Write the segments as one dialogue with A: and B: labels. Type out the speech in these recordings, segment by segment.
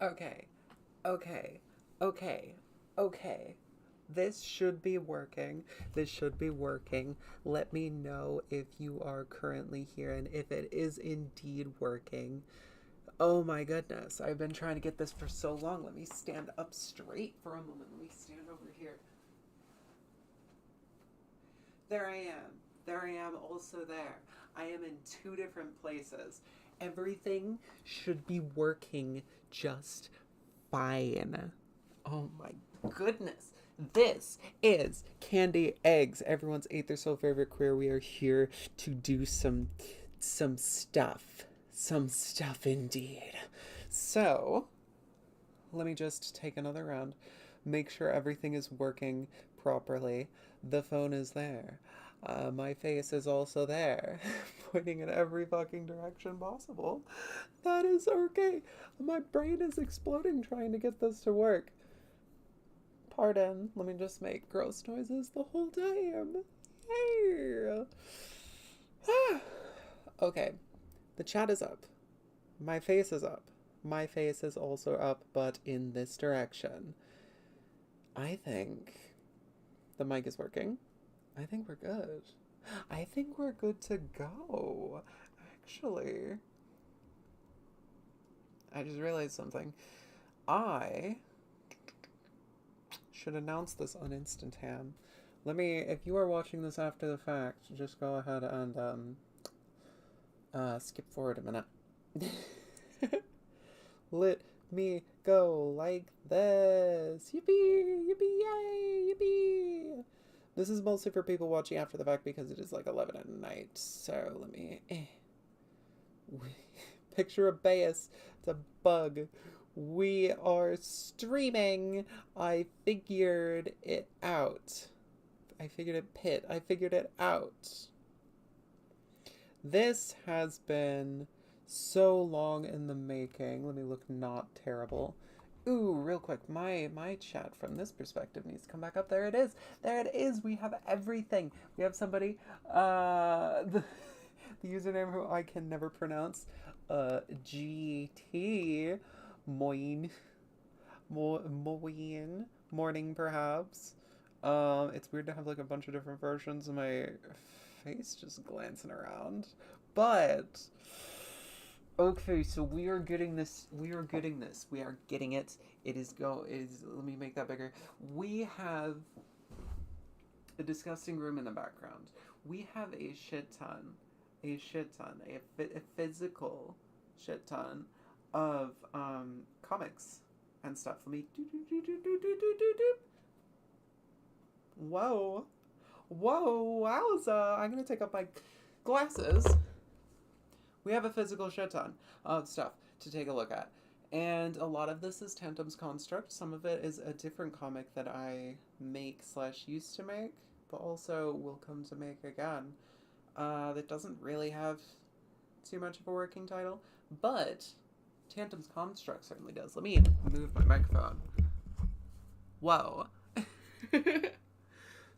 A: Okay, okay, okay, okay. This should be working. This should be working. Let me know if you are currently here and if it is indeed working. Oh my goodness, I've been trying to get this for so long. Let me stand up straight for a moment. Let me stand over here. There I am. There I am, also there. I am in two different places. Everything should be working just fine. Oh my goodness. This is Candy Eggs, everyone's eighth or so favorite queer. We are here to do some stuff. Some stuff indeed. So, let me just take another round. Make sure everything is working properly. The phone is there. My face is also there, pointing in every fucking direction possible. That is okay. My brain is exploding trying to get this to work. Pardon, let me just make gross noises the whole time. Hey! Okay, the chat is up. My face is up. My face is also up, but in this direction. I think the mic is working. I think we're good. I think we're good to go. Actually, I just realized something. I should announce this on Instantam. Let me, if you are watching this after the fact, just go ahead and skip forward a minute. Let me go like this. Yippee! Yippee! Yay! Yippee! This is mostly for people watching after the fact because it is like 11 at night. So let me. Picture a bias. It's a bug. We are streaming. I figured it out. I figured it out. This has been so long in the making. Let me look not terrible. Ooh, real quick, my chat from this perspective needs to come back up. There it is. There it is. We have everything. We have somebody. The username who I can never pronounce. GT Moin Moin morning perhaps. It's weird to have like a bunch of different versions of my face just glancing around. But okay, so we are getting this. We are getting this. We are getting it. It is go. Is let me make that bigger. We have a disgusting room in the background. We have a shit ton, a physical shit ton of comics and stuff. Let me Whoa, whoa, wowza! I'm gonna take off my glasses. We have a physical shit ton of stuff to take a look at. And a lot of this is Tantum's Construct. Some of it is a different comic that I make slash used to make, but also will come to make again. That doesn't really have too much of a working title, but Tantum's Construct certainly does. Let me move my microphone. Whoa.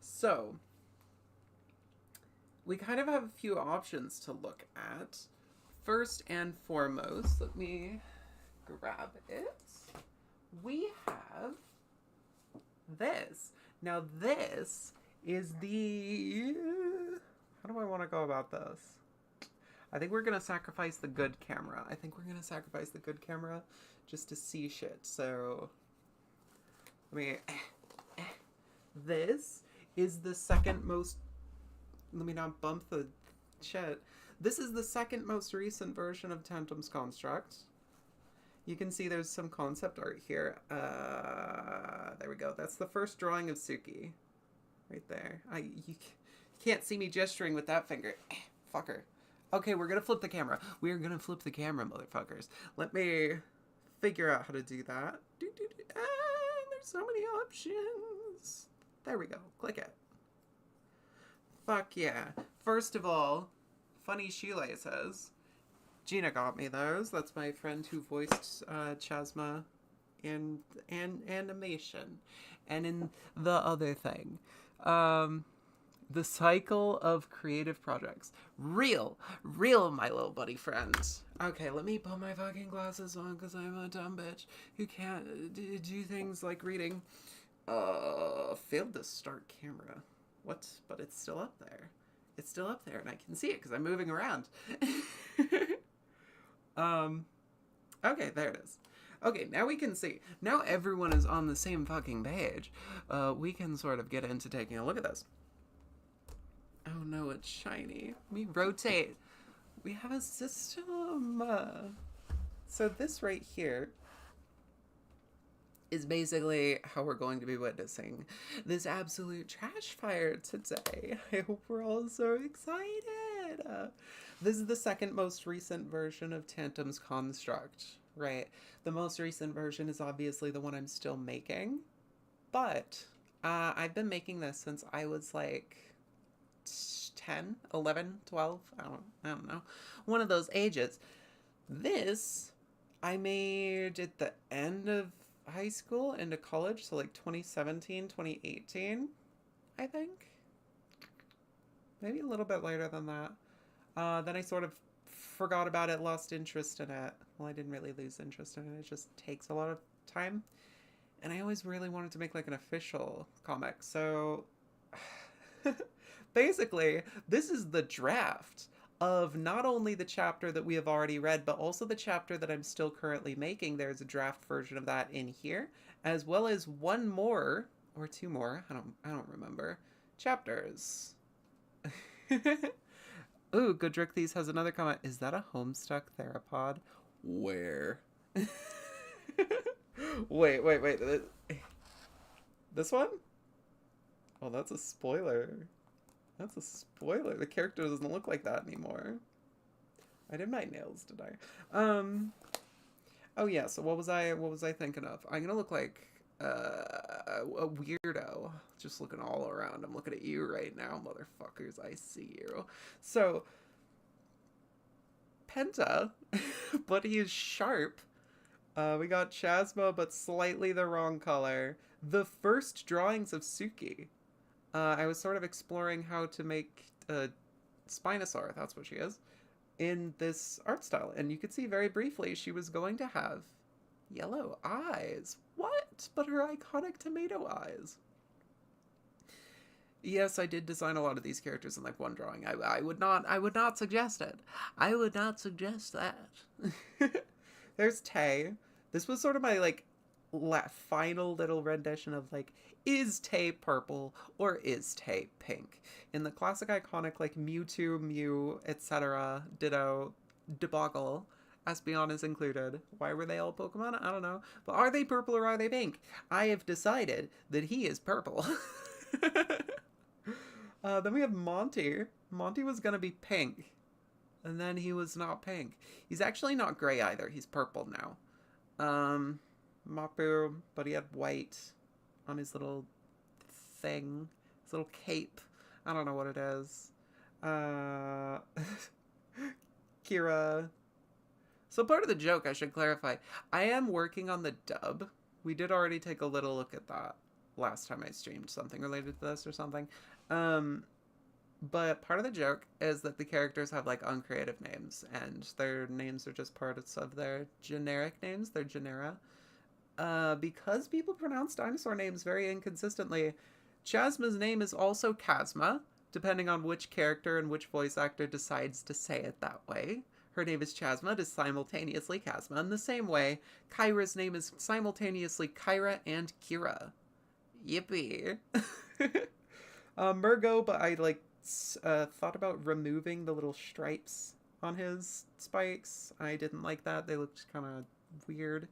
A: So, we kind of have a few options to look at. First and foremost, let me grab it. We have this. Now, this is the. How do I want to go about this? I think we're going to sacrifice the good camera. Just to see shit. So, let me. This is the second most. Let me not bump the shit. This is the second most recent version of Tantum's Construct. You can see there's some concept art here. There we go. That's the first drawing of Suki. Right there. You can't see me gesturing with that finger. Fucker. Okay, we're gonna flip the camera. We're gonna flip the camera, motherfuckers. Let me figure out how to do that. There's so many options. There we go. Click it. Fuck yeah. First of all, funny shoelaces. Gina got me those. That's my friend who voiced Chasma in animation and in the other thing. The cycle of creative projects. Real, my little buddy friends. Okay, let me put my fucking glasses on because I'm a dumb bitch who can't do things like reading. Failed to start camera. What? But it's still up there. It's still up there and I can see it because I'm moving around. Okay, there it is. Okay, now we can see. Now everyone is on the same fucking page. We can sort of get into taking a look at this. Oh no, it's shiny. We rotate. We have a system. So this right here is basically how we're going to be witnessing this absolute trash fire today. I hope we're all so excited. This is the second most recent version of Tantum's construct, right? The most recent version is obviously the one I'm still making, but I've been making this since I was like 10, 11, 12, I don't know, one of those ages. This I made at the end of high school into college, so like 2017, 2018, I think. Maybe a little bit later than that. Then I sort of forgot about it, lost interest in it. Well, I didn't really lose interest in it. It just takes a lot of time. And I always really wanted to make like an official comic. So basically, this is the draft of not only the chapter that we have already read, but also the chapter that I'm still currently making. There's a draft version of that in here, as well as one more or two more, I don't remember, chapters. Ooh, Goodrick These has another comment. Is that a Homestuck theropod? Where? Wait. This one? Oh, that's a spoiler. That's a spoiler. The character doesn't look like that anymore. I did my nails, did I? Oh yeah, so what was I thinking of? I'm gonna look like a weirdo. Just looking all around. I'm looking at you right now, motherfuckers. I see you. So Penta, but he is sharp. We got Chasma, but slightly the wrong color. The first drawings of Suki. I was sort of exploring how to make a Spinosaur, that's what she is, in this art style. And you could see very briefly she was going to have yellow eyes. What? But her iconic tomato eyes. Yes, I did design a lot of these characters in like one drawing. I would not suggest it. I would not suggest that. There's Tay. This was sort of my like final little rendition of like, is Tay purple or is Tay pink? In the classic iconic like Mewtwo, Mew, etc. Ditto, Debacle, Espeon is included. Why were they all Pokemon? I don't know. But are they purple or are they pink? I have decided that he is purple. Then we have Monty. Monty was gonna be pink. And then he was not pink. He's actually not gray either. He's purple now. Mapu, but he had white on his little thing. His little cape. I don't know what it is. Kira. So part of the joke, I should clarify, I am working on the dub. We did already take a little look at that last time I streamed something related to this or something. But part of the joke is that the characters have like uncreative names and their names are just parts of their generic names, their genera. Because people pronounce dinosaur names very inconsistently, Chasma's name is also Chasma, depending on which character and which voice actor decides to say it that way. Her name is Chasma, it is simultaneously Chasma. In the same way, Kyra's name is simultaneously Kyra and Kira. Yippee. Murgo, but I like thought about removing the little stripes on his spikes. I didn't like that. They looked kind of weird.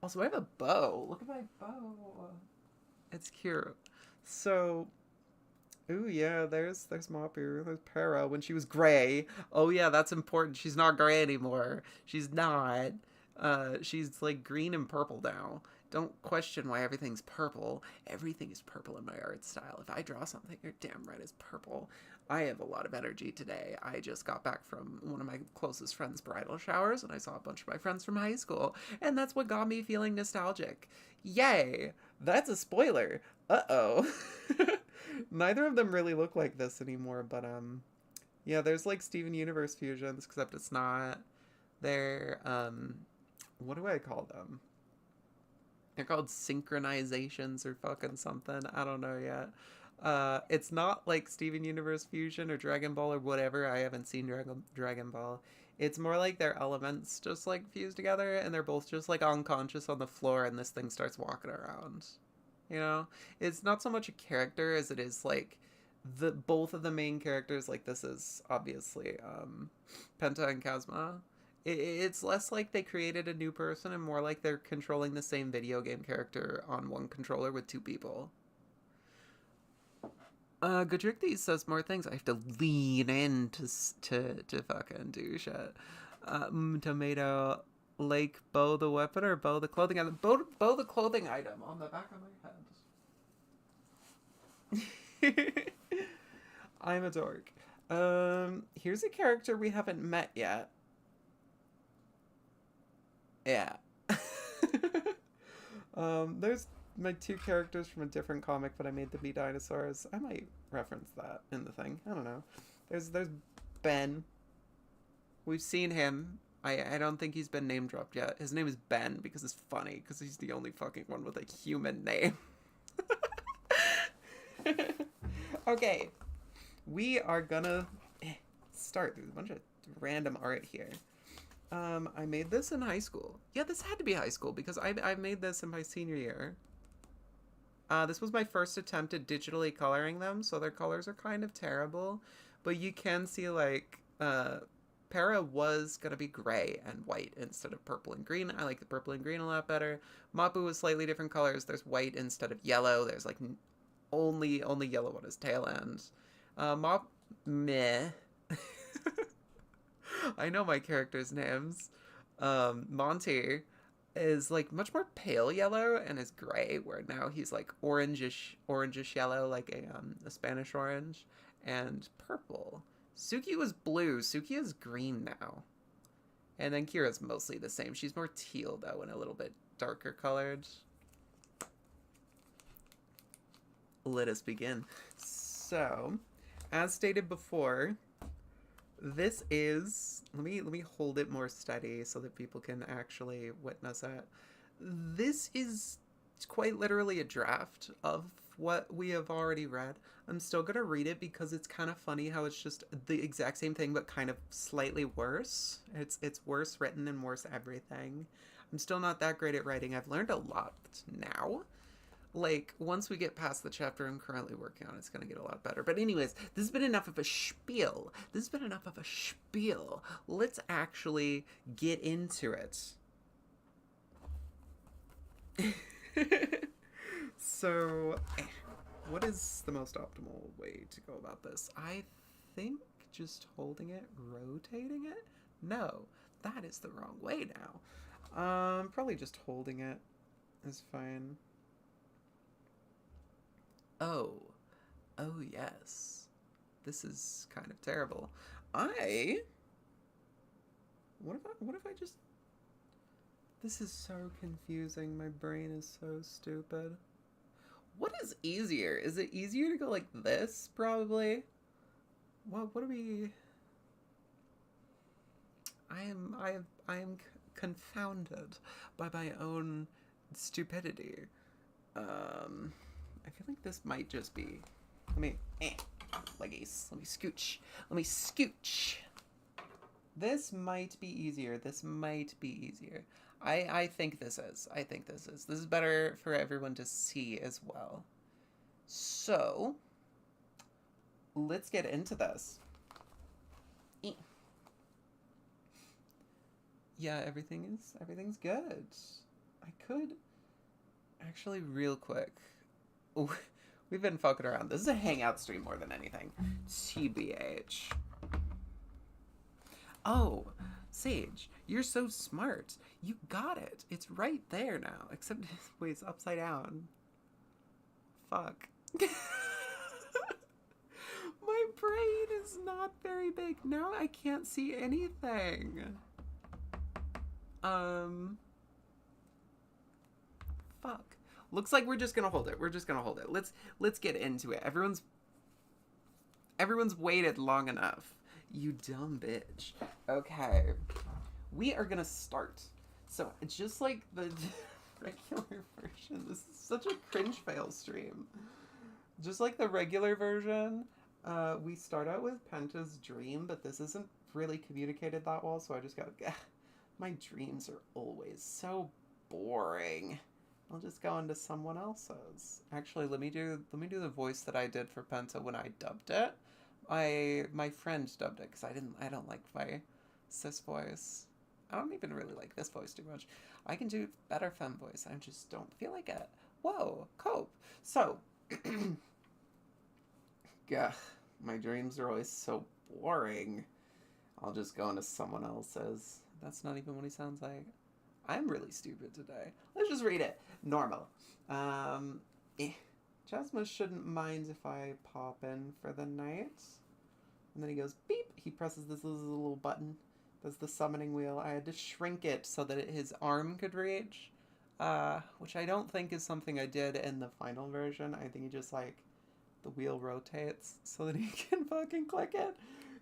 A: Also, I have a bow. Look at my bow. It's cute. So, ooh, yeah, there's Mapu. There's Para when she was gray. Oh, yeah, that's important. She's not gray anymore. She's not. She's, like, green and purple now. Don't question why everything's purple. Everything is purple in my art style. If I draw something, you're damn right it's purple. I have a lot of energy today. I just got back from one of my closest friends' bridal showers, and I saw a bunch of my friends from high school, and that's what got me feeling nostalgic. Yay! That's a spoiler. Uh-oh. Neither of them really look like this anymore, but yeah, there's like Steven Universe fusions, except it's not. They're what do I call them? They're called synchronizations or fucking something. I don't know yet. It's not like Steven Universe Fusion or Dragon Ball or whatever. I haven't seen Dragon Ball. It's more like their elements just like fuse together, and they're both just like unconscious on the floor, and this thing starts walking around. You know, it's not so much a character as it is like the both of the main characters. Like this is obviously Penta and Kazuma. It's less like they created a new person and more like they're controlling the same video game character on one controller with two people. Godrictes says more things. I have to lean in to fucking do shit. Tomato, like bow the weapon or bow the clothing item? Bow the clothing item on the back of my head. I'm a dork. Here's a character we haven't met yet. Yeah. There's my two characters from a different comic, but I made them be dinosaurs. I might reference that in the thing. I don't know. There's Ben. We've seen him. I don't think he's been name dropped yet. His name is Ben because it's funny because he's the only fucking one with a human name. Okay. We are gonna start. There's a bunch of random art here. I made this in high school. Yeah, this had to be high school because I made this in my senior year. This was my first attempt at digitally coloring them, so their colors are kind of terrible. But you can see, like, Para was going to be gray and white instead of purple and green. I like the purple and green a lot better. Mapu was slightly different colors. There's white instead of yellow. There's, like, only yellow on his tail end. Meh. I know my characters' names. Monty is like much more pale yellow and is gray, where now he's like orangish yellow, like a Spanish orange, and purple. Suki was blue. Suki is green now. And then Kira's mostly the same. She's more teal though and a little bit darker colored. Let us begin. So, as stated before, this is, let me hold it more steady so that people can actually witness it. This is quite literally a draft of what we have already read. I'm still gonna read it because it's kind of funny how it's just the exact same thing but kind of slightly worse. It's worse written and worse everything. I'm still not that great at writing. I've learned a lot now. Like, once we get past the chapter I'm currently working on, it's going to get a lot better. But anyways, this has been enough of a spiel. Let's actually get into it. So, what is the most optimal way to go about this? I think just holding it, rotating it? No, that is the wrong way now. Probably just holding it is fine. Oh yes. This is kind of terrible. What if I just... This is so confusing. My brain is so stupid. What is easier? Is it easier to go like this, probably? What do we... I am confounded by my own stupidity. I feel like this might just be... Leggies. Let me scooch. This might be easier. I think this is. This is better for everyone to see as well. So, let's get into this. Yeah, everything's good. I could... Actually, real quick... We've been fucking around. This is a hangout stream more than anything. TBH. Oh, Sage, you're so smart. You got it. It's right there now. Except, wait, it's upside down. Fuck. My brain is not very big. Now I can't see anything. Fuck. Looks like we're just gonna hold it. We're just gonna hold it. Let's get into it. Everyone's waited long enough. You dumb bitch. Okay. We are gonna start. So, just like the regular version, this is such a cringe fail stream. Just like the regular version, we start out with Penta's dream, but this isn't really communicated that well, so I just go, my dreams are always so boring. I'll just go into someone else's. Actually, let me do the voice that I did for Penta when I dubbed it. My friend dubbed it because I don't like my cis voice. I don't even really like this voice too much. I can do better femme voice. I just don't feel like it. Whoa, cope. So, yeah, my dreams are always so boring. I'll just go into someone else's. That's not even what he sounds like. I'm really stupid today. Let's just read it. Normal. Jasmine shouldn't mind if I pop in for the night. And then he goes, beep. He presses this little button. Does the summoning wheel. I had to shrink it so that his arm could reach. Which I don't think is something I did in the final version. I think he just, like, the wheel rotates so that he can fucking click it.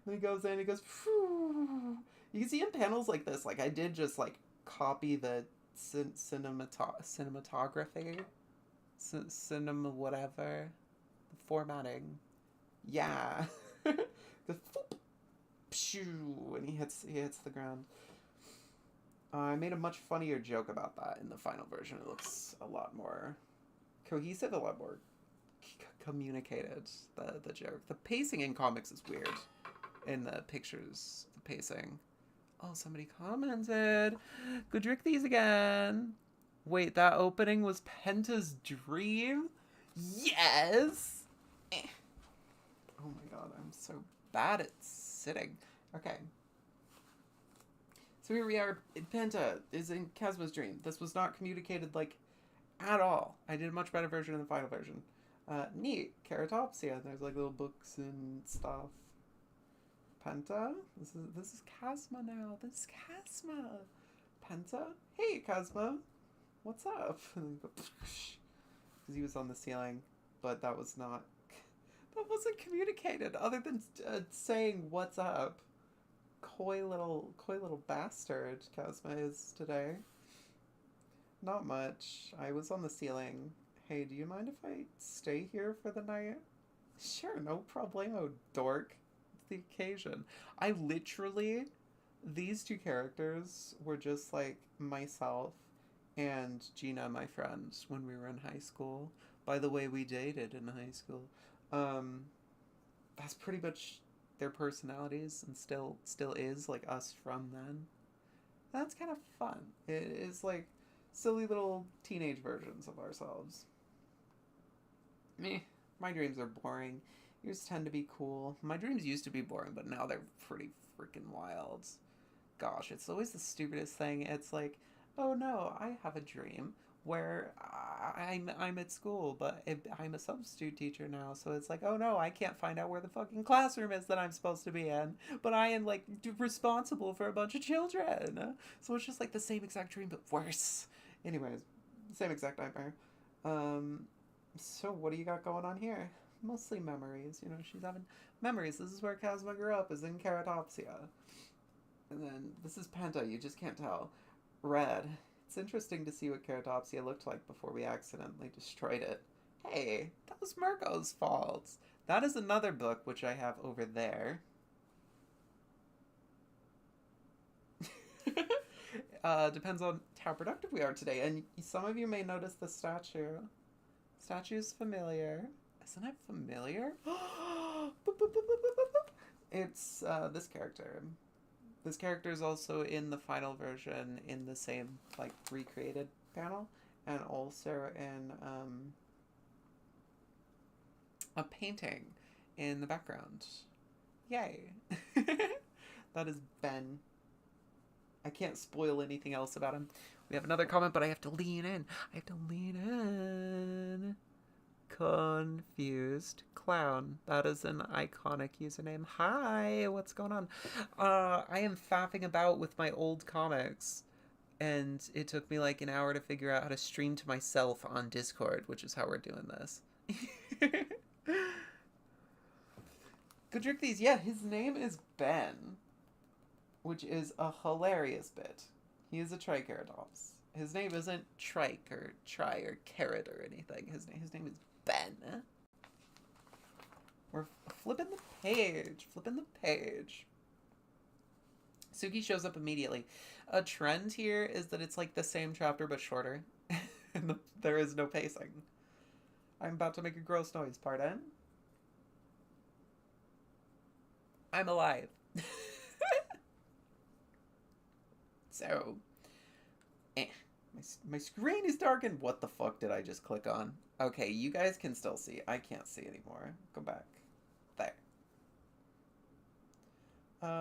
A: And he goes in, he goes, phew. You can see in panels like this, like, I did just, like, copy the cinematography. Cinema whatever. The formatting. Yeah. The pshoo, and he hits the ground. I made a much funnier joke about that in the final version. It looks a lot more cohesive, a lot more communicated, the joke. The pacing in comics is weird. In the pictures, the pacing. Oh, somebody commented. Go drink these again. Wait, that opening was Penta's dream? Yes! Oh my god, I'm so bad at sitting. Okay. So here we are. Penta is in Kazma's dream. This was not communicated, like, at all. I did a much better version in the final version. Neat. Keratopsia. There's, like, little books and stuff. Penta? This is Kazma now. This is Kazma. Penta? Hey, Kazma. What's up? Because he was on the ceiling, but that wasn't communicated other than saying what's up. Coy little bastard Kazma is today. Not much. I was on the ceiling. Hey, do you mind if I stay here for the night? Sure, no problemo, dork. It's the occasion. I literally, these two characters were just like myself and Gina, my friend, when we were in high school. By the way, we dated in high school. That's pretty much their personalities, and still is, like, us from then. That's kind of fun. It is like silly little teenage versions of ourselves. My dreams are boring. Yours tend to be cool. My dreams used to be boring, but now they're pretty freaking wild. Gosh, it's always the stupidest thing. It's like, oh no, I have a dream where I'm at school, but I'm a substitute teacher now, so it's like, oh no, I can't find out where the fucking classroom is that I'm supposed to be in, but I am, like, responsible for a bunch of children. So it's just like the same exact dream, but worse. Anyways, same exact nightmare. So what do you got going on here? Mostly memories, you know, she's having memories. This is where Kazma grew up, is in Keratopsia. And then this is Penta, you just can't tell. Red. It's interesting to see what Keratopsia looked like before we accidentally destroyed it. Hey, that was Marco's fault. That is another book which I have over there. Depends on how productive we are today. And some of you may notice the statue. Statue's familiar. Isn't it familiar? It's this character. This character is also in the final version in the same, like, recreated panel, and also in a painting in the background. Yay. That is Ben. I can't spoil anything else about him. We have another comment, but I have to lean in. Confused Clown. That is an iconic username. Hi, what's going on? I am faffing about with my old comics. And it took me like an hour to figure out how to stream to myself on Discord, which is how we're doing this. Go trick these. Yeah, his name is Ben, which is a hilarious bit. He is a Triceratops. His name isn't Trike or Tri or Carrot or anything. His name is Ben. We're flipping the page. Flipping the page. Suki shows up immediately. A trend here is that it's like the same chapter but shorter. And there is no pacing. I'm about to make a gross noise, pardon? I'm alive. So, my screen is darkened. What the fuck did I just click on? Okay, you guys can still see. I can't see anymore. Go back. There.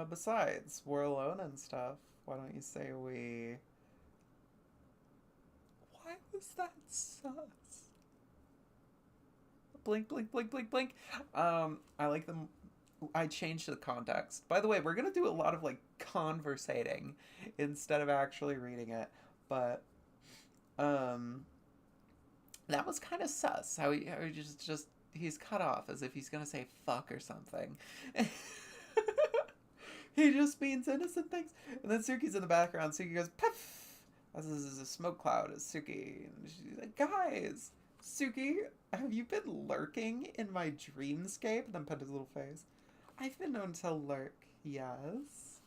A: Besides, we're alone and stuff. Why don't you say we... Why was that sus? Blink, blink, blink, blink, blink. I like them. I changed the context. By the way, we're gonna do a lot of like conversating instead of actually reading it. But that was kind of sus. How he just he's cut off as if he's gonna say fuck or something. He just means innocent things. And then Suki's in the background. Suki goes, puff! This is a smoke cloud. It's Suki. And she's like, guys, Suki, have you been lurking in my dreamscape? And then pet his little face. I've been known to lurk, yes.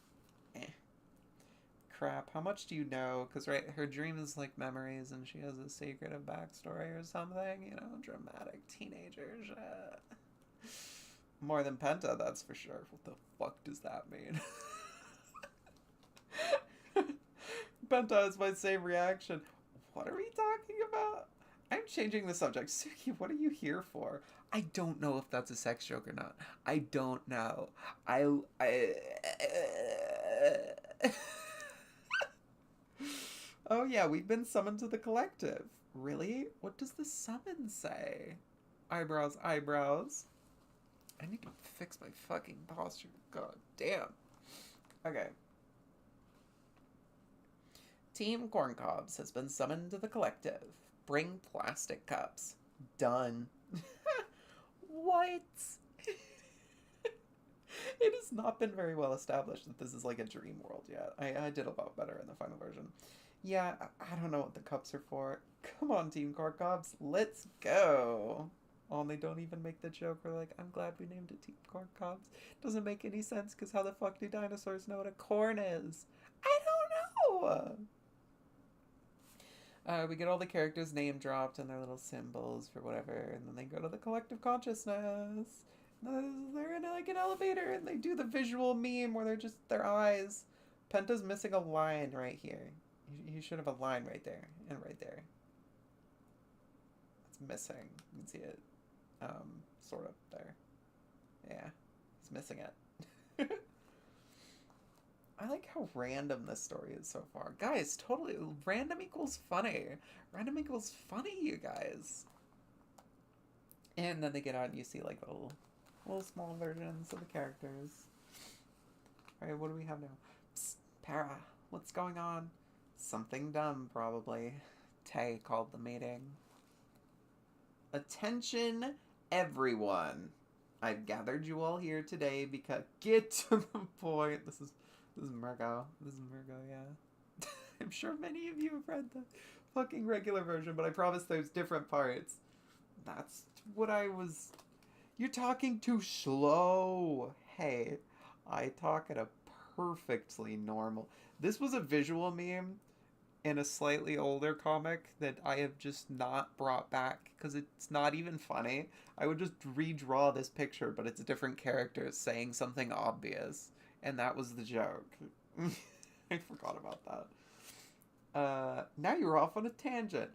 A: Crap, how much do you know? Because, right, her dream is like memories and she has a secretive backstory or something. You know, dramatic teenager shit. More than Penta, that's for sure. What the fuck does that mean? Penta has my same reaction. What are we talking about? I'm changing the subject. Suki, what are you here for? I don't know if that's a sex joke or not. I don't know. Oh yeah, we've been summoned to the collective. Really? What does the summon say? Eyebrows, eyebrows. I need to fix my fucking posture. God damn. Okay. Team Corncobs has been summoned to the collective. Bring plastic cups. Done. What? It has not been very well established that this is like a dream world yet. I did a lot better in the final version. Yeah, I don't know what the cups are for. Come on, Team Corncobs. Let's go. Oh, and they don't even make the joke where like, I'm glad we named it Team Corncobs. Doesn't make any sense because how the fuck do dinosaurs know what a corn is? I don't know. We get all the characters name dropped and their little symbols for whatever, and then they go to the collective consciousness. They're in like an elevator and they do the visual meme where they're just their eyes. Penta's missing a line right here. You should have a line right there and right there. It's missing. You can see it. Sort of there. Yeah, he's missing it. I like how random this story is so far. Guys, totally, random equals funny. Random equals funny, you guys. And then they get out and you see like little small versions of the characters. Alright, what do we have now? Psst, Para, what's going on? Something dumb, probably. Tay called the meeting. Attention, everyone. I've gathered you all here today because... Get to the point. This is Murgo. This is Murgo, yeah. I'm sure many of you have read the fucking regular version, but I promise there's different parts. That's what I was... You're talking too slow. Hey, I talk at a perfectly normal... This was a visual meme in a slightly older comic that I have just not brought back because it's not even funny. I would just redraw this picture, but it's a different character saying something obvious. And that was the joke. I forgot about that. Now you're off on a tangent.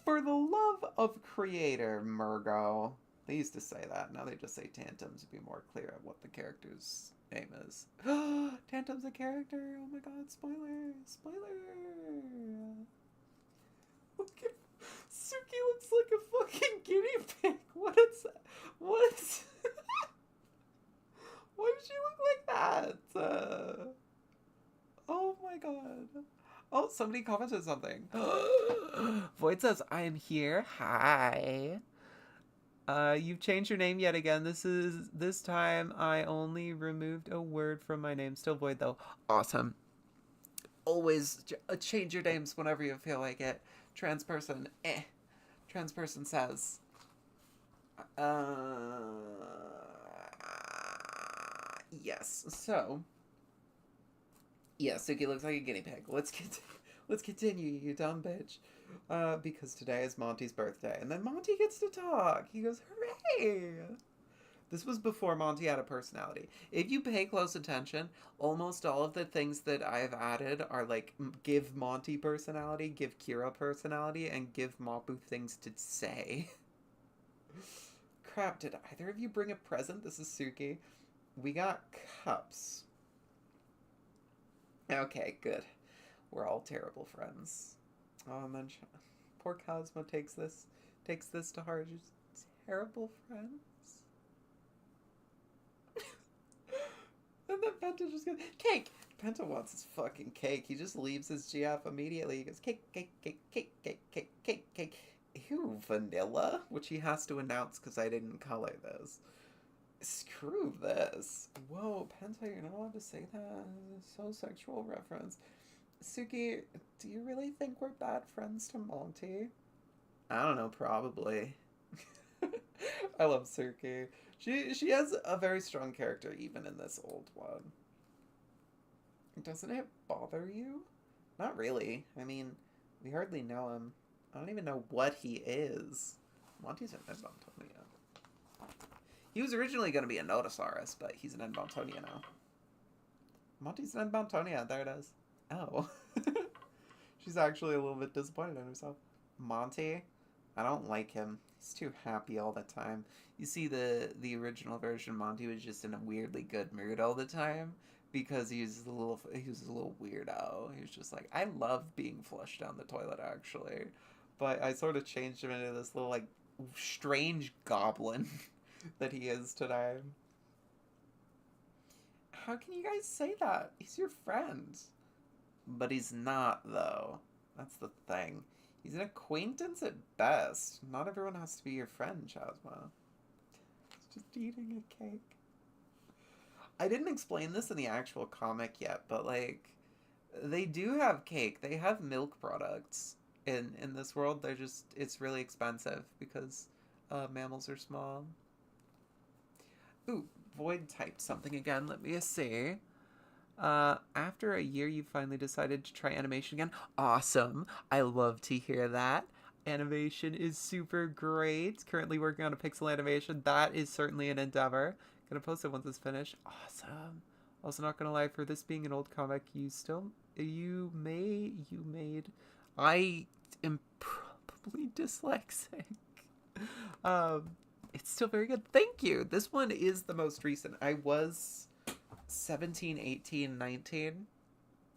A: For the love of creator, Murgo. They used to say that. Now they just say Tantum to be more clear of what the character's name is. Tantum's a character. Oh my god, spoiler. Spoiler. Look at... Suki looks like a fucking guinea pig. What is that? What? Why does she look like that? Oh my god. Oh, somebody commented something. Void says, I am here. Hi. You've changed your name yet again. This time I only removed a word from my name. Still Void though. Awesome. Always change your names whenever you feel like it. Trans person, Trans person says, yes. So, yeah, Suki looks like a guinea pig. Let's continue, you dumb bitch. Because today is Monty's birthday, and then Monty gets to talk. He goes, hooray! This was before Monty had a personality. If you pay close attention, almost all of the things that I've added are like, give Monty personality, give Kira personality, and give Mapu things to say. Crap, did either of you bring a present? This is Suki. We got cups. Okay, good. We're all terrible friends. Oh, and then poor Cosmo takes this to heart. Just terrible friends. And then Penta just goes, cake! Penta wants his fucking cake. He just leaves his GF immediately. He goes, cake, cake, cake, cake, cake, cake, cake, cake. Ew, vanilla? Which he has to announce because I didn't color this. Screw this. Whoa, Penta, you're not allowed to say that. It's so sexual reference. Suki, do you really think we're bad friends to Monty? I don't know, probably. I love Suki. She has a very strong character even in this old one. Doesn't it bother you? Not really. I mean, we hardly know him. I don't even know what he is. Monty's an Edmontonia. He was originally going to be a Notosaurus, but he's an Edmontonia now. Monty's an Edmontonia. There it is. Oh. She's actually a little bit disappointed in herself. Monty? I don't like him. He's too happy all the time. You see, the original version, Monty was just in a weirdly good mood all the time because he was a little weirdo. He was just like, I love being flushed down the toilet, actually. But I sort of changed him into this little, like, strange goblin that he is today. How can you guys say that? He's your friend. But he's not, though. That's the thing. He's an acquaintance at best. Not everyone has to be your friend, Chasma. He's just eating a cake. I didn't explain this in the actual comic yet, but, like, they do have cake. They have milk products in this world. They're just, it's really expensive because mammals are small. Ooh, Void typed something again. Let me see. After a year, you finally decided to try animation again. Awesome. I love to hear that. Animation is super great. Currently working on a pixel animation. That is certainly an endeavor. Gonna post it once it's finished. Awesome. Also, not gonna lie, for this being an old comic, you made. I am probably dyslexic. It's still very good. Thank you. This one is the most recent. I was 17, 18, 19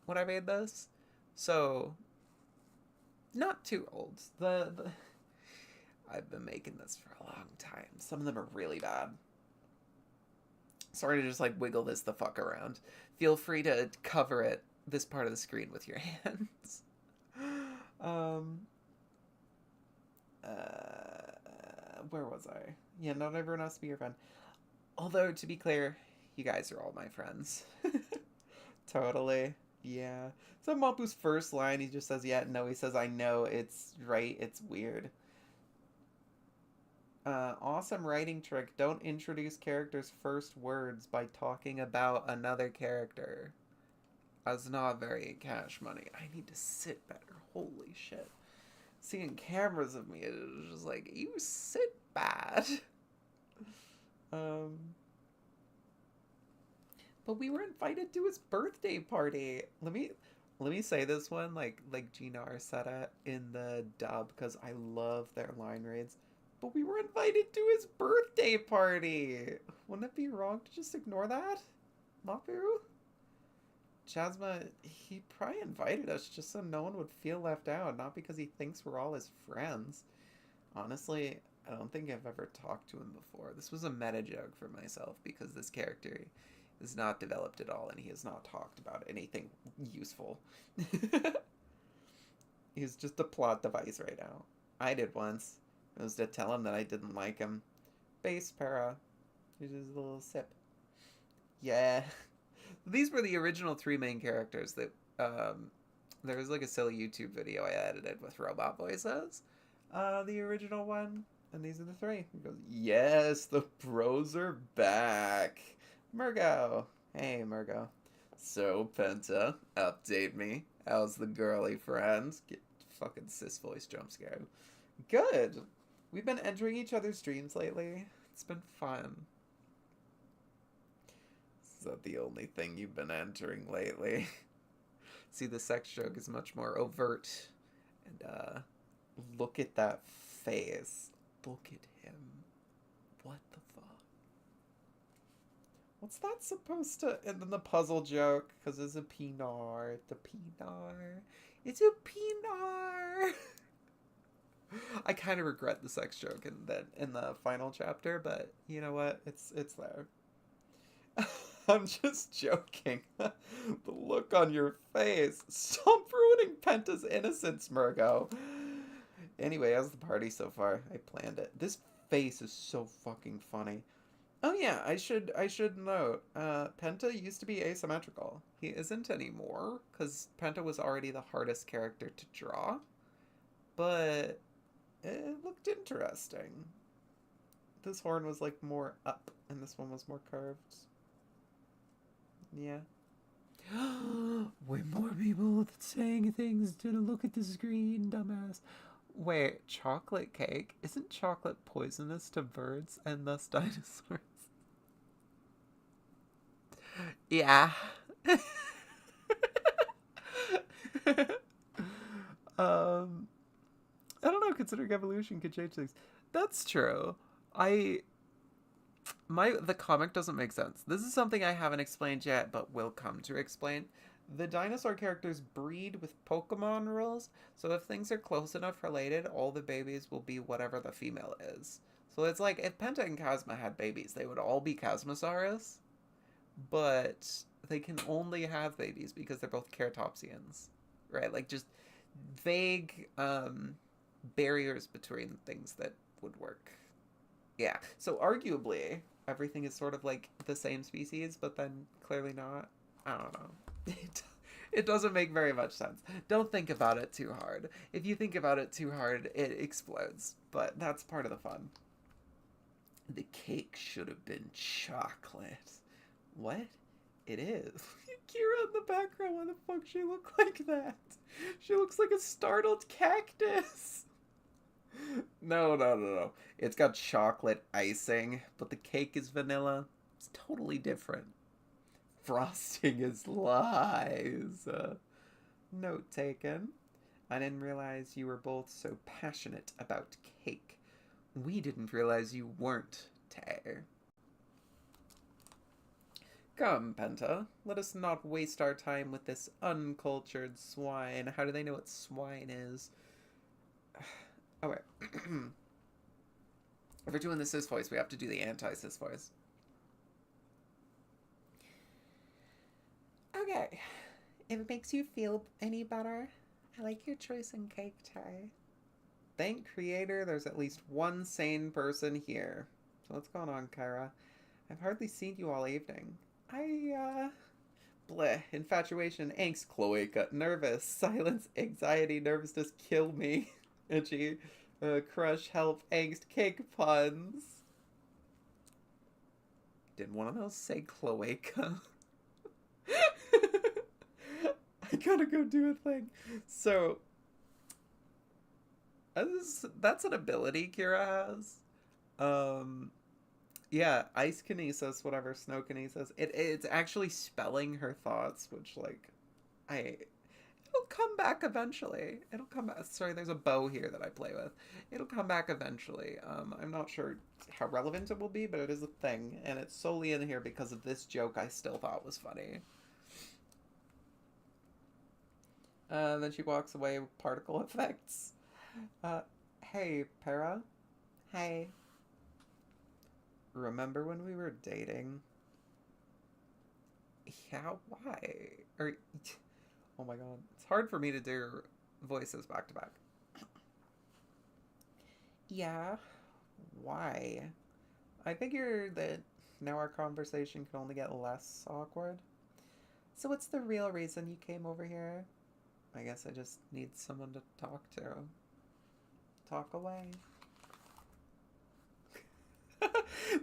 A: when I made this. So, not too old. I've been making this for a long time. Some of them are really bad. Sorry to just, like, wiggle this the fuck around. Feel free to cover this part of the screen with your hands. Where was I? Yeah, not everyone has to be your friend. Although, to be clear, you guys are all my friends. Totally. Yeah. So Mapu's first line, he just says, yeah, no, he says, I know, it's right, it's weird. Awesome writing trick. Don't introduce characters' first words by talking about another character. That's not very Cash Money. I need to sit better. Holy shit. Seeing cameras of me, it was just like, you sit bad. But we were invited to his birthday party. Let me say this one like Gnar said it in the dub because I love their line reads. But we were invited to his birthday party. Wouldn't it be wrong to just ignore that, Mapu? Chasma, he probably invited us just so no one would feel left out, not because he thinks we're all his friends. Honestly, I don't think I've ever talked to him before. This was a meta joke for myself because this character is not developed at all and he has not talked about anything useful. He's just a plot device right now. I did once. It was to tell him that I didn't like him. Base para. Here's his little sip. Yeah. These were the original three main characters that there was like a silly YouTube video I edited with robot voices. The original one. And these are the three. He goes, yes, the pros are back. Murgo. Hey, Murgo. So, Penta, update me. How's the girly friend? Get fucking cis voice jump scare. Good. We've been entering each other's streams lately. It's been fun. Is that the only thing you've been entering lately? See, the sex joke is much more overt. And, look at that face. Look at him. What the fuck? What's that supposed to... And then the puzzle joke, because it's a pinar. It's a pinar. It's a pinar. I kind of regret the sex joke in the final chapter, but you know what? It's there. I'm just joking. The look on your face. Stop ruining Penta's innocence, Murgo. Anyway, how's the party so far? I planned it. This face is so fucking funny. Oh yeah, I should note, Penta used to be asymmetrical. He isn't anymore, because Penta was already the hardest character to draw. But it looked interesting. This horn was like more up, and this one was more curved. Yeah. Way more people saying things to look at the screen, dumbass. Wait, chocolate cake? Isn't chocolate poisonous to birds and thus dinosaurs? Yeah. I don't know, considering evolution could change things. That's true. The comic doesn't make sense. This is something I haven't explained yet, but will come to explain. The dinosaur characters breed with Pokemon rules, so if things are close enough related, all the babies will be whatever the female is. So it's like, if Penta and Kazma had babies, they would all be Kazmosaurus, but they can only have babies because they're both Ceratopsians, right? Like, just vague barriers between things that would work. Yeah, so arguably, everything is sort of like the same species, but then clearly not. I don't know. It doesn't make very much sense. Don't think about it too hard. If you think about it too hard, it explodes. But that's part of the fun. The cake should have been chocolate. What? It is. Kira in the background, why the fuck she look like that? She looks like a startled cactus. No. It's got chocolate icing, but the cake is vanilla. It's totally different. Frosting is lies. Note taken. I didn't realize you were both so passionate about cake. We didn't realize you weren't, Tay. Come, Penta. Let us not waste our time with this uncultured swine. How do they know what swine is? Oh, wait. If we're doing the cis voice, we have to do the anti-cis voice. Okay. If it makes you feel any better, I like your choice in cake, Tay. Thank Creator, there's at least one sane person here. So what's going on, Kyra? I've hardly seen you all evening. Bleh. Infatuation, angst, cloaca, nervous, silence, anxiety, nervousness, kill me. Itchy, crush, help, angst, cake puns. Did one of those say cloaca? I gotta go do a thing. So, that's an ability Kira has. Yeah, ice kinesis, whatever, snow kinesis. It's actually spelling her thoughts, which, like, it'll come back eventually. It'll come back. Sorry, there's a bow here that I play with. It'll come back eventually. I'm not sure how relevant it will be, but it is a thing, and it's solely in here because of this joke I still thought was funny. Then she walks away with particle effects. Hey, Para. Hey. Remember when we were dating? Yeah, why? Oh my god. It's hard for me to do voices back to back. Yeah, why? I figure that now our conversation can only get less awkward. So, what's the real reason you came over here? I guess I just need someone to talk to. Talk away.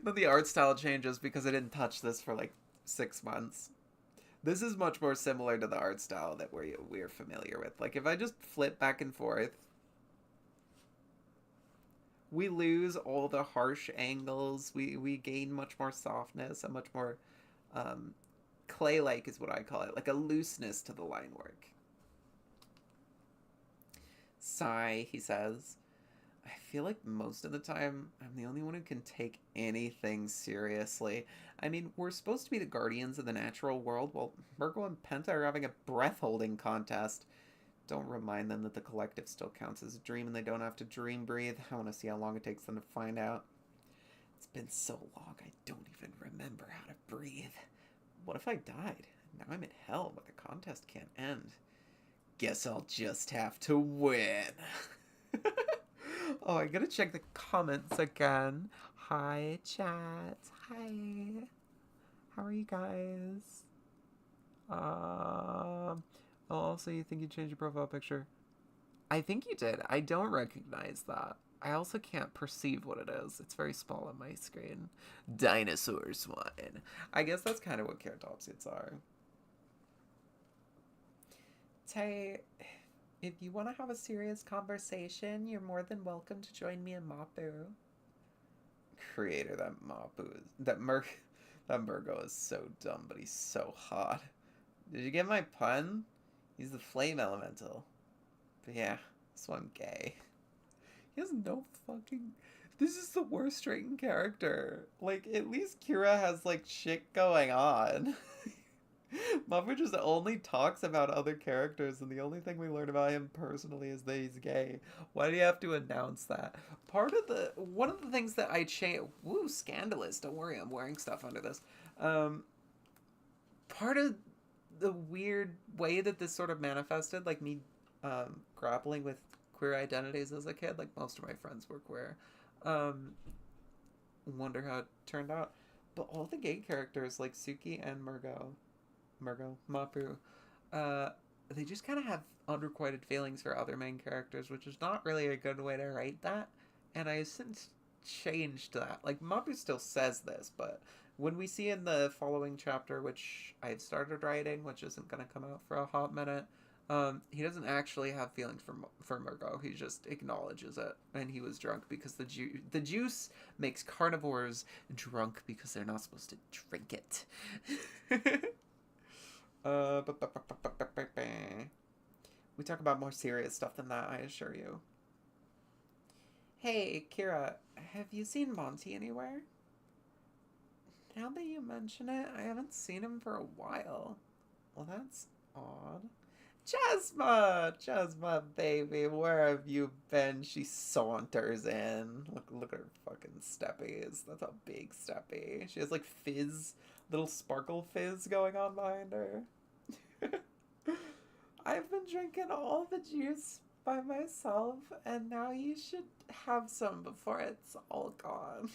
A: But the art style changes because I didn't touch this for like 6 months. This is much more similar to the art style that we're familiar with. Like if I just flip back and forth, we lose all the harsh angles. We gain much more softness, a much more clay-like is what I call it, like a looseness to the line work. Sigh, he says. I feel like most of the time I'm the only one who can take anything seriously. I mean, we're supposed to be the guardians of the natural world, while Virgo and Penta are having a breath holding contest. Don't remind them that the collective still counts as a dream and they don't have to dream breathe. I want to see how long it takes them to find out. It's been so long I don't even remember how to breathe. What if I died? Now I'm in hell, but the contest can't end. Guess I'll just have to win. Oh, I gotta check the comments again. Hi, chat. Hi. How are you guys? Also, you think you changed your profile picture? I think you did. I don't recognize that. I also can't perceive what it is. It's very small on my screen. Dinosaur swine. I guess that's kind of what keratopsids are. Tay, if you want to have a serious conversation, you're more than welcome to join me in Mapu. Creator, that Mapu is... That Murgo is so dumb, but he's so hot. Did you get my pun? He's the flame elemental. But yeah, so I'm gay. He has no fucking... This is the worst written character. Like, at least Kira has, like, shit going on. Muffin just only talks about other characters, and the only thing we learn about him personally is that he's gay. Why do you have to announce that? One of the things that I change... Woo, scandalous. Don't worry, I'm wearing stuff under this. Part of the weird way that this sort of manifested, like me grappling with queer identities as a kid, like most of my friends were queer. Wonder how it turned out. But all the gay characters, like Suki and Mapu, they just kind of have unrequited feelings for other main characters, which is not really a good way to write that. And I have since changed that. Like, Mapu still says this, but when we see in the following chapter, which I've started writing, which isn't going to come out for a hot minute, he doesn't actually have feelings for Murgo. He just acknowledges it, and he was drunk because the juice makes carnivores drunk because they're not supposed to drink it. We talk about more serious stuff than that, I assure you. Hey, Kira, have you seen Monty anywhere? Now that you mention it, I haven't seen him for a while. Well, that's odd. Jasma, baby, where have you been? She saunters in. Look at her fucking steppies. That's a big steppy. She has like little sparkle fizz going on behind her. I've been drinking all the juice by myself, and now you should have some before it's all gone.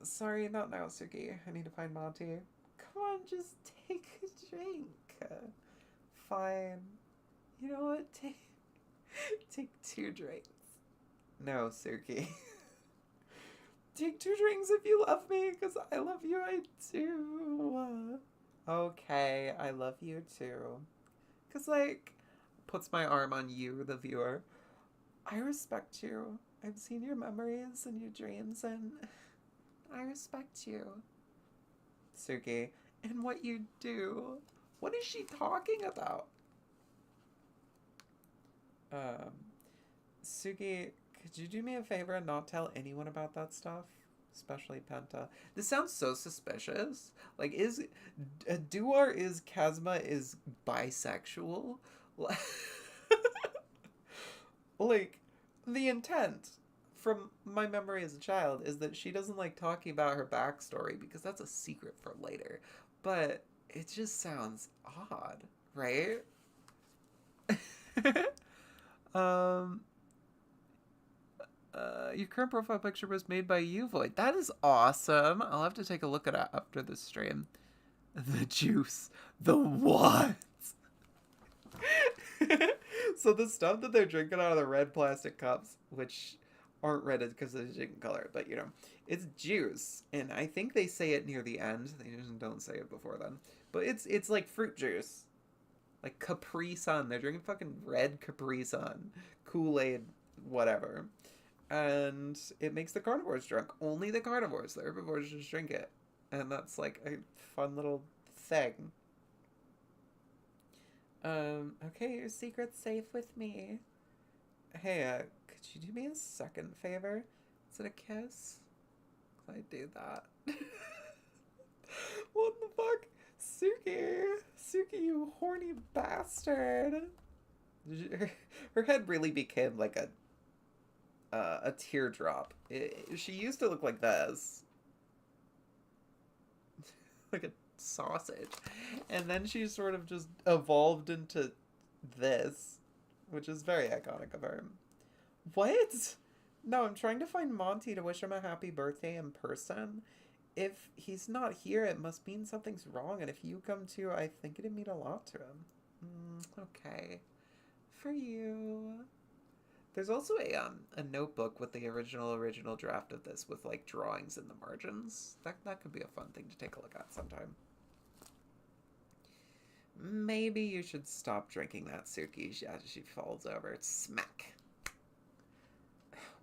A: Sorry, not now, Suki. I need to find Monty. Come on, just take a drink. Fine. You know what? Take 2 drinks. No, Suki. Take 2 drinks if you love me, because I love you, I do. Okay, I love you too. Because, like, puts my arm on you, the viewer. I respect you. I've seen your memories and your dreams, and I respect you. Suki, and what you do. What is she talking about? Suki, could you do me a favor and not tell anyone about that stuff? Especially Penta. This sounds so suspicious. Like, Duar is Kazma is bisexual? Like, the intent from my memory as a child is that she doesn't like talking about her backstory because that's a secret for later. But it just sounds odd, right? um, your current profile picture was made by you, Void. That is awesome. I'll have to take a look at it after the stream. The juice. The what? So the stuff that they're drinking out of the red plastic cups, which aren't red because they didn't color, but you know, it's juice, and I think they say it near the end. They just don't say it before then. But it's like fruit juice, like Capri Sun. They're drinking fucking red Capri Sun, Kool-Aid, whatever, and it makes the carnivores drunk. Only the carnivores. The herbivores just drink it, and that's like a fun little thing. Okay, your secret's safe with me. Hey, could you do me a second favor? Is it a kiss? I do that. What the fuck? Suki! Suki, you horny bastard! Her head really became like a teardrop. She used to look like this. Like a sausage. And then she sort of just evolved into this, which is very iconic of her. What? No, I'm trying to find Monty to wish him a happy birthday in person. If he's not here, it must mean something's wrong, and if you come too, I think it'd mean a lot to him. Okay. For you. There's also a notebook with the original draft of this with like drawings in the margins. That could be a fun thing to take a look at sometime. Maybe you should stop drinking that, Suki. She falls over. Smack.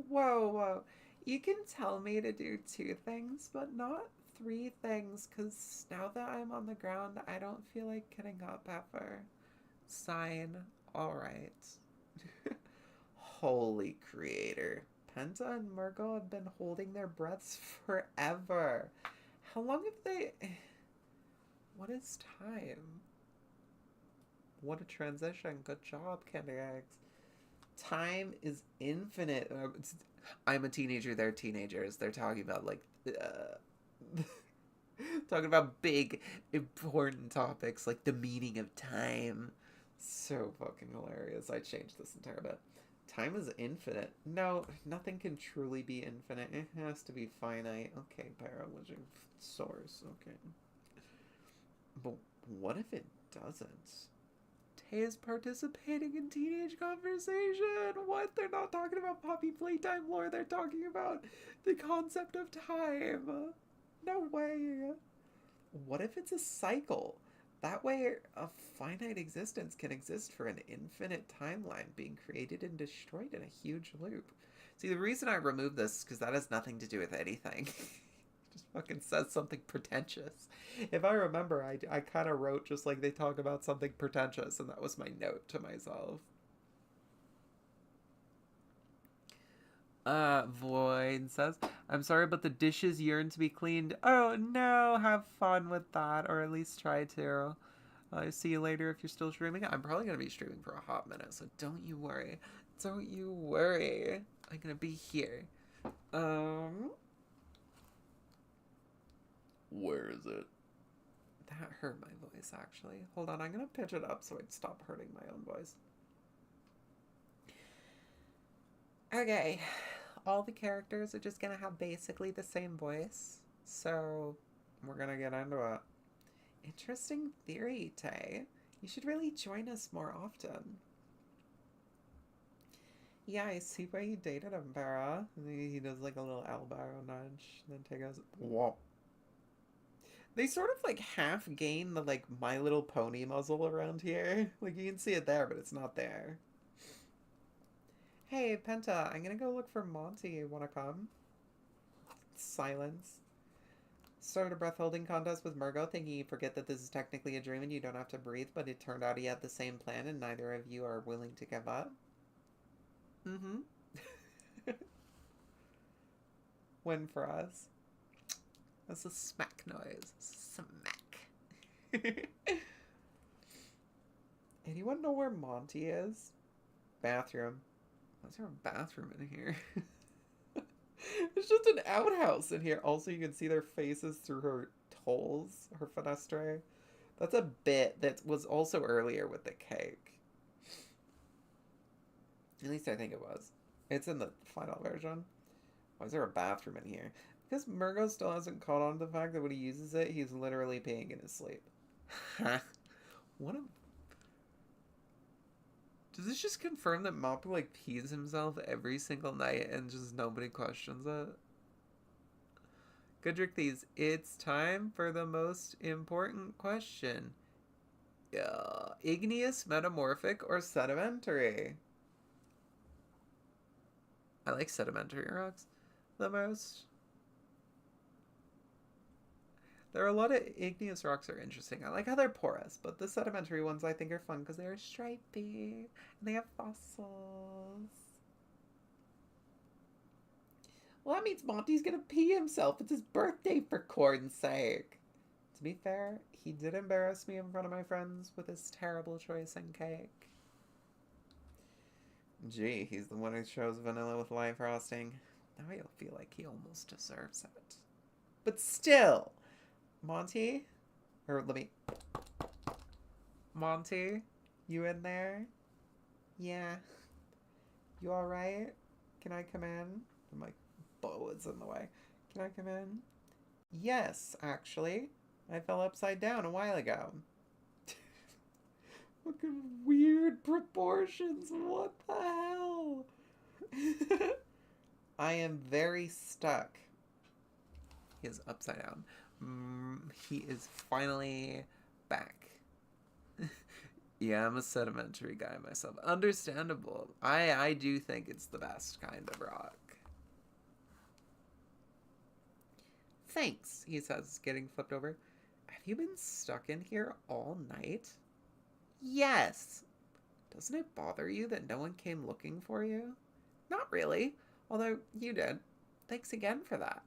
A: Whoa. You can tell me to do 2 things, but not 3 things, because now that I'm on the ground, I don't feel like getting up ever. Sign. Alright. Holy creator. Penta and Murgo have been holding their breaths forever. How long have they... What is time? What a transition. Good job, Candy Eggs. Time is infinite. I'm a teenager, they're teenagers. They're talking about, like, talking about big, important topics, like the meaning of time. So fucking hilarious. I changed this entire bit. Time is infinite. No, nothing can truly be infinite. It has to be finite. Okay, biology source. Okay. But what if it doesn't? Tay is participating in teenage conversation. What? They're not talking about Poppy Playtime lore. They're talking about the concept of time. No way. What if it's a cycle? That way, a finite existence can exist for an infinite timeline, being created and destroyed in a huge loop. See, the reason I removed this is because that has nothing to do with anything. Just fucking says something pretentious. If I remember, I kind of wrote just like they talk about something pretentious, and that was my note to myself. Void says, I'm sorry, but the dishes yearn to be cleaned. Oh no, have fun with that, or at least try to. I'll see you later if you're still streaming. I'm probably going to be streaming for a hot minute, so don't you worry. Don't you worry. I'm going to be here. Where is it? That hurt my voice, actually. Hold on, I'm going to pitch it up so I'd stop hurting my own voice. Okay. All the characters are just going to have basically the same voice. So, we're going to get into it. Interesting theory, Tay. You should really join us more often. Yeah, I see why you dated him, Vera. He does like a little elbow nudge. And then Tay goes, whoa. They sort of like half gain the like My Little Pony muzzle around here. Like you can see it there, but it's not there. Hey, Penta, I'm gonna go look for Monty. Wanna come? Silence. Started a breath holding contest with Murgo, thinking you forget that this is technically a dream and you don't have to breathe, but it turned out he had the same plan and neither of you are willing to give up. Mm-hmm. Win for us. That's a smack noise. Smack. Anyone know where Monty is? Bathroom. What's there a bathroom in here? It's just an outhouse in here. Also, you can see their faces through her holes, her fenestre. That's a bit that was also earlier with the cake. At least I think it was. It's in the final version. Why is there a bathroom in here? Because Murgo still hasn't caught on to the fact that when he uses it, he's literally peeing in his sleep. What a... Does this just confirm that Mappu, like, pees himself every single night and just nobody questions it? Goodrick these. It's time for the most important question. Igneous, metamorphic, or sedimentary? I like sedimentary rocks the most. There are a lot of igneous rocks that are interesting. I like how they're porous, but the sedimentary ones I think are fun because they're stripy and they have fossils. Well, that means Monty's gonna pee himself. It's his birthday, for corn's sake. To be fair, he did embarrass me in front of my friends with his terrible choice in cake. Gee, he's the one who chose vanilla with light frosting. Now I feel like he almost deserves it. But still, Monty? Or let me... Monty? You in there? Yeah. You alright? Can I come in? My bow is in the way. Can I come in? Yes, actually. I fell upside down a while ago. Look at weird proportions. What the hell? I am very stuck. He is upside down. He is finally back. Yeah, I'm a sedimentary guy myself. Understandable. I do think it's the best kind of rock. Thanks, he says, getting flipped over. Have you been stuck in here all night? Yes. Doesn't it bother you that no one came looking for you? Not really, although you did. Thanks again for that.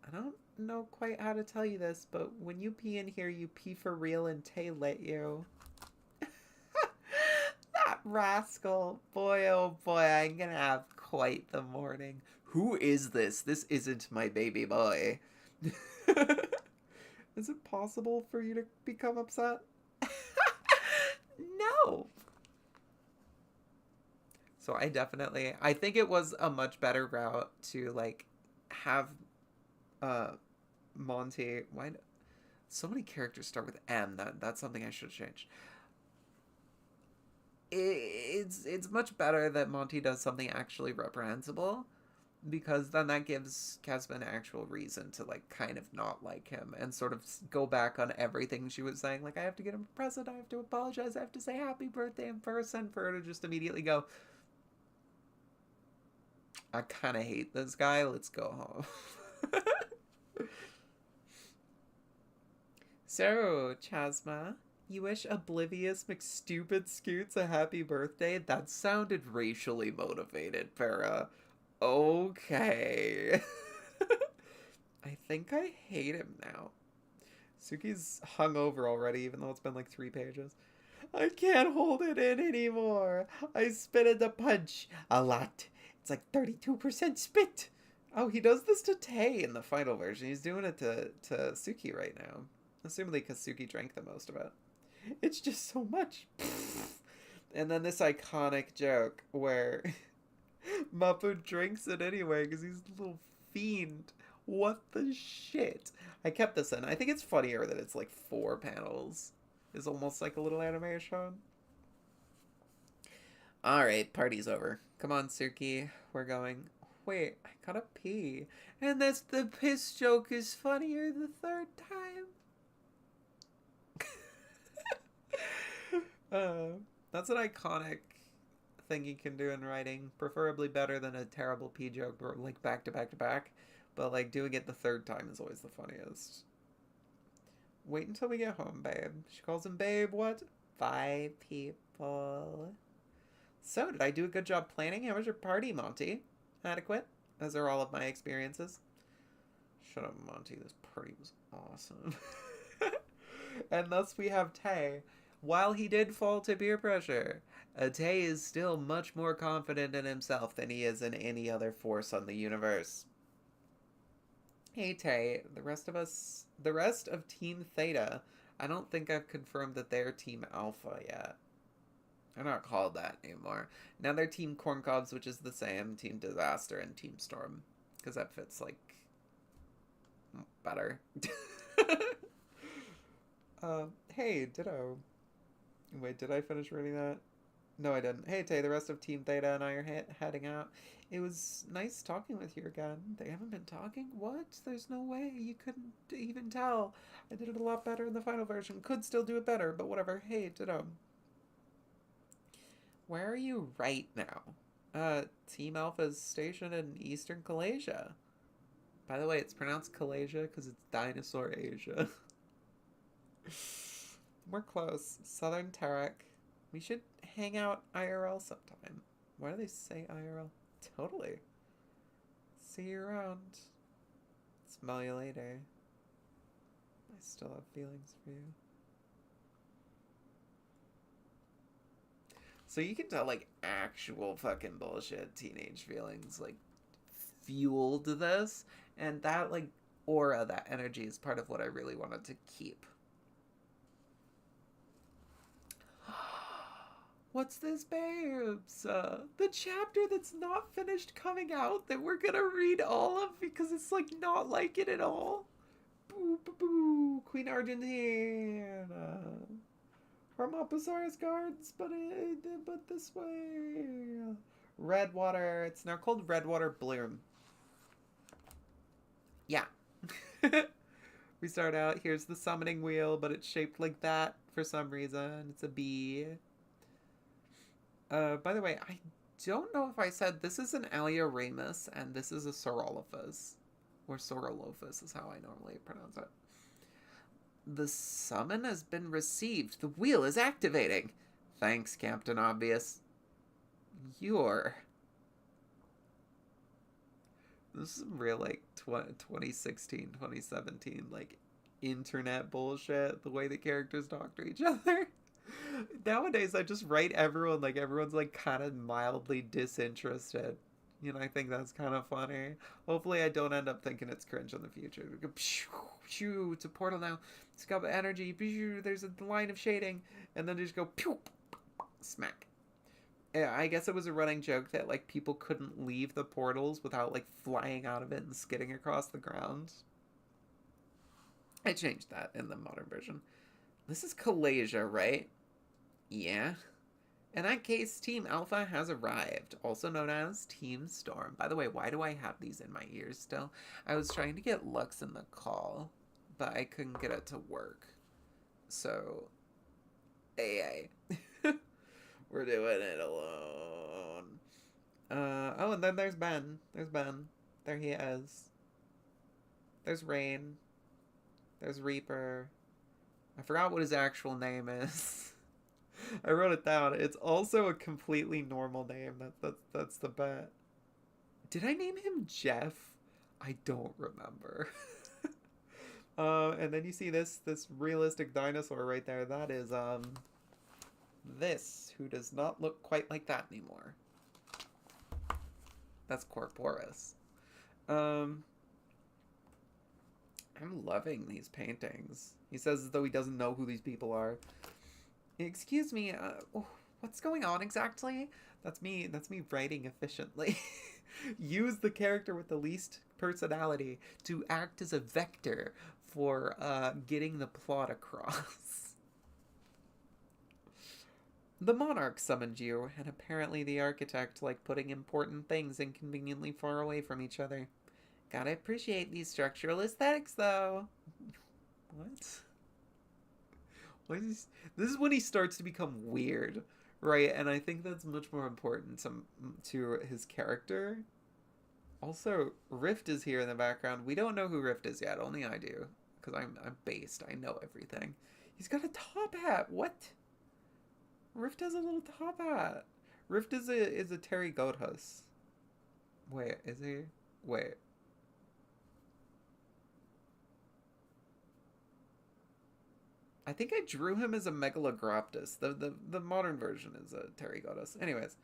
A: I don't know quite how to tell you this, but when you pee in here, you pee for real and Tay let you. That rascal. Boy, oh boy, I'm gonna have quite the morning. Who is this? This isn't my baby boy. Is it possible for you to become upset? No. So I think it was a much better route to, like, have Monty, so many characters start with M. That's something I should change. It's much better that Monty does something actually reprehensible, because then that gives Casper an actual reason to, like, kind of not like him and sort of go back on everything she was saying. Like, I have to get him a present, I have to apologize, I have to say happy birthday in person, for her to just immediately go, I kind of hate this guy, let's go home. So, Chasma, you wish Oblivious McStupid Scoots a happy birthday? That sounded racially motivated, Para. Okay. I think I hate him now. Suki's hungover already, even though it's been like 3 pages. I can't hold it in anymore. I spit in the punch a lot. It's like 32% spit. Oh, he does this to Tay in the final version. He's doing it to Suki right now. Assumably because Suki drank the most of it. It's just so much. And then this iconic joke where Mappu drinks it anyway because he's a little fiend. What the shit? I kept this in. I think it's funnier that it's like 4 panels. It's almost like a little animation. Alright, party's over. Come on, Suki. We're going. Wait, I gotta pee. And that's the piss joke is funnier the 3rd time. That's an iconic thing you can do in writing. Preferably better than a terrible pee joke, or like back to back to back. But like doing it the 3rd time is always the funniest. Wait until we get home, babe. She calls him babe, what? 5 people. So, did I do a good job planning? How was your party, Monty? Adequate? As are all of my experiences. Shut up, Monty. This party was awesome. And thus we have Tay. While he did fall to peer pressure, Tay is still much more confident in himself than he is in any other force on the universe. Hey Tay, the rest of Team Theta, I don't think I've confirmed that they're Team Alpha yet. They're not called that anymore. Now they're Team Corncobs, which is the same, Team Disaster and Team Storm. Because that fits, like, better. Hey, Ditto. Wait, did I finish reading that? No, I didn't. Hey, Tay, the rest of Team Theta and I are heading out. It was nice talking with you again. They haven't been talking? What? There's no way. You couldn't even tell. I did it a lot better in the final version. Could still do it better, but whatever. Hey, Ditto. Where are you right now? Team Alpha's stationed in Eastern Kalasia. By the way, it's pronounced Kalasia because it's Dinosaur Asia. We're close. Southern Terek. We should hang out IRL sometime. Why do they say IRL? Totally. See you around. Smell you later. I still have feelings for you. So you can tell, like, actual fucking bullshit teenage feelings, like, fueled this. And that, like, aura, that energy is part of what I really wanted to keep. What's this, babes? The chapter that's not finished coming out that we're gonna read all of because it's, like, not like it at all. Boo, boo, boo. Queen Argentina. Hermoposaurus guards, but this way. Redwater. It's now called Redwater Bloom. Yeah. We start out, here's the summoning wheel, but it's shaped like that for some reason. It's a bee. By the way, I don't know if I said this is an Alioramus and this is a Saurolophus. Or Saurolophus is how I normally pronounce it. The summon has been received. The wheel is activating. Thanks, Captain Obvious. You're... This is some real, like, 2016, 2017, like, internet bullshit. The way the characters talk to each other. Nowadays, I just write everyone like everyone's, like, kind of mildly disinterested. You know, I think that's kind of funny. Hopefully, I don't end up thinking it's cringe in the future. We go, pshoo, it's a portal now. It's got energy. Pshoo, there's a line of shading. And then they just go, pew, smack. Yeah, I guess it was a running joke that, like, people couldn't leave the portals without, like, flying out of it and skidding across the ground. I changed that in the modern version. This is Kalasia, right? Yeah. In that case, Team Alpha has arrived, also known as Team Storm. By the way, why do I have these in my ears still? I was trying to get Lux in the call, but I couldn't get it to work. So, AA. We're doing it alone. Oh, and then there's Ben. There's Ben. There he is. There's Rain. There's Reaper. I forgot what his actual name is. I wrote it down. It's also a completely normal name. That's the bet. Did I name him Jeff? I don't remember. And then you see this realistic dinosaur right there. That is this, who does not look quite like that anymore. That's Corporus. I'm loving these paintings. He says as though he doesn't know who these people are. Excuse me, what's going on exactly? That's me writing efficiently. Use the character with the least personality to act as a vector for getting the plot across. The monarch summoned you, and apparently the architect liked putting important things inconveniently far away from each other. Gotta appreciate these structural aesthetics, though. What? This is when he starts to become weird, right? And I think that's much more important to his character. Also, Rift is here in the background. We don't know who Rift is yet. Only I do, because I'm based. I know everything. He's got a top hat. What? Rift has a little top hat. Rift is a Terry Goathus. Wait, is he? Wait. I think I drew him as a Megalogroptus. The modern version is a Pterygotus. Anyways,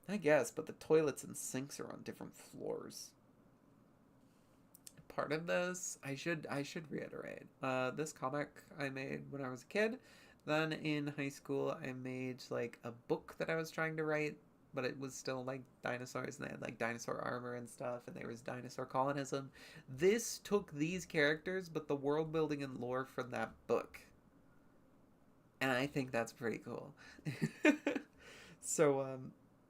A: I guess, but the toilets and sinks are on different floors. Part of this, I should reiterate. This comic I made when I was a kid. Then in high school, I made like a book that I was trying to write, but it was still like dinosaurs, and they had like dinosaur armor and stuff, and there was dinosaur colonism. This took these characters, but the world building and lore from that book. And I think that's pretty cool. So,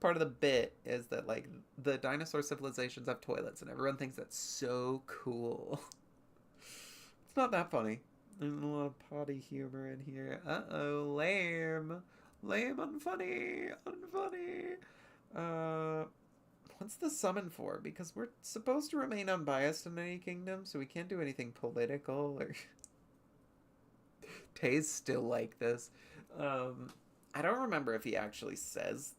A: part of the bit is that like the dinosaur civilizations have toilets, and everyone thinks that's so cool. It's not that funny. There's a lot of potty humor in here. Uh-oh, lame. Lame, unfunny, unfunny. Uh, what's the summon for? Because we're supposed to remain unbiased in any kingdom, so we can't do anything political or... Tay's still like this. I don't remember if he actually says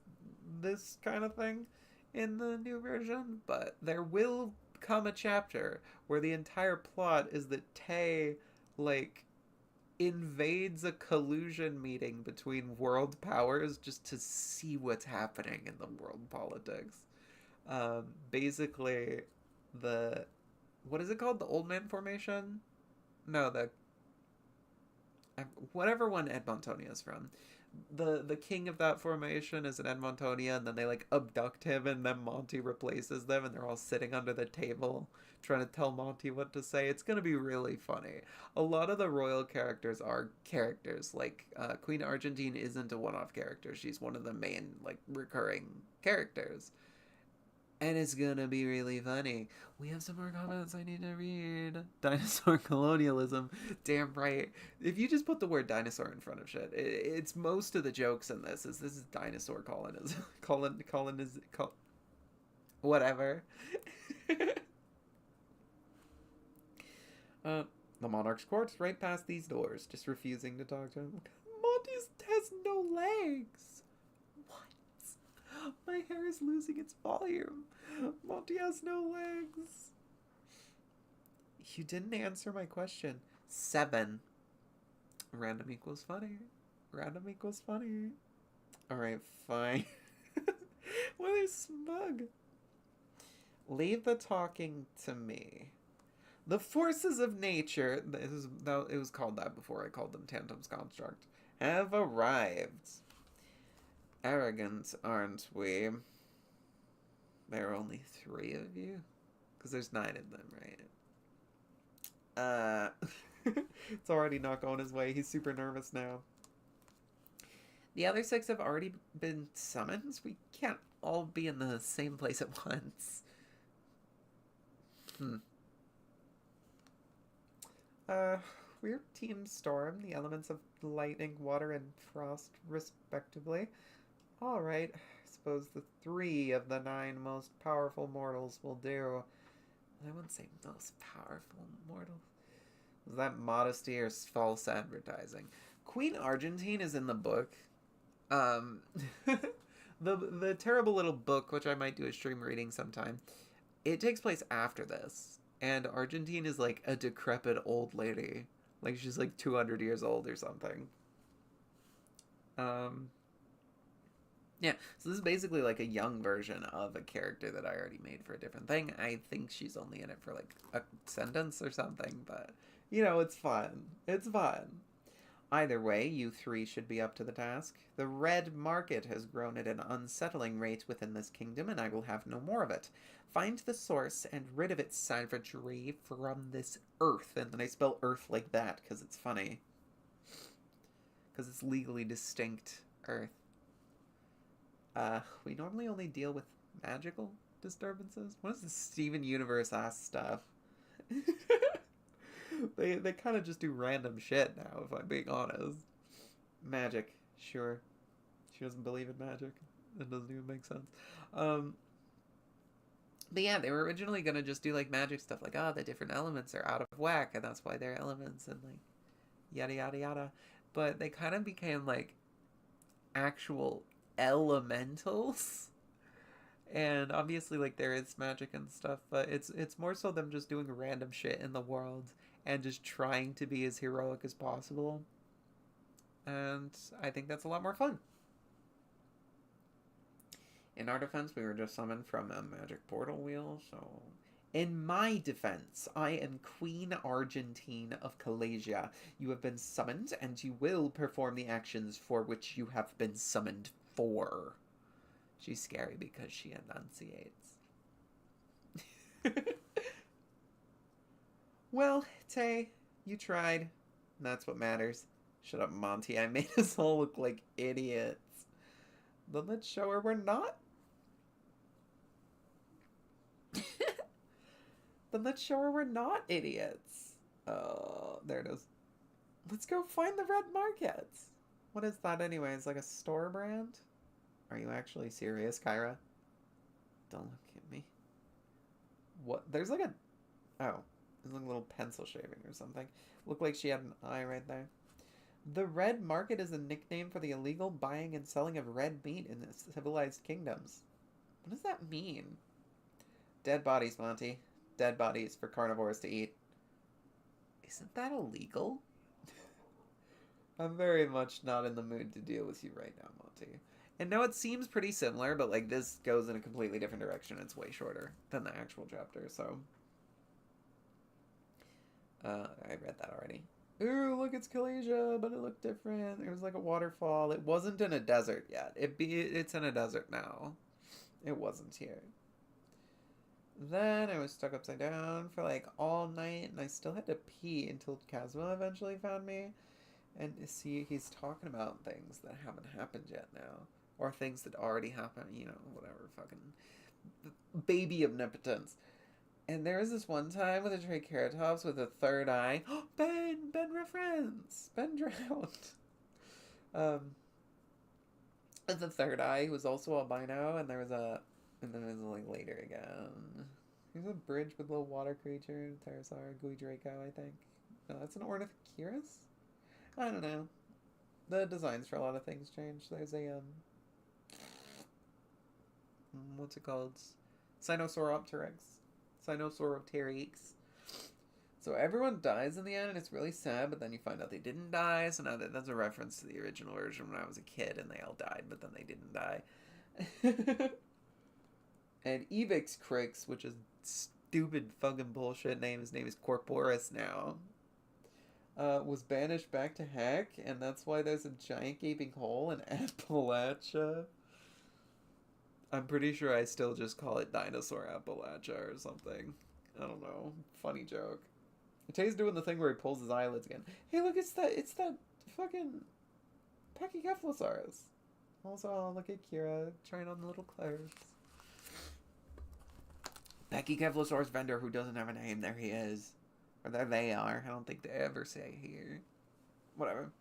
A: this kind of thing in the new version, but there will come a chapter where the entire plot is that Tay, like, invades a collusion meeting between world powers just to see what's happening in the world politics. Basically, the what is it called? The Old Man Formation? No, the whatever one Edmontonia is from. The king of that formation is an Edmontonia, and then they like abduct him, and then Monty replaces them, and they're all sitting under the table trying to tell Monty what to say. It's gonna be really funny. A lot of the royal characters are characters. Like Queen Argentine isn't a one-off character; she's one of the main like recurring characters. And it's gonna be really funny. We have some more comments I need to read. Dinosaur colonialism. Damn right. If you just put the word dinosaur in front of shit, it's most of the jokes in this is dinosaur colonism. Whatever. The monarch's court's right past these doors, just refusing to talk to him. Monty has no legs. My hair is losing its volume. Monty has no legs. You didn't answer my question. 7. Random equals funny. Random equals funny. Alright, fine. Well, they're smug. Leave the talking to me. The forces of nature, it was called that before I called them Tantum's construct, have arrived. Arrogant, aren't we? There are only 3 of you? Because there's 9 of them, right? It's already not going his way. He's super nervous now. The other 6 have already been summoned? We can't all be in the same place at once. We're Team Storm, the elements of lightning, water, and frost, respectively. Alright, I suppose the 3 of the 9 most powerful mortals will do. I wouldn't say most powerful mortals. Was that modesty or false advertising? Queen Argentine is in the book. The terrible little book, which I might do a stream reading sometime, it takes place after this. And Argentine is like a decrepit old lady. Like she's like 200 years old or something. Yeah, so this is basically like a young version of a character that I already made for a different thing. I think she's only in it for like a sentence or something, but you know, it's fun. It's fun. Either way, you 3 should be up to the task. The red market has grown at an unsettling rate within this kingdom, and I will have no more of it. Find the source and rid of its savagery from this earth. And then I spell earth like that because it's funny. Because it's legally distinct earth. We normally only deal with magical disturbances. What is this Steven Universe-ass stuff? They kind of just do random shit now, if I'm being honest. Magic, sure. She doesn't believe in magic. That doesn't even make sense. But yeah, they were originally gonna just do like magic stuff, like, oh, the different elements are out of whack, and that's why they're elements, and like, yada yada yada. But they kind of became like actual elementals. And obviously, like, there is magic and stuff, but it's more so them just doing random shit in the world and just trying to be as heroic as possible. And I think that's a lot more fun. In our defense, we were just summoned from a magic portal wheel, so In my defense, I am Queen Argentine of Calasia. You have been summoned, and you will perform the actions for which you have been summoned for. She's scary because she enunciates. Well, Tay, you tried. And that's what matters. Shut up, Monty. I made us all look like idiots. Then let's show her we're not. Then let's show her we're not idiots. Oh, there it is. Let's go find the red market. What is that anyway? It's like a store brand? Are you actually serious, Kyra? Don't look at me. What? There's like a... Oh. There's like a little pencil shaving or something. Looked like she had an eye right there. The red market is a nickname for the illegal buying and selling of red meat in the civilized kingdoms. What does that mean? Dead bodies, Monty. Dead bodies for carnivores to eat. Isn't that illegal? I'm very much not in the mood to deal with you right now, Monty. And no, it seems pretty similar, but like this goes in a completely different direction. It's way shorter than the actual chapter, so... I read that already. Ooh, look, it's Kalasia, but it looked different. It was like a waterfall. It wasn't in a desert yet. It's in a desert now. It wasn't here. Then I was stuck upside down for like all night, and I still had to pee until Kazuma eventually found me. And see, he's talking about things that haven't happened yet now. Or things that already happened, you know, whatever, fucking baby omnipotence. And there was this one time with a Triceratops with a third eye. Oh, Ben reference! Ben drowned. With the third eye, he was also albino, and there was a... And then it was like later again. There's a bridge with a little water creature, pterosaur, gooey Draco, I think. No, that's an Ornithorhynchus? I don't know. The designs for a lot of things change. There's a, what's it called? Sinosauropteryx. Sinosauropteryx. So everyone dies in the end, and it's really sad, but then you find out they didn't die, so now that's a reference to the original version when I was a kid, and they all died, but then they didn't die. And Evix Crix, which is stupid fucking bullshit name, his name is Corporus now, was banished back to Heck, and that's why there's a giant gaping hole in Appalachia. I'm pretty sure I still just call it Dinosaur Appalachia or something. I don't know. Funny joke. Tay's doing the thing where he pulls his eyelids again. Hey, look, it's that fucking Pachycephalosaurus. Also, look at Kira trying on the little clothes. Pachycephalosaurus vendor who doesn't have a name. There he is. Or there they are. I don't think they ever say here. Whatever.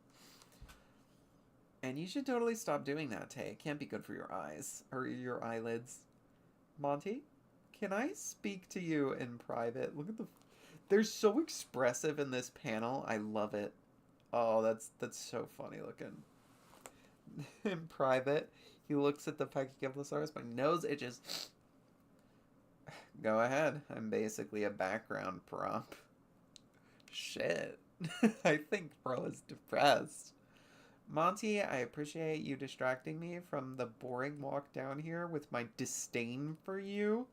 A: And you should totally stop doing that, Tay. It can't be good for your eyes. Or your eyelids. Monty? Can I speak to you in private? Look at the... They're so expressive in this panel. I love it. Oh, that's so funny looking. In private, he looks at the Pachycephalosaurus. My nose itches. Go ahead. I'm basically a background prop. Shit. I think bro is depressed. Monty, I appreciate you distracting me from the boring walk down here with my disdain for you.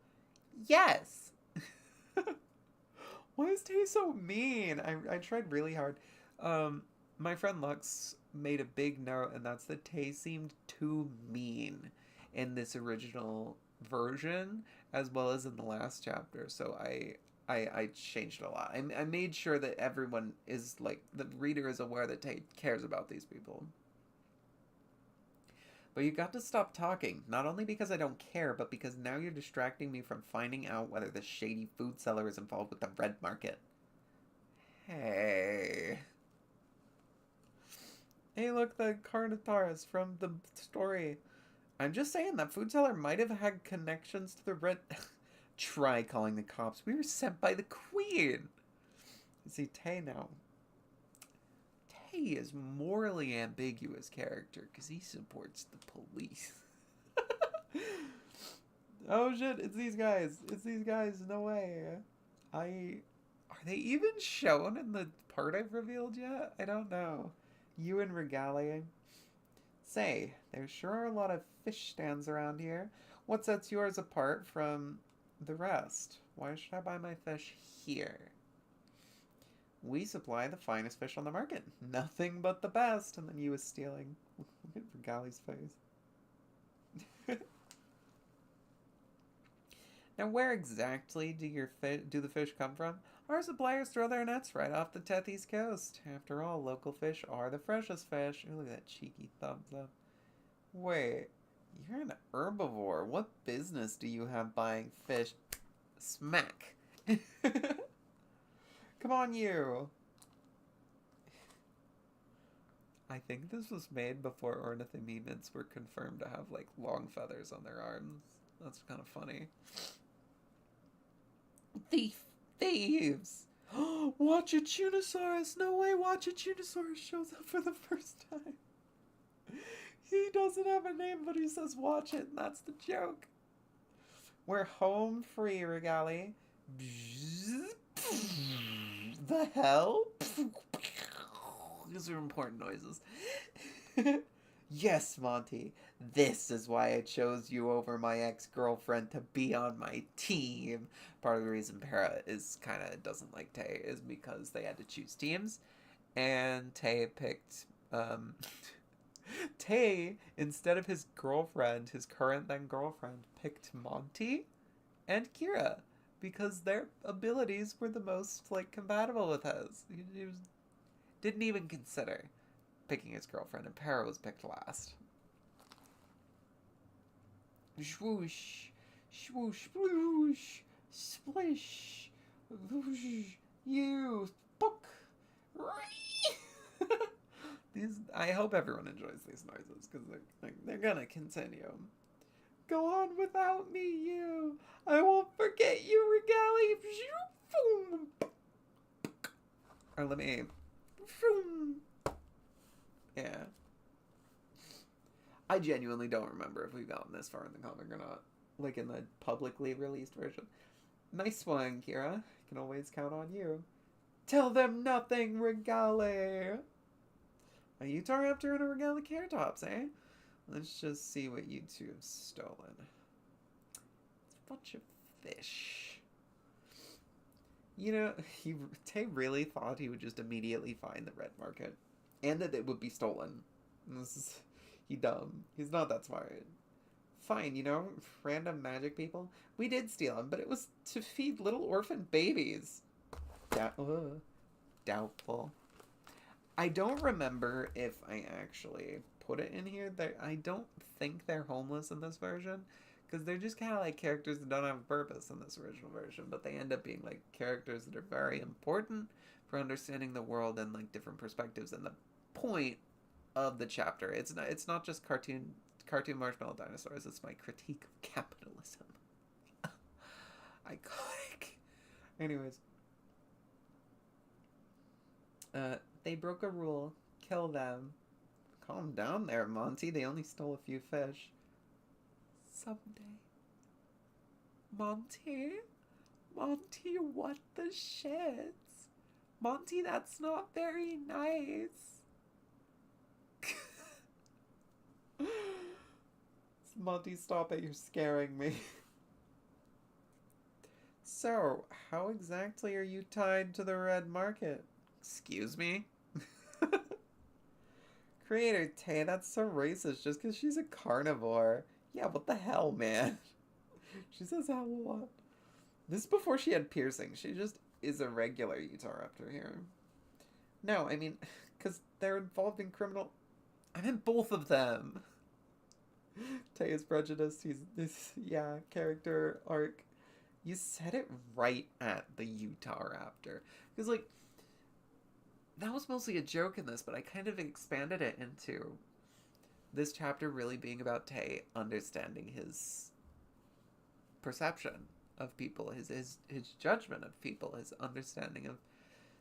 A: Yes! Why is Tay so mean? I tried really hard. My friend Lux made a big note, and that's that Tay seemed too mean in this original version, as well as in the last chapter. So I changed a lot. I made sure that everyone is, like, the reader is aware that Tay cares about these people. But you got to stop talking, not only because I don't care, but because now you're distracting me from finding out whether the shady food seller is involved with the red market. Hey. Hey, look, the Carnotaurus from the story. I'm just saying that food seller might have had connections to the red... Try calling the cops. We were sent by the Queen. See, Tay now. Tay is morally ambiguous character because he supports the police. Oh shit, it's these guys. It's these guys. No way. Are they even shown in the part I've revealed yet? I don't know. You and Regalia. Say, there sure are a lot of fish stands around here. What sets yours apart from the rest? Why should I buy my fish here? We supply the finest fish on the market. Nothing but the best. And then you was stealing. Look at Regali's face. Now, where exactly do the fish come from? Our suppliers throw their nets right off the Tethys coast. After all, local fish are the freshest fish. Ooh, look at that cheeky thumbs up. Wait, you're an herbivore. What business do you have buying fish? Smack. Come on, you. I think this was made before ornithomimids were confirmed to have, like, long feathers on their arms. That's kind of funny. Thieves! Watch a Chunisaurus! No way, Watch a Chunisaurus shows up for the first time. He doesn't have a name, but he says watch it, and that's the joke. We're home free, Regali. The hell? These are important noises. Yes, Monty. This is why I chose you over my ex-girlfriend to be on my team. Part of the reason Para is kind of doesn't like Tay is because they had to choose teams. And Tay picked... Tay, instead of his girlfriend, his current then girlfriend, picked Monty and Kira. Because their abilities were the most, like, compatible with his. He didn't even consider picking his girlfriend, and Para was picked last. Swoosh, swoosh, sploosh, splish, whoosh, you, spook. These, I hope everyone enjoys these noises, because they're gonna continue. Go on without me, you. I won't forget you, Regali. Or let me... Yeah. I genuinely don't remember if we've gotten this far in the comic or not. Like in the publicly released version. Nice one, Kira. Can always count on you. Tell them nothing, Regale. A Utahraptor and a Regaliceratops, eh? Let's just see what you two have stolen. It's a bunch of fish. You know, Tay really thought he would just immediately find the red market. And that it would be stolen. He dumb. He's not that smart. Fine, you know, random magic people. We did steal them, but it was to feed little orphan babies. Doubtful. I don't remember if I actually put it in here. I don't think they're homeless in this version. Because they're just kind of like characters that don't have a purpose in this original version. But they end up being like characters that are very important for understanding the world and like different perspectives and the point of the chapter. It's not just cartoon marshmallow dinosaurs. It's my critique of capitalism. Iconic. Anyways. They broke a rule. Kill them. Calm down there, Monty. They only stole a few fish. Someday. Monty? Monty, what the shits? Monty, that's not very nice. Monty, stop it. You're scaring me. So, how exactly are you tied to the red market? Excuse me? Creator Tay, that's so racist just because she's a carnivore. Yeah, what the hell, man? She says hell a lot. This is before she had piercing. She just is a regular Utahraptor here. No, I mean, because they're involved in criminal... I meant both of them. Tay is prejudiced. He's this, yeah, character arc. You said it right at the Utahraptor. Because, like, that was mostly a joke in this, but I kind of expanded it into this chapter really being about Tay understanding his perception of people, his judgment of people, his understanding of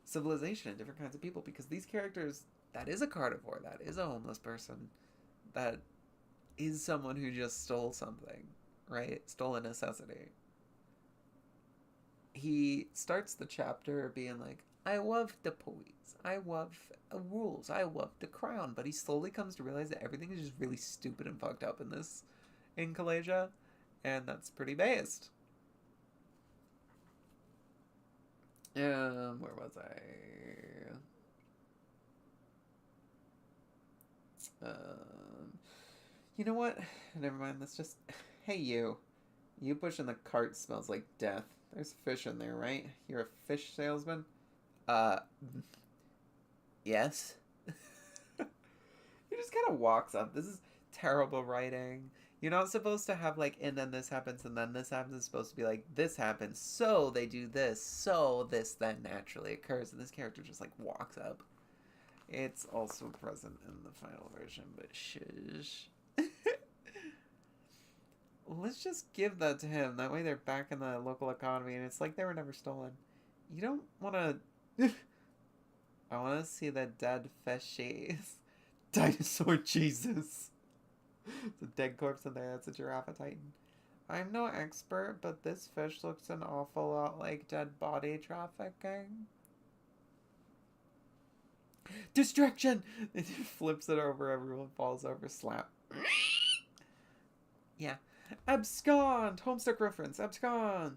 A: civilization and different kinds of people. Because these characters, that is a carnivore, that is a homeless person, that is someone who just stole something, right? Stole a necessity. He starts the chapter being like, I love the police, I love rules, I love the crown, but he slowly comes to realize that everything is just really stupid and fucked up in Kalasia, and that's pretty based. Where was I? You know what? Never mind. Let's just. Hey, you. You pushing the cart smells like death. There's fish in there, right? You're a fish salesman? Uh, yes. He just kind of walks up. This is terrible writing. You're not supposed to have like, and then this happens, and then this happens. It's supposed to be like, this happens, so they do this, so this then naturally occurs. And this character just like walks up. It's also present in the final version, but shush. Let's just give that to him. That way they're back in the local economy, and it's like they were never stolen. You don't want to... I want to see the dead fishies. Dinosaur Jesus. It's a dead corpse in there. That's a giraffe titan. I'm no expert, but this fish looks an awful lot like dead body trafficking. Distraction! It flips it over, everyone falls over, slap. Yeah. Abscond! Homestuck reference, abscond!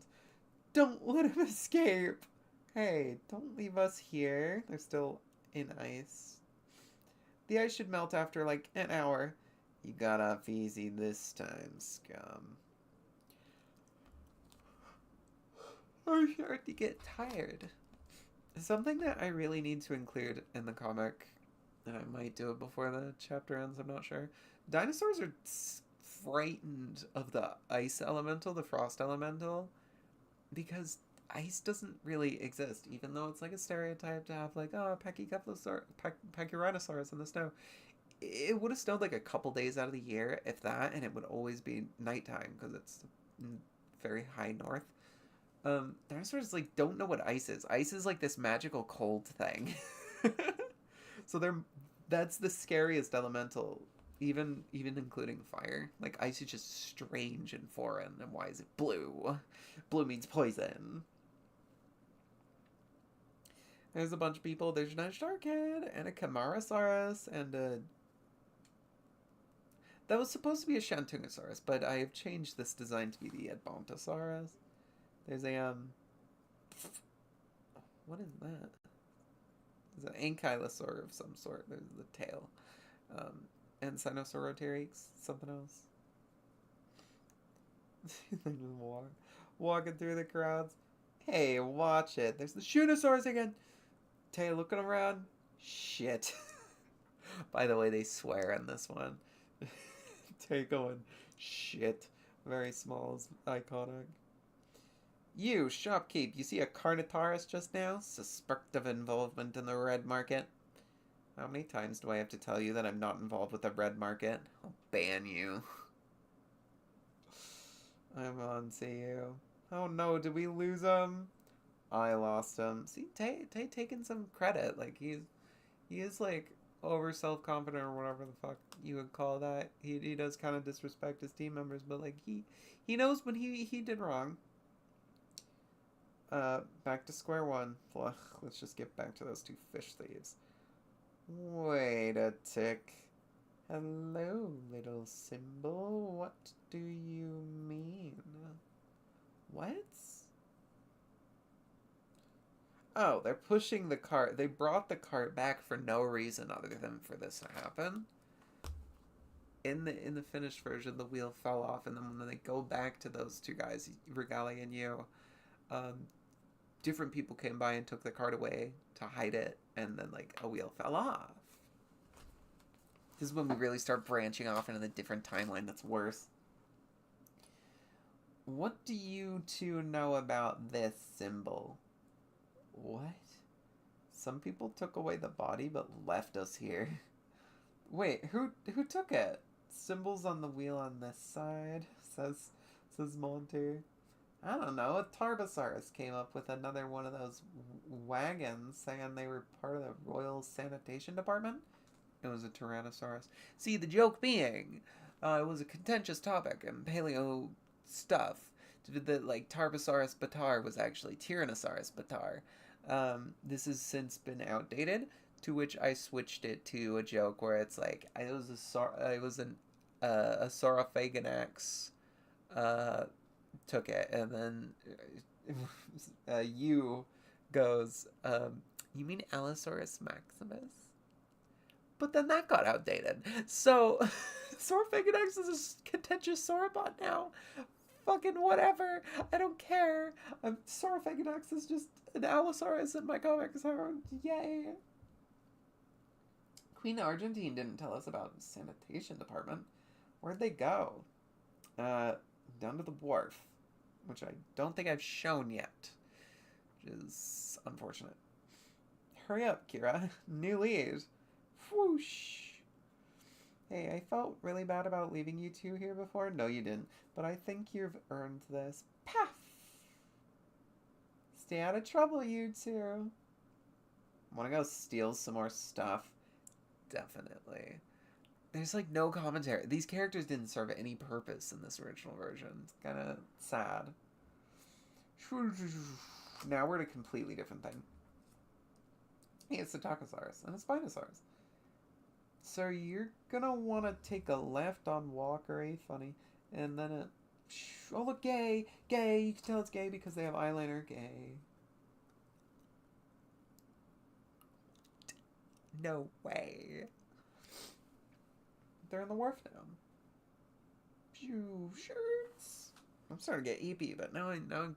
A: Don't let him escape! Hey, don't leave us here. They're still in ice. The ice should melt after like an hour. You got off easy this time, scum. I'm starting to get tired. Something that I really need to include in the comic, and I might do it before the chapter ends, I'm not sure. Dinosaurs are frightened of the ice elemental, the frost elemental, because ice doesn't really exist, even though it's like a stereotype to have like, oh, Pachyrhinosaurus in the snow. It would have snowed like a couple days out of the year, if that, and it would always be nighttime because it's very high north. Dinosaurs like don't know what ice is. Ice is like this magical cold thing. So that's the scariest elemental, even including fire. Like ice is just strange and foreign. And why is it blue? Blue means poison. There's a bunch of people. There's an Sharkhead and a Camarasaurus and a... That was supposed to be a Shantungosaurus, but I have changed this design to be the Edmontosaurus. There's a, what is that? There's an ankylosaur of some sort. There's the tail. And Sinosauropteryx, something else. They just walking through the crowds. Hey, watch it. There's the Shunosaurus again. Tay looking around. Shit. By the way, they swear in this one. Tay going, shit. Very small is iconic. You, shopkeep, you see a Carnotaurus just now? Suspect of involvement in the red market. How many times do I have to tell you that I'm not involved with the red market? I'll ban you. I'm on to you. Oh no, did we lose him? I lost him. See, Tay taking some credit. Like, he is, like, over self-confident or whatever the fuck you would call that. He does kind of disrespect his team members, but, like, he knows when he did wrong. Back to square one. Ugh, let's just get back to those two fish thieves. Wait a tick. Hello, little symbol. What do you mean? What? Oh, they're pushing the cart. They brought the cart back for no reason other than for this to happen. In the finished version, the wheel fell off, and then when they go back to those two guys, Regali and you, different people came by and took the cart away to hide it, and then like a wheel fell off. This is when we really start branching off into the different timeline that's worse. What do you two know about this symbol? What? Some people took away the body but left us here. Wait, who took it? Symbols on the wheel on this side, says Monty. I don't know, a Tarbosaurus came up with another one of those wagons saying they were part of the Royal Sanitation Department. It was a Tyrannosaurus. See, the joke being, it was a contentious topic and paleo stuff. That like Tarbosaurus Batar was actually Tyrannosaurus Batar. This has since been outdated, to which I switched it to a joke where it's like it was a Saurophaganax took it, and then you goes, you mean Allosaurus maximus? But then that got outdated. So, Saurophagodex is a contentious sauropod now. Fucking whatever. I don't care. Saurophagodex is just an Allosaurus in my comics. Yay. Queen Argentine didn't tell us about sanitation department. Where'd they go? Down to the wharf, which I don't think I've shown yet, which is unfortunate. Hurry up, Kira. New lead. Whoosh. Hey, I felt really bad about leaving you two here before. No, you didn't. But I think you've earned this. Paff! Stay out of trouble, you two. Want to go steal some more stuff? Definitely. There's like no commentary. These characters didn't serve any purpose in this original version. It's kind of sad. Now we're at a completely different thing. Hey, it's a Tacosaurus and a Spinosaurus. So you're gonna want to take a left on Walker A. Funny, and then a... Oh, look, gay! Gay! You can tell it's gay because they have eyeliner. Gay. No way. They're in the wharf now. Pew, shirts. I'm starting to get EP, but now I'm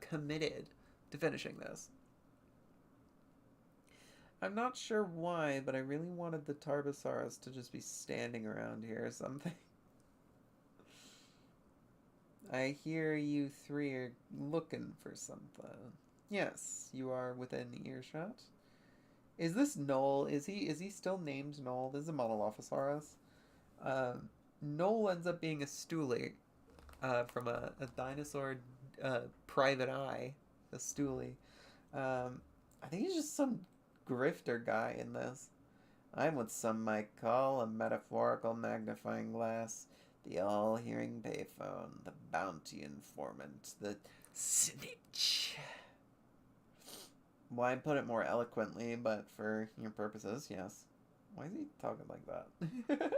A: committed to finishing this. I'm not sure why, but I really wanted the Tarbosaurus to just be standing around here or something. I hear you three are looking for something. Yes, you are within earshot. Is this Noel? Is he still named Noel? This is a Monolophosaurus. Noel ends up being a stoolie from a dinosaur private eye. A stoolie. I think he's just some grifter guy in this. I'm what some might call a metaphorical magnifying glass, the all-hearing payphone, the bounty informant, the snitch. Well, I put it more eloquently, but for your purposes, yes. Why is he talking like that?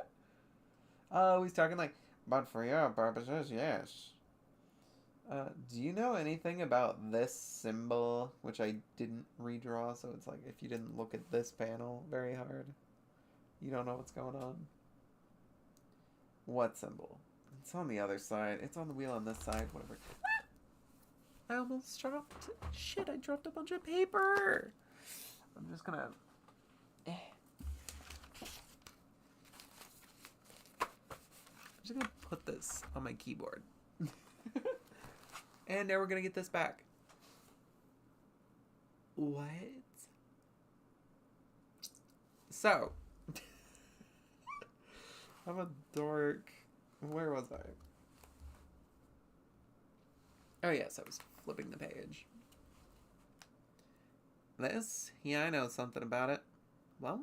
A: Oh, he's talking like, but for your purposes, yes. Do you know anything about this symbol, which I didn't redraw, so it's like if you didn't look at this panel very hard, you don't know what's going on? What symbol? It's on the other side. It's on the wheel on this side, whatever. I almost dropped... Shit, I dropped a bunch of paper! I'm just gonna... I'm just gonna put this on my keyboard. And now we're gonna get this back. What? So. I'm a dork. Where was I? Oh yes, I was flipping the page. This? Yeah, I know something about it. Well,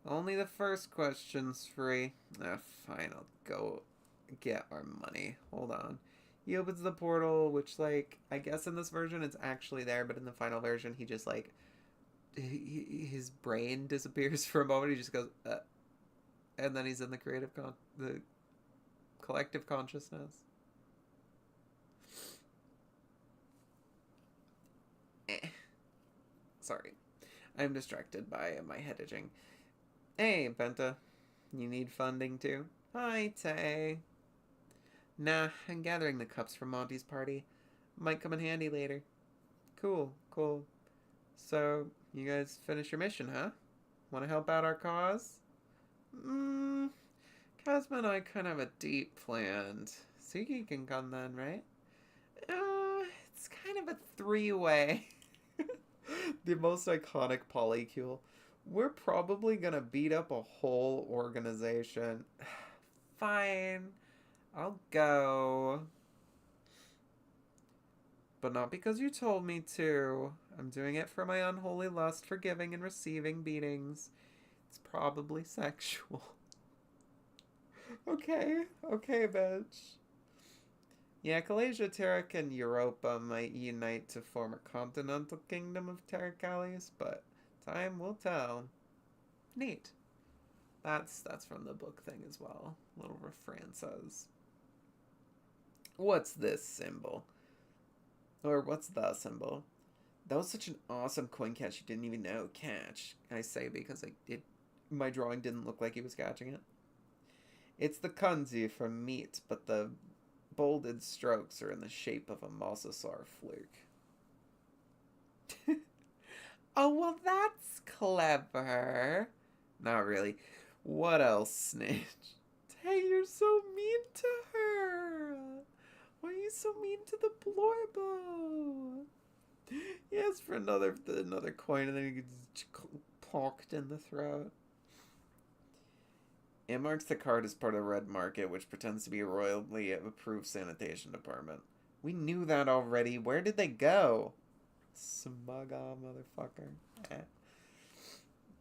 A: only the first question's free. Fine, I'll go get our money. Hold on. He opens the portal, which, like, I guess in this version it's actually there, but in the final version he just, like, his brain disappears for a moment. He just goes, and then he's in the the collective consciousness. Sorry. I'm distracted by my head itching. Hey, Penta. You need funding too? Hi, Tay. Nah, I'm gathering the cups for Monty's party. Might come in handy later. Cool, cool. So, you guys finish your mission, huh? Want to help out our cause? Kazma and I kind of have a date planned. Suki can come then, right? It's kind of a three-way. The most iconic polycule. We're probably gonna beat up a whole organization. Fine. I'll go. But not because you told me to. I'm doing it for my unholy lust for giving and receiving beatings. It's probably sexual. Okay, bitch. Yeah, Calasia, Terek, and Europa might unite to form a continental kingdom of Terracalis, but time will tell. Neat. That's from the book thing as well. Little refrain says. What's this symbol? Or what's the symbol? That was such an awesome coin catch you didn't even know. Catch, I say, because my drawing didn't look like he was catching it. It's the kanji for meat, but the bolded strokes are in the shape of a mosasaur fluke. Oh, well, that's clever. Not really. What else, Snitch? Hey, you're so mean to her. Why are you so mean to the Blorbo? He asks for another coin, and then he gets poked in the throat. It marks the card as part of Red Market, which pretends to be a royally approved sanitation department. We knew that already. Where did they go? Smug motherfucker.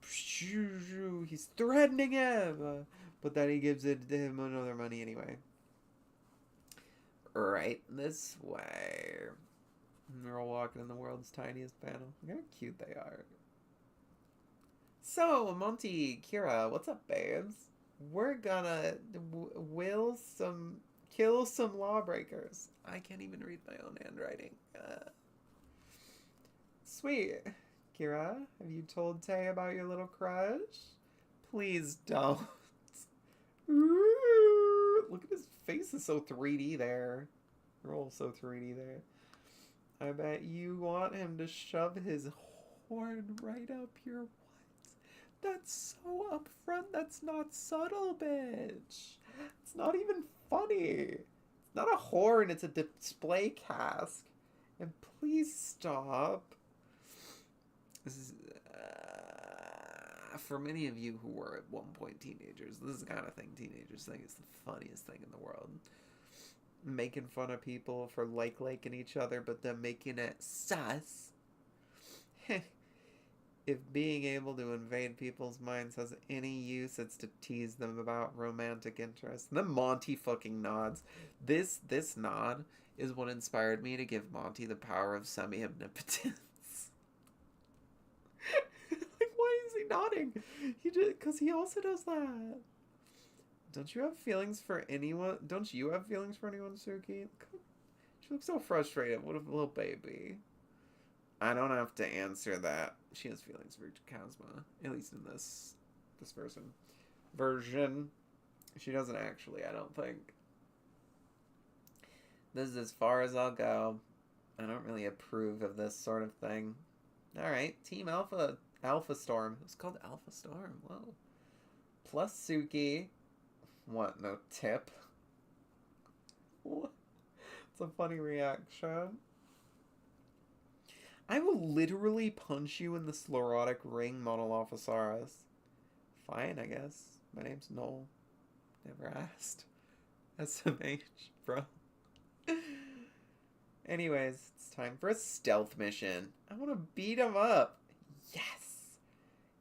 A: He's threatening him, but then he gives him another money anyway. Right this way. They're all walking in the world's tiniest panel. Look how cute they are. So, Monty, Kira, what's up, babes? We're gonna kill some lawbreakers. I can't even read my own handwriting. Sweet. Kira, have you told Tay about your little crush? Please don't. Ooh, look at his face, is so 3D there. They're all so 3D there. I bet you want him to shove his horn right up your what? That's so upfront. That's not subtle, bitch. It's not even funny. It's not a horn. It's a display cask. And please stop. This is for many of you who were at one point teenagers. This is the kind of thing teenagers think is the funniest thing in the world. Making fun of people for liking each other, but then making it sus. If being able to invade people's minds has any use, it's to tease them about romantic interest. And then Monty fucking nods. This nod is what inspired me to give Monty the power of semi-omnipotence. Like, why is he nodding? Because he also does that. Don't you have feelings for anyone? Don't you have feelings for anyone, Suki? She looks so frustrated. What a little baby. I don't have to answer that. She has feelings for Kazuma, at least in this version. She doesn't actually, I don't think. This is as far as I'll go. I don't really approve of this sort of thing. Alright, Team Alpha Storm. It's called Alpha Storm. Whoa. Plus Suki. What, no tip? What? It's a funny reaction. I will literally punch you in the sclerotic ring, Monolophosaurus. Fine, I guess. My name's Noel. Never asked. SMH, bro. Anyways, it's time for a stealth mission. I want to beat him up. Yes!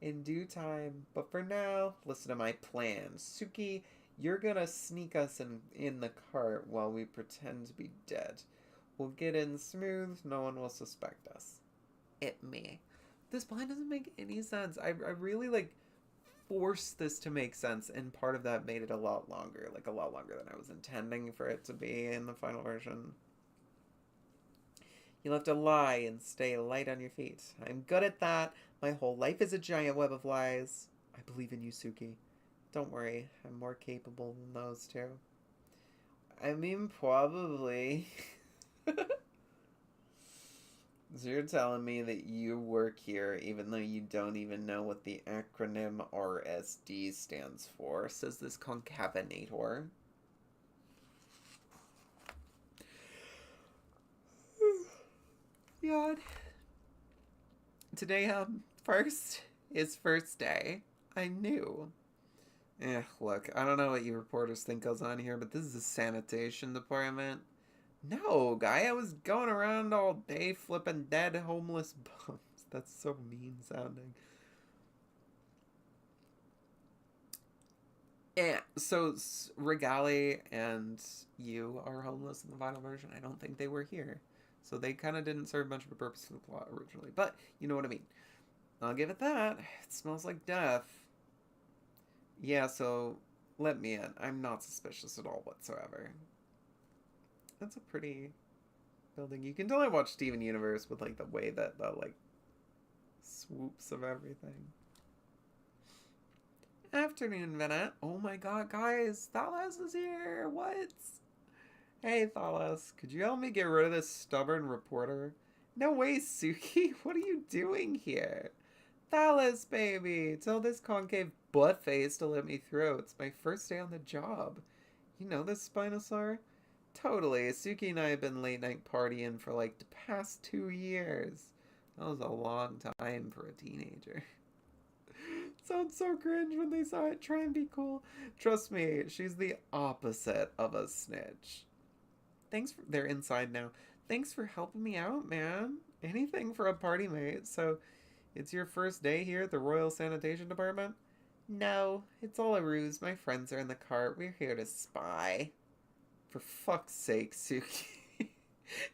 A: In due time. But for now, listen to my plan. Suki, you're gonna sneak us in the cart while we pretend to be dead. We'll get in smooth, no one will suspect us. Me. This plan doesn't make any sense. I really, forced this to make sense, and part of that made it a lot longer. A lot longer than I was intending for it to be in the final version. You'll have to lie and stay light on your feet. I'm good at that. My whole life is a giant web of lies. I believe in you, Suki. Don't worry, I'm more capable than those two. I mean, probably. So you're telling me that you work here even though you don't even know what the acronym RSD stands for, says this concavenator. God. Today, first day. I knew. Look, I don't know what you reporters think goes on here, but this is a sanitation department. No, guy, I was going around all day flipping dead homeless bums. That's so mean sounding. Yeah, so Regali and you are homeless in the final version. I don't think they were here. So they kind of didn't serve much of a purpose for the plot originally. But you know what I mean. I'll give it that. It smells like death. Yeah, so let me in. I'm not suspicious at all whatsoever. That's a pretty building. You can totally watch Steven Universe with like the way that the like swoops of everything. Afternoon, Vanette. Oh my god, guys, Thalos is here. What? Hey, Thalos, could you help me get rid of this stubborn reporter? No way, Suki. What are you doing here? Thalos, baby. Tell this concave butt face to let me through. It's my first day on the job. You know this, Spinosaur? Totally. Suki and I have been late night partying for like the past 2 years. That was a long time for a teenager. Sounds so cringe when they saw it. Try and be cool. Trust me, she's the opposite of a snitch. Thanks for... They're inside now. Thanks for helping me out, man. Anything for a party mate. So, it's your first day here at the Royal Sanitation Department? No, it's all a ruse. My friends are in the cart. We're here to spy. For fuck's sake, Suki.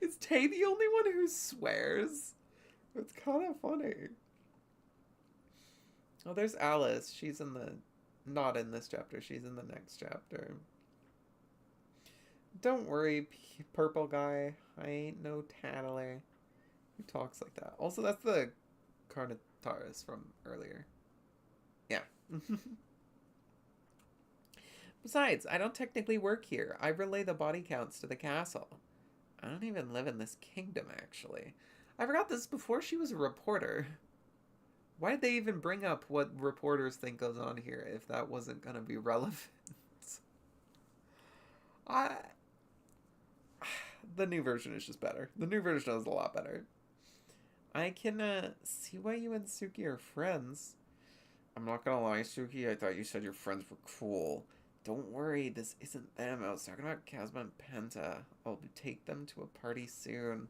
A: Is Tay the only one who swears? It's kind of funny. Oh, there's Alice. She's in the... Not in this chapter. She's in the next chapter. Don't worry, purple guy. I ain't no tattler. Who talks like that? Also, that's the Carnotaurus from earlier. Yeah. Besides, I don't technically work here. I relay the body counts to the castle. I don't even live in this kingdom, actually. I forgot this before she was a reporter. Why did they even bring up what reporters think goes on here if that wasn't going to be relevant? The new version is just better. The new version is a lot better. I can see why you and Suki are friends. I'm not gonna lie, Suki, I thought you said your friends were cool. Don't worry, this isn't them. I was talking about Kazma and Penta. I'll take them to a party soon.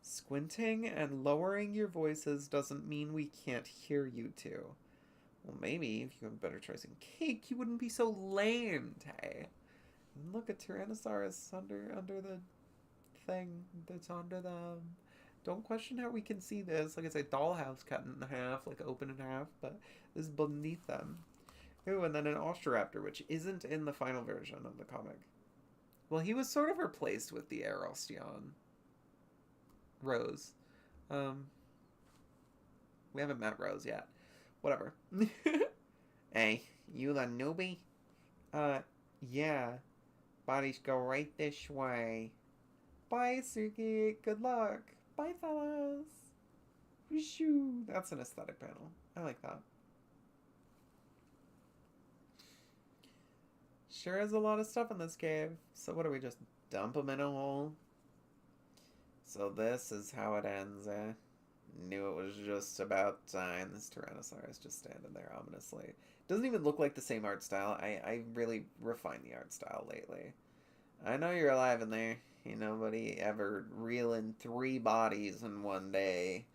A: Squinting and lowering your voices doesn't mean we can't hear you two. Well, maybe if you have a better choice in cake, you wouldn't be so lame, Tay. Look at Tyrannosaurus under the thing that's under them. Don't question how we can see this. Like I said, dollhouse cut in half, like open in half, but this is beneath them. Ooh, and then an Osteraptor, which isn't in the final version of the comic. Well, he was sort of replaced with the Aerostion. Rose. We haven't met Rose yet. Whatever. Hey, you the newbie? Yeah. Bodies go right this way. Bye, Suki. Good luck. Bye, fellas. Shoo. That's an aesthetic panel. I like that. Sure is a lot of stuff in this cave. So what do we just dump them in a hole? So this is how it ends, eh? Knew it was just about time. This Tyrannosaurus just standing there ominously. Doesn't even look like the same art style. I really refined the art style lately. I know you're alive in there. Ain't nobody ever reeling 3 bodies in one day.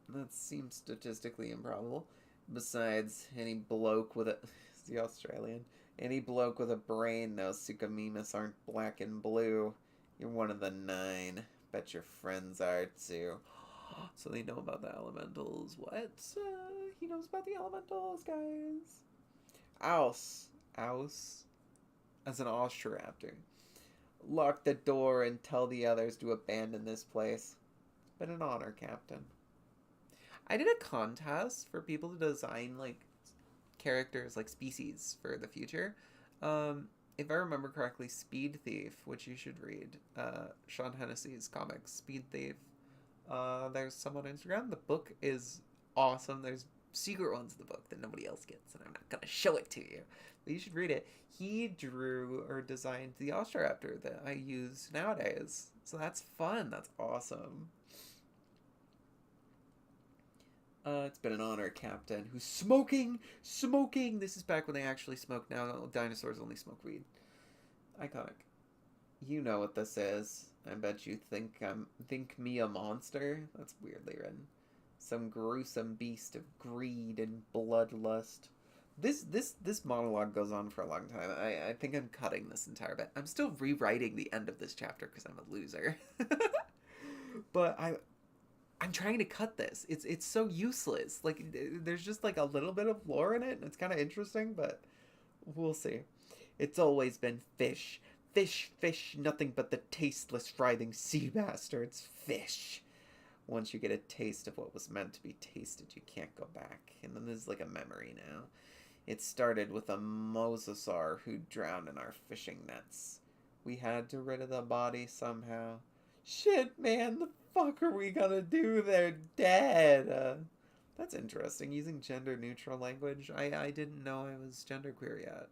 A: That seems statistically improbable. Besides, any bloke with a... It's the Australian. Any bloke with a brain knows Suchomimus aren't black and blue. You're one of the 9. Bet your friends are too. So they know about the elementals. What? He knows about the elementals, guys. Aus. As an Osteraptor. Lock the door and tell the others to abandon this place. It's been an honor, Captain. I did a contest for people to design, like, characters, like, species for the future. If I remember correctly, Speed Thief, which you should read. Sean Hennessy's comics, Speed Thief. There's some on Instagram. The book is awesome. There's secret ones in the book that nobody else gets, and I'm not going to show it to you. But you should read it. He drew or designed the Osteraptor that I use nowadays. So that's fun. That's awesome. It's been an honor, Captain. Who's smoking? This is back when they actually smoked. Now dinosaurs only smoke weed. Iconic. You know what this is. I bet you think me a monster. That's weirdly written. Some gruesome beast of greed and bloodlust. This monologue goes on for a long time. I think I'm cutting this entire bit. I'm still rewriting the end of this chapter because I'm a loser. But I'm trying to cut this. It's so useless. Like, there's just like a little bit of lore in it, and it's kind of interesting, but we'll see. It's always been fish.
B: Fish, fish, nothing but the tasteless, writhing sea bastards. Fish. Once you get a taste of what was meant to be tasted, you can't go back. And then there's like a memory now. It started with a mosasaur who drowned in our fishing nets. We had to rid of the body somehow. Shit, man, the fuck are we gonna do? They're dead. That's interesting, using gender-neutral language. I didn't know I was genderqueer yet.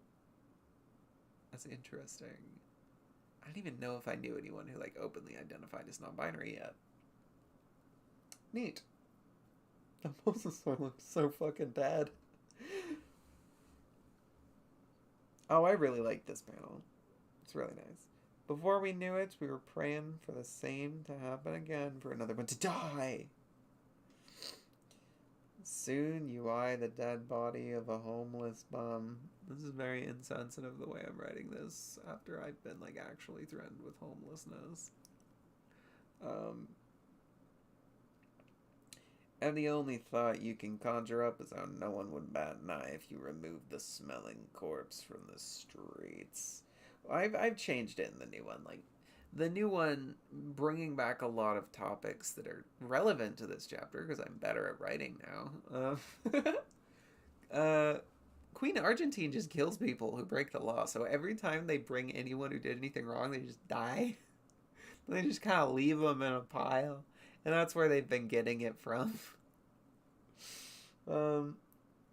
B: That's interesting. I don't even know if I knew anyone who, like, openly identified as non-binary yet. Neat. The mosasaur looks so fucking dead. Oh, I really like this panel. It's really nice. Before we knew it, we were praying for the same to happen again, for another one to die. Soon you eye the dead body of a homeless bum. This is very insensitive the way I'm writing this after I've been, like, actually threatened with homelessness. And the only thought you can conjure up is how no one would bat an eye if you removed the smelling corpse from the streets. I've changed it in the new one. Like, the new one bringing back a lot of topics that are relevant to this chapter because I'm better at writing now. Queen Argentine just kills people who break the law. So every time they bring anyone who did anything wrong, they just die. They just kind of leave them in a pile. And that's where they've been getting it from.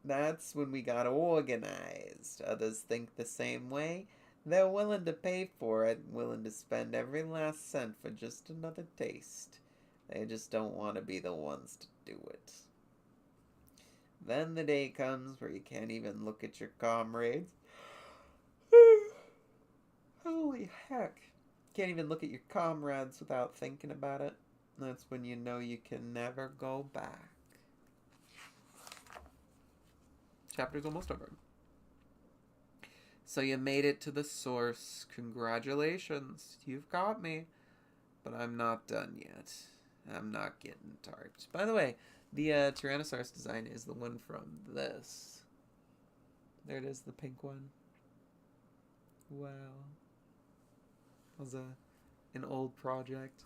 B: That's when we got organized. Others think the same way. They're willing to pay for it, willing to spend every last cent for just another taste. They just don't want to be the ones to do it. Then the day comes where you can't even look at your comrades. Holy heck. Can't even look at your comrades without thinking about it. That's when you know you can never go back. Chapter's almost over. So you made it to the source. Congratulations. You've got me. But I'm not done yet. I'm not getting tarped. By the way, the Tyrannosaurus design is the one from this. There it is, the pink one. Wow. That was an old project.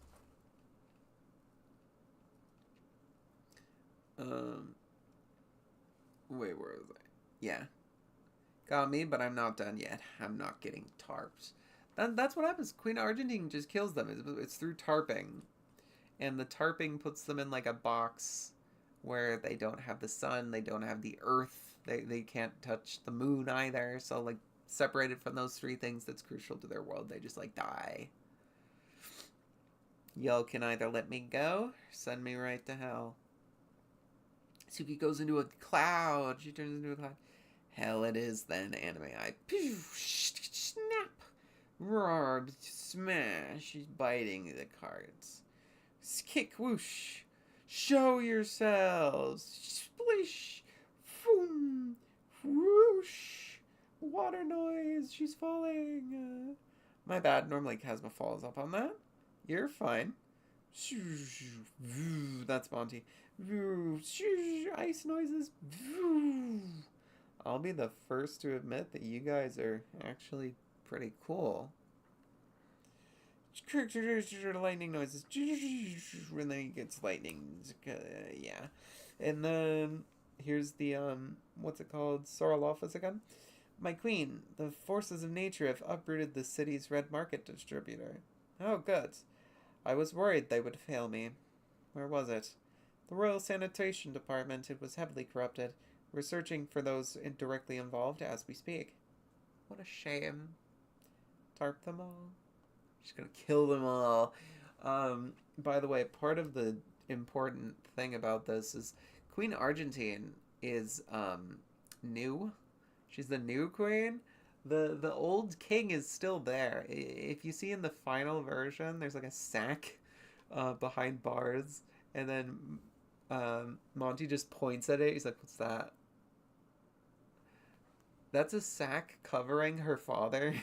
B: Wait, where was I? Yeah. Got me, but I'm not done yet. I'm not getting tarped. That's what happens. Queen Argentine just kills them. It's through tarping. And the tarping puts them in like a box where they don't have the sun, they don't have the earth, they can't touch the moon either. So, like, separated from those three things that's crucial to their world, they just, like, die. Y'all can either let me go or send me right to hell. Suki goes into a cloud. She turns into a cloud. Hell it is then, anime eye. Snap! Roar! Smash! She's biting the cards. Kick! Whoosh! Show yourselves! Splish! Boom! Whoosh! Water noise! She's falling! My bad. Normally Kazma follows up on that. You're fine. That's Monty. Ice noises. I'll be the first to admit that you guys are actually pretty cool. Lightning noises. When then he gets lightning. Yeah. And then here's the, what's it called? Sorolophus again? My queen, the forces of nature have uprooted the city's red market distributor. Oh, good. I was worried they would fail me. Where was it? The Royal Sanitation Department. It was heavily corrupted. We're searching for those directly involved as we speak. What a shame. Tarp them all. Just gonna kill them all. By the way, part of the important thing about this is Queen Argentine is new. She's the new queen. The old king is still there. If you see in the final version, there's like a sack behind bars, and then Monty just points at it. He's like, "What's that?" That's a sack covering her father,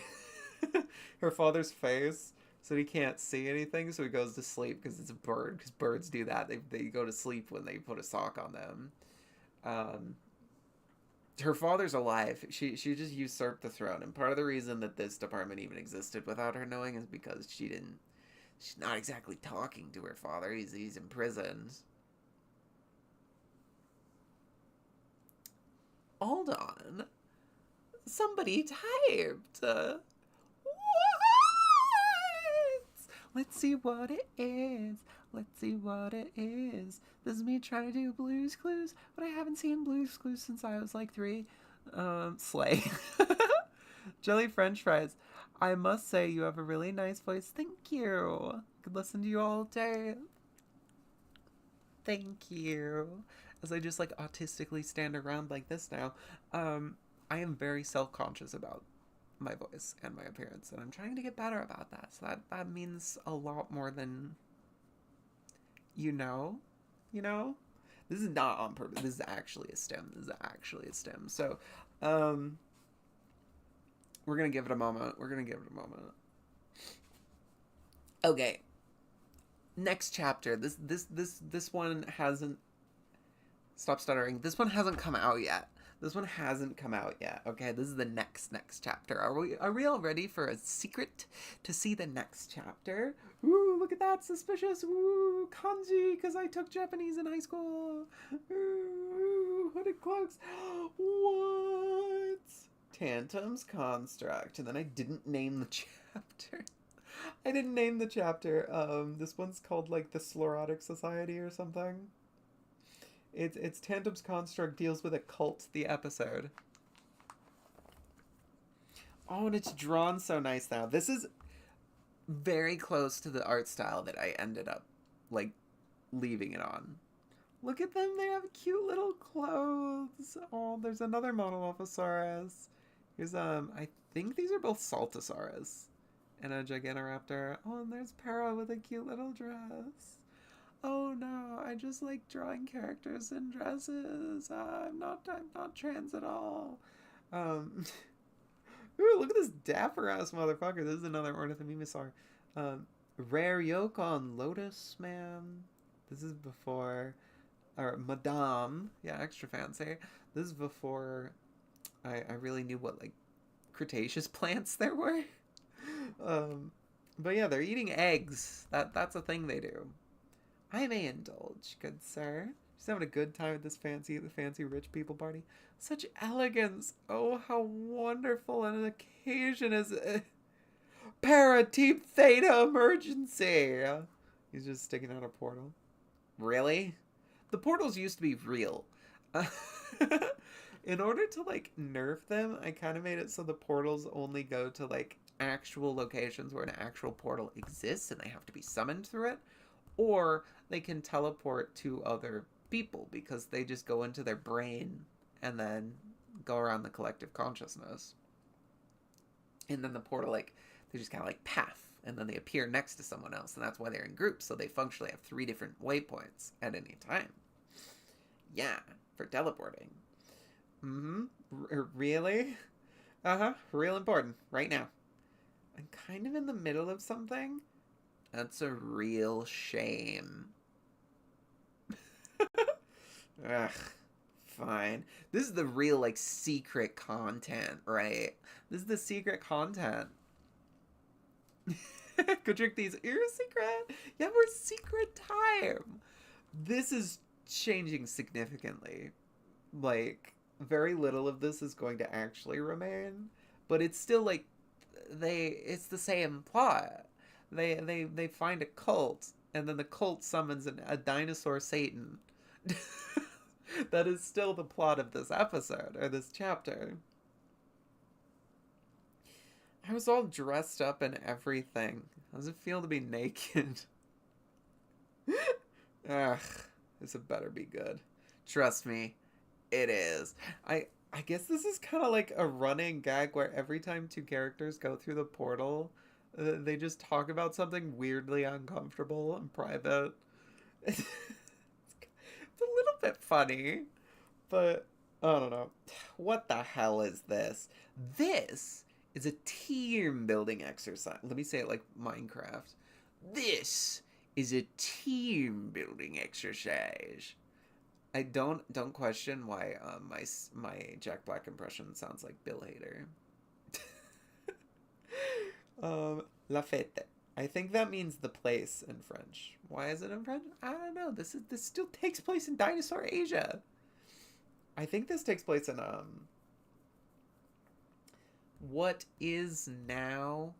B: her father's face, so he can't see anything. So he goes to sleep because it's a bird. Because birds do that. They go to sleep when they put a sock on them. Her father's alive. She just usurped the throne, and part of the reason that this department even existed without her knowing is because she's not exactly talking to her father. He's imprisoned. Hold on. Somebody typed. What? Let's see what it is. Let's see what it is. This is me trying to do Blue's Clues, but I haven't seen Blue's Clues since I was like 3. Slay. Jelly French fries. I must say you have a really nice voice. Thank you. I could listen to you all day. Thank you. As I just like autistically stand around like this now. I am very self-conscious about my voice and my appearance, and I'm trying to get better about that. So that means a lot more than you know. This is not on purpose. This is actually a stem. So we're gonna give it a moment. Okay, next chapter. This one hasn't, stop stuttering, this one hasn't come out yet. Okay, this is the next chapter. Are we all ready for a secret to see the next chapter? Ooh, look at that, suspicious. Ooh, kanji, because I took Japanese in high school. Ooh, hooded cloaks. What? Tantum's construct. And then I didn't name the chapter. This one's called like the Sclerotic Society or something. It's Tantum's construct deals with a cult, the episode. Oh, and it's drawn so nice now. This is very close to the art style that I ended up like leaving it on. Look at them, they have cute little clothes. Oh, there's another Monolophosaurus. Here's I think these are both Saltosaurus and a Gigantoraptor. Oh, and there's Para with a cute little dress. Oh no, I just like drawing characters in dresses. I'm not trans at all. Ooh, look at this dapper ass motherfucker. This is another Ornithomimosaur. Rare Yokon Lotus Man. This is before, or Madame. Yeah, extra fancy. This is before I really knew what like Cretaceous plants there were. But yeah, they're eating eggs. That's a thing they do. I may indulge, good sir. She's having a good time at this fancy rich people party. Such elegance. Oh, how wonderful an occasion is it. Parateep Theta emergency. He's just sticking out a portal. Really? The portals used to be real. In order to like nerf them, I kind of made it so the portals only go to like actual locations where an actual portal exists and they have to be summoned through it. Or they can teleport to other people because they just go into their brain and then go around the collective consciousness. And then the portal, like, they just kind of like path and then they appear next to someone else. And that's why they're in groups. So they functionally have 3 different waypoints at any time. Yeah, for teleporting. Really? Real important. Right now. I'm kind of in the middle of something. That's a real shame. Ugh, fine. This is the real, like, secret content, right? This is the secret content. Go drink these ears secret. Yeah, we're secret time. This is changing significantly. Like, very little of this is going to actually remain. But it's still, like, it's the same plot. They find a cult, and then the cult summons a dinosaur Satan. That is still the plot of this episode, or this chapter. I was all dressed up and everything. How does it feel to be naked? Ugh, this had better be good. Trust me, it is. I guess this is kind of like a running gag where every time 2 characters go through the portal, they just talk about something weirdly uncomfortable and private. It's a little bit funny, but I don't know. What the hell is this? This is a team building exercise. Let me say it like Minecraft. This is a team building exercise. I don't question why my Jack Black impression sounds like Bill Hader. La fête. I think that means the place in French. Why is it in French? I don't know. This still takes place in dinosaur Asia. I think this takes place in what is now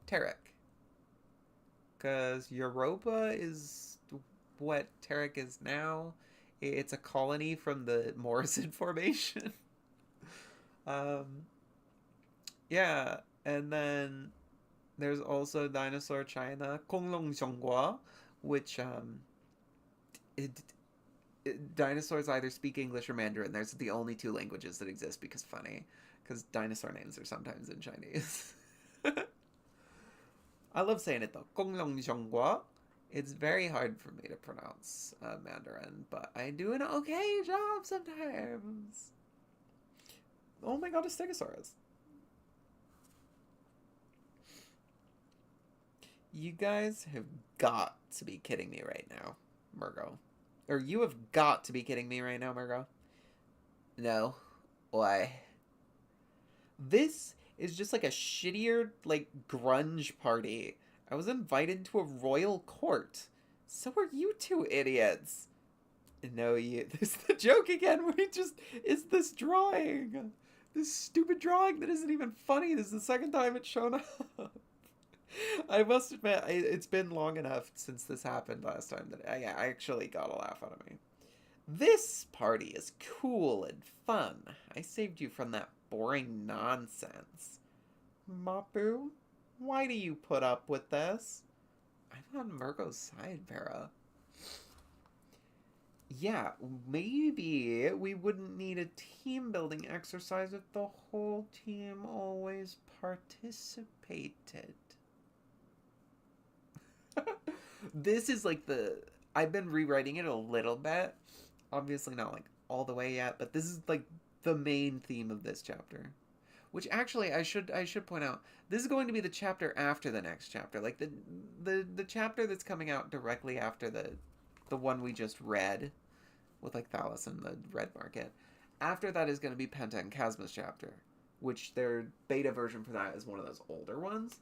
B: Terek. Because Europa is what Terek is now. It's a colony from the Morrison Formation. um, yeah, and then there's also dinosaur China, Konglongzhonghua, which it, dinosaurs either speak English or Mandarin. There's the only two languages that exist because dinosaur names are sometimes in Chinese. I love saying it though. Konglongzhonghua. It's very hard for me to pronounce Mandarin, but I do an okay job sometimes. Oh my god, a Stegosaurus. You guys have got to be kidding me right now, Murgo. Or you have got to be kidding me right now, Murgo. No. Why? This is just like a shittier, like, grunge party. I was invited to a royal court. So are you two idiots. No, you... This is the joke again. It's this drawing. This stupid drawing that isn't even funny. This is the second time it's shown up. I must admit, it's been long enough since this happened last time that I actually got a laugh out of me. This party is cool and fun. I saved you from that boring nonsense. Mapu, why do you put up with this? I'm on Murgo's side, Vera. Yeah, maybe we wouldn't need a team building exercise if the whole team always participated. This is like I've been rewriting it a little bit. Obviously not like all the way yet, but this is like the main theme of this chapter. Which actually I should point out, this is going to be the chapter after the next chapter. Like the chapter that's coming out directly after the one we just read with like Thalos and the Red Market. After that is going to be Penta and Chasma's chapter, which their beta version for that is one of those older ones.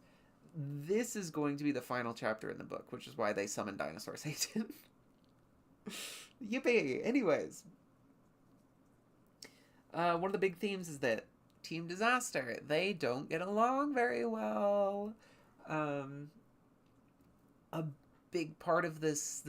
B: This is going to be the final chapter in the book, which is why they summon Dinosaur Satan. Yippee! Anyways. One of the big themes is that Team Disaster, they don't get along very well. A big part of this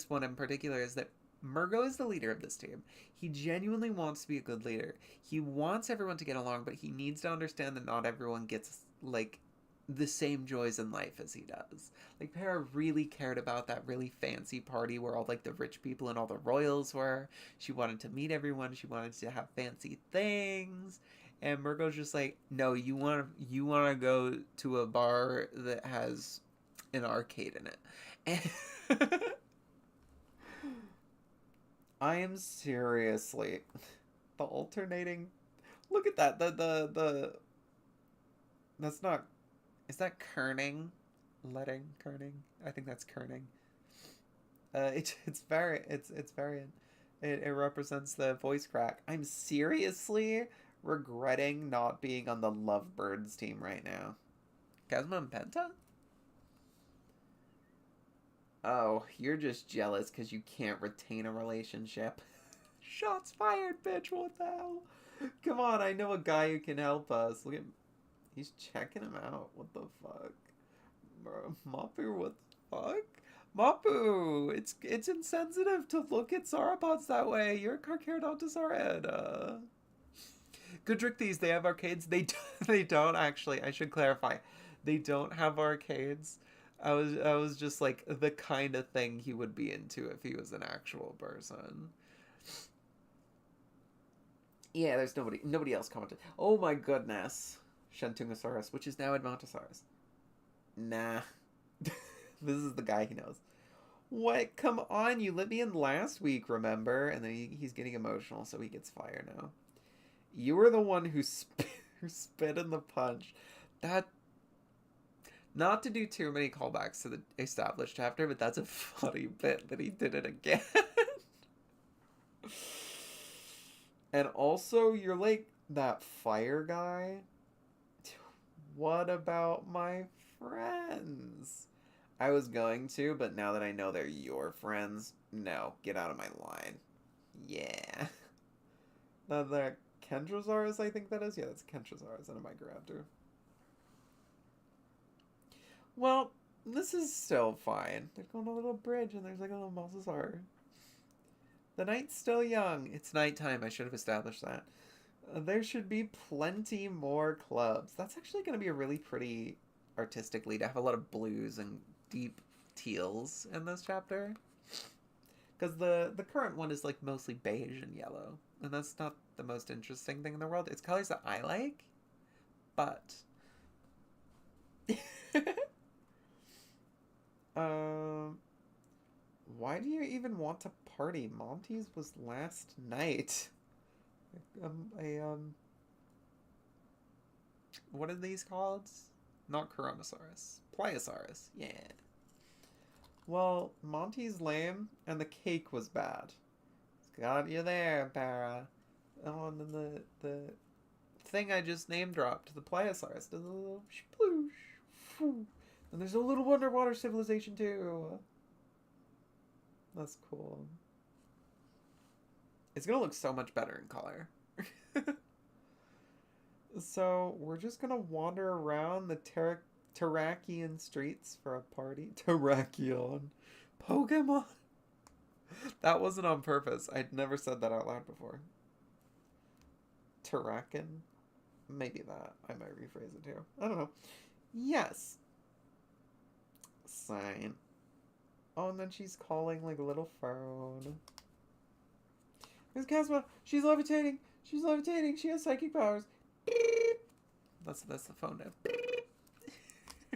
B: one in particular is that Murgo is the leader of this team. He genuinely wants to be a good leader. He wants everyone to get along, but he needs to understand that not everyone gets, like, the same joys in life as he does. Like, Para really cared about that really fancy party where all, like, the rich people and all the royals were. She wanted to meet everyone. She wanted to have fancy things. And Murgo's just like, no, you want to go to a bar that has an arcade in it. And I am seriously... The alternating... Look at that. The That's not... Is that kerning? Kerning? I think that's kerning. It's variant. It represents the voice crack. I'm seriously regretting not being on the Lovebirds team right now. Kazuma and Penta? Oh, you're just jealous because you can't retain a relationship. Shots fired, bitch. What the hell? Come on, I know a guy who can help us. Look at... He's checking him out. What the fuck? Mapu, what the fuck? Mapu! It's insensitive to look at sauropods that way. You're a Carcharodontosaurid. Good trick these. They have arcades. They don't actually. I should clarify. They don't have arcades. I was just like the kind of thing he would be into if he was an actual person. Yeah, there's nobody else commented. Oh my goodness. Shantungosaurus, which is now Edmontosaurus. Nah. This is the guy he knows. What? Come on, you let me in last week, remember? And then he's getting emotional, so he gets fired now. You were the one who spit in the punch. That... Not to do too many callbacks to the established chapter, but that's a funny bit that he did it again. And also, you're like that fire guy. What about my friends? I was going to, but now that I know they're your friends, no, get out of my line. Yeah. The Kendrasaurus, I think that is? Yeah, that's Kendrasaurus, and a Microraptor. Well, this is still fine. They're going on a little bridge, and there's like a little Mosasaur. The night's still young. It's nighttime. I should have established that. There should be plenty more clubs. That's actually going to be a really pretty artistically to have a lot of blues and deep teals in this chapter. Because the current one is like mostly beige and yellow. And that's not the most interesting thing in the world. It's colors that I like, but why do you even want to party? Monty's was last night. What are these called? Not Coronosaurus. Pliosaurus. Yeah. Well, Monty's lame, and the cake was bad. Got you there, Para. Oh, and then the thing I just name dropped, the Pliosaurus, does a little sploosh. And there's a little underwater civilization too. That's cool. It's gonna look so much better in color. So we're just gonna wander around the Terrakion streets for a party. Terrakion. Pokemon. That wasn't on purpose. I'd never said that out loud before. Terrakin? Maybe that. I might rephrase it too. I don't know. Yes. Sign. Oh, and then she's calling like a little phone. There's Casma. She's levitating. She's levitating. She has psychic powers. That's the phone now.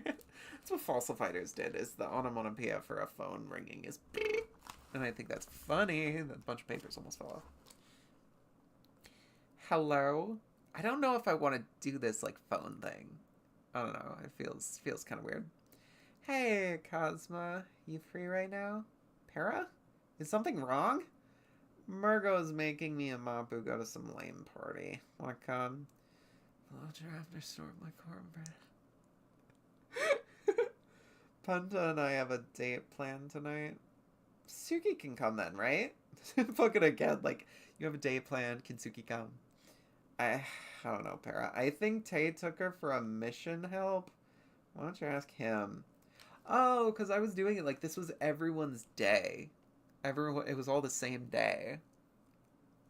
B: That's what Fossil Fighters did, is the onomatopoeia for a phone ringing is and I think that's funny. A bunch of papers almost fell off. Hello? I don't know if I want to do this like phone thing. I don't know. It feels kind of weird. Hey, Cosma. You free right now? Para? Is something wrong? Murgo's making me and Mapu go to some lame party. Wanna come? Launcher after storm my cornbread. Penta and I have a date planned tonight. Suki can come then, right? Fuck it again. Like, you have a date planned. Can Suki come? I don't know, Para. I think Tay took her for a mission help. Why don't you ask him? Oh, because I was doing it like this was everyone's day. It was all the same day.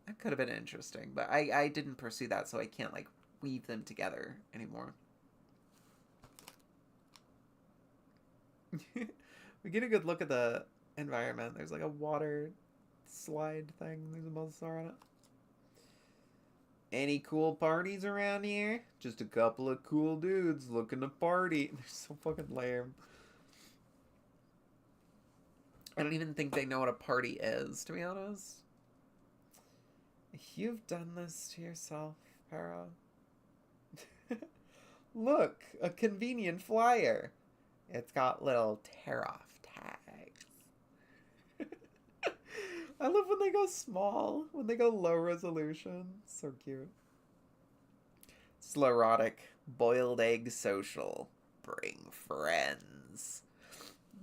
B: That could have been interesting, but I didn't pursue that, so I can't like weave them together anymore. We get a good look at the environment. There's like a water slide thing. There's a Mosasaur on it. Any cool parties around here? Just a couple of cool dudes looking to party. They're so fucking lame. I don't even think they know what a party is, to be honest. You've done this to yourself, Para. Look, a convenient flyer. It's got little tear-off tags. I love when they go small, when they go low resolution. So cute. Sclerotic, boiled egg social. Bring friends.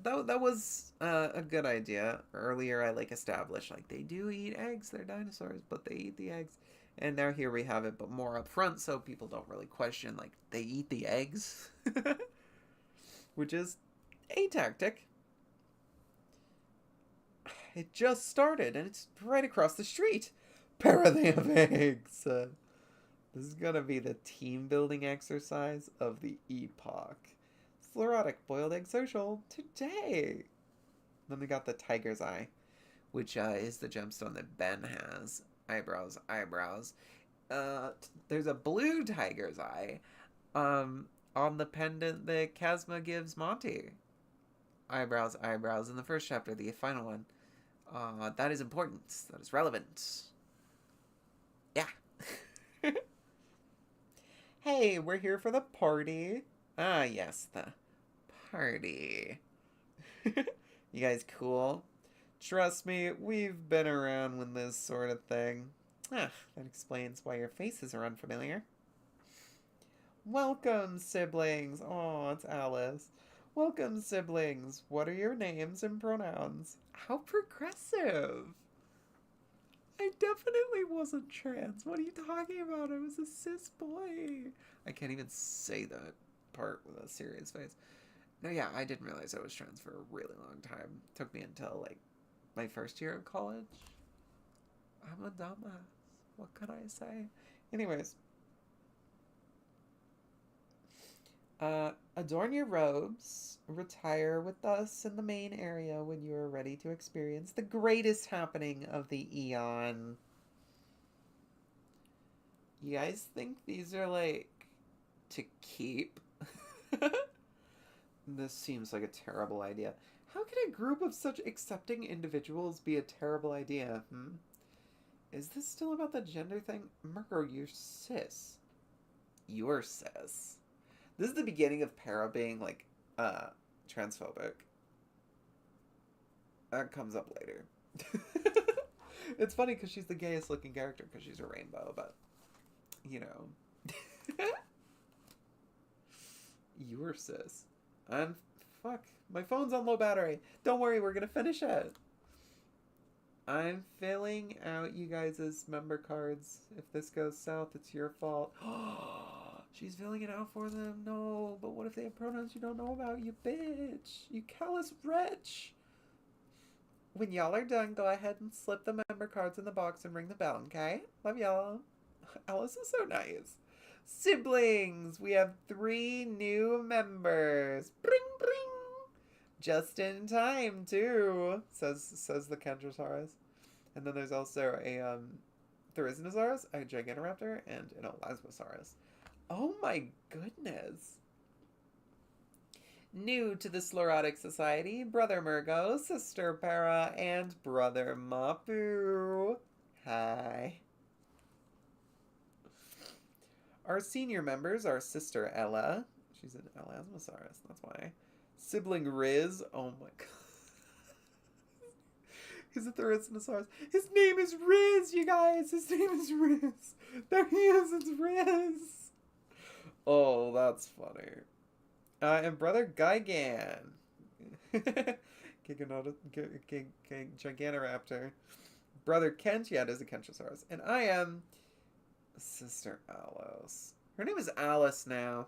B: That was a good idea. Earlier I like established like they do eat eggs, they're dinosaurs, but they eat the eggs. And now here we have it, but more up front so people don't really question like they eat the eggs. Which is a tactic. It just started and it's right across the street. Para, they have eggs. This is gonna be the team building exercise of the epoch. Sclerotic boiled egg social today. Then we got the tiger's eye, which is the gemstone that Ben has. Eyebrows. There's a blue tiger's eye on the pendant that Casma gives Monty. Eyebrows in the first chapter, the final one. That is important. That is relevant. Yeah. Hey, we're here for the party. Ah, yes, the party. You guys cool? Trust me, we've been around with this sort of thing. Ah, that explains why your faces are unfamiliar. Welcome, siblings. Oh, it's Alice. Welcome, siblings. What are your names and pronouns? How progressive. I definitely wasn't trans. What are you talking about? I was a cis boy. I can't even say that part with a serious face. No, yeah, I didn't realize I was trans for a really long time. It took me until, like, my first year of college. I'm a dumbass. What could I say? Anyways. Adorn your robes. Retire with us in the main area when you are ready to experience the greatest happening of the eon. You guys think these are, like, to keep? This seems like a terrible idea. How can a group of such accepting individuals be a terrible idea, Is this still about the gender thing? Marco, you're cis. You're cis. This is the beginning of Para being, like, transphobic. That comes up later. It's funny because she's the gayest looking character because she's a rainbow, but, you know. You're cis. And, fuck, my phone's on low battery. Don't worry, we're gonna finish it. I'm filling out you guys' member cards. If this goes south, it's your fault. She's filling it out for them. No, but what if they have pronouns you don't know about, you bitch? You callous wretch. When y'all are done, go ahead and slip the member cards in the box and ring the bell, okay? Love y'all. Alice is so nice. Siblings, we have 3 new members. Bring, bring. Just in time, too, says the Kentrosaurus. And then there's also a Therizinosaurus, a Gigantoraptor, and an Elasmosaurus. Oh my goodness. New to the Sclerotic Society, Brother Murgo, Sister Para, and Brother Mapu. Hi. Our senior members are Sister Ella. She's an Elasmosaurus, that's why. Sibling Riz. Oh my god. He's a Therizinosaurus. His name is Riz, you guys. His name is Riz. There he is. It's Riz. Oh, that's funny. And Brother Gigan. Gigantoraptor. Brother Kentia is a Kentrosaurus. And I am Sister Alice. Her name is Alice now.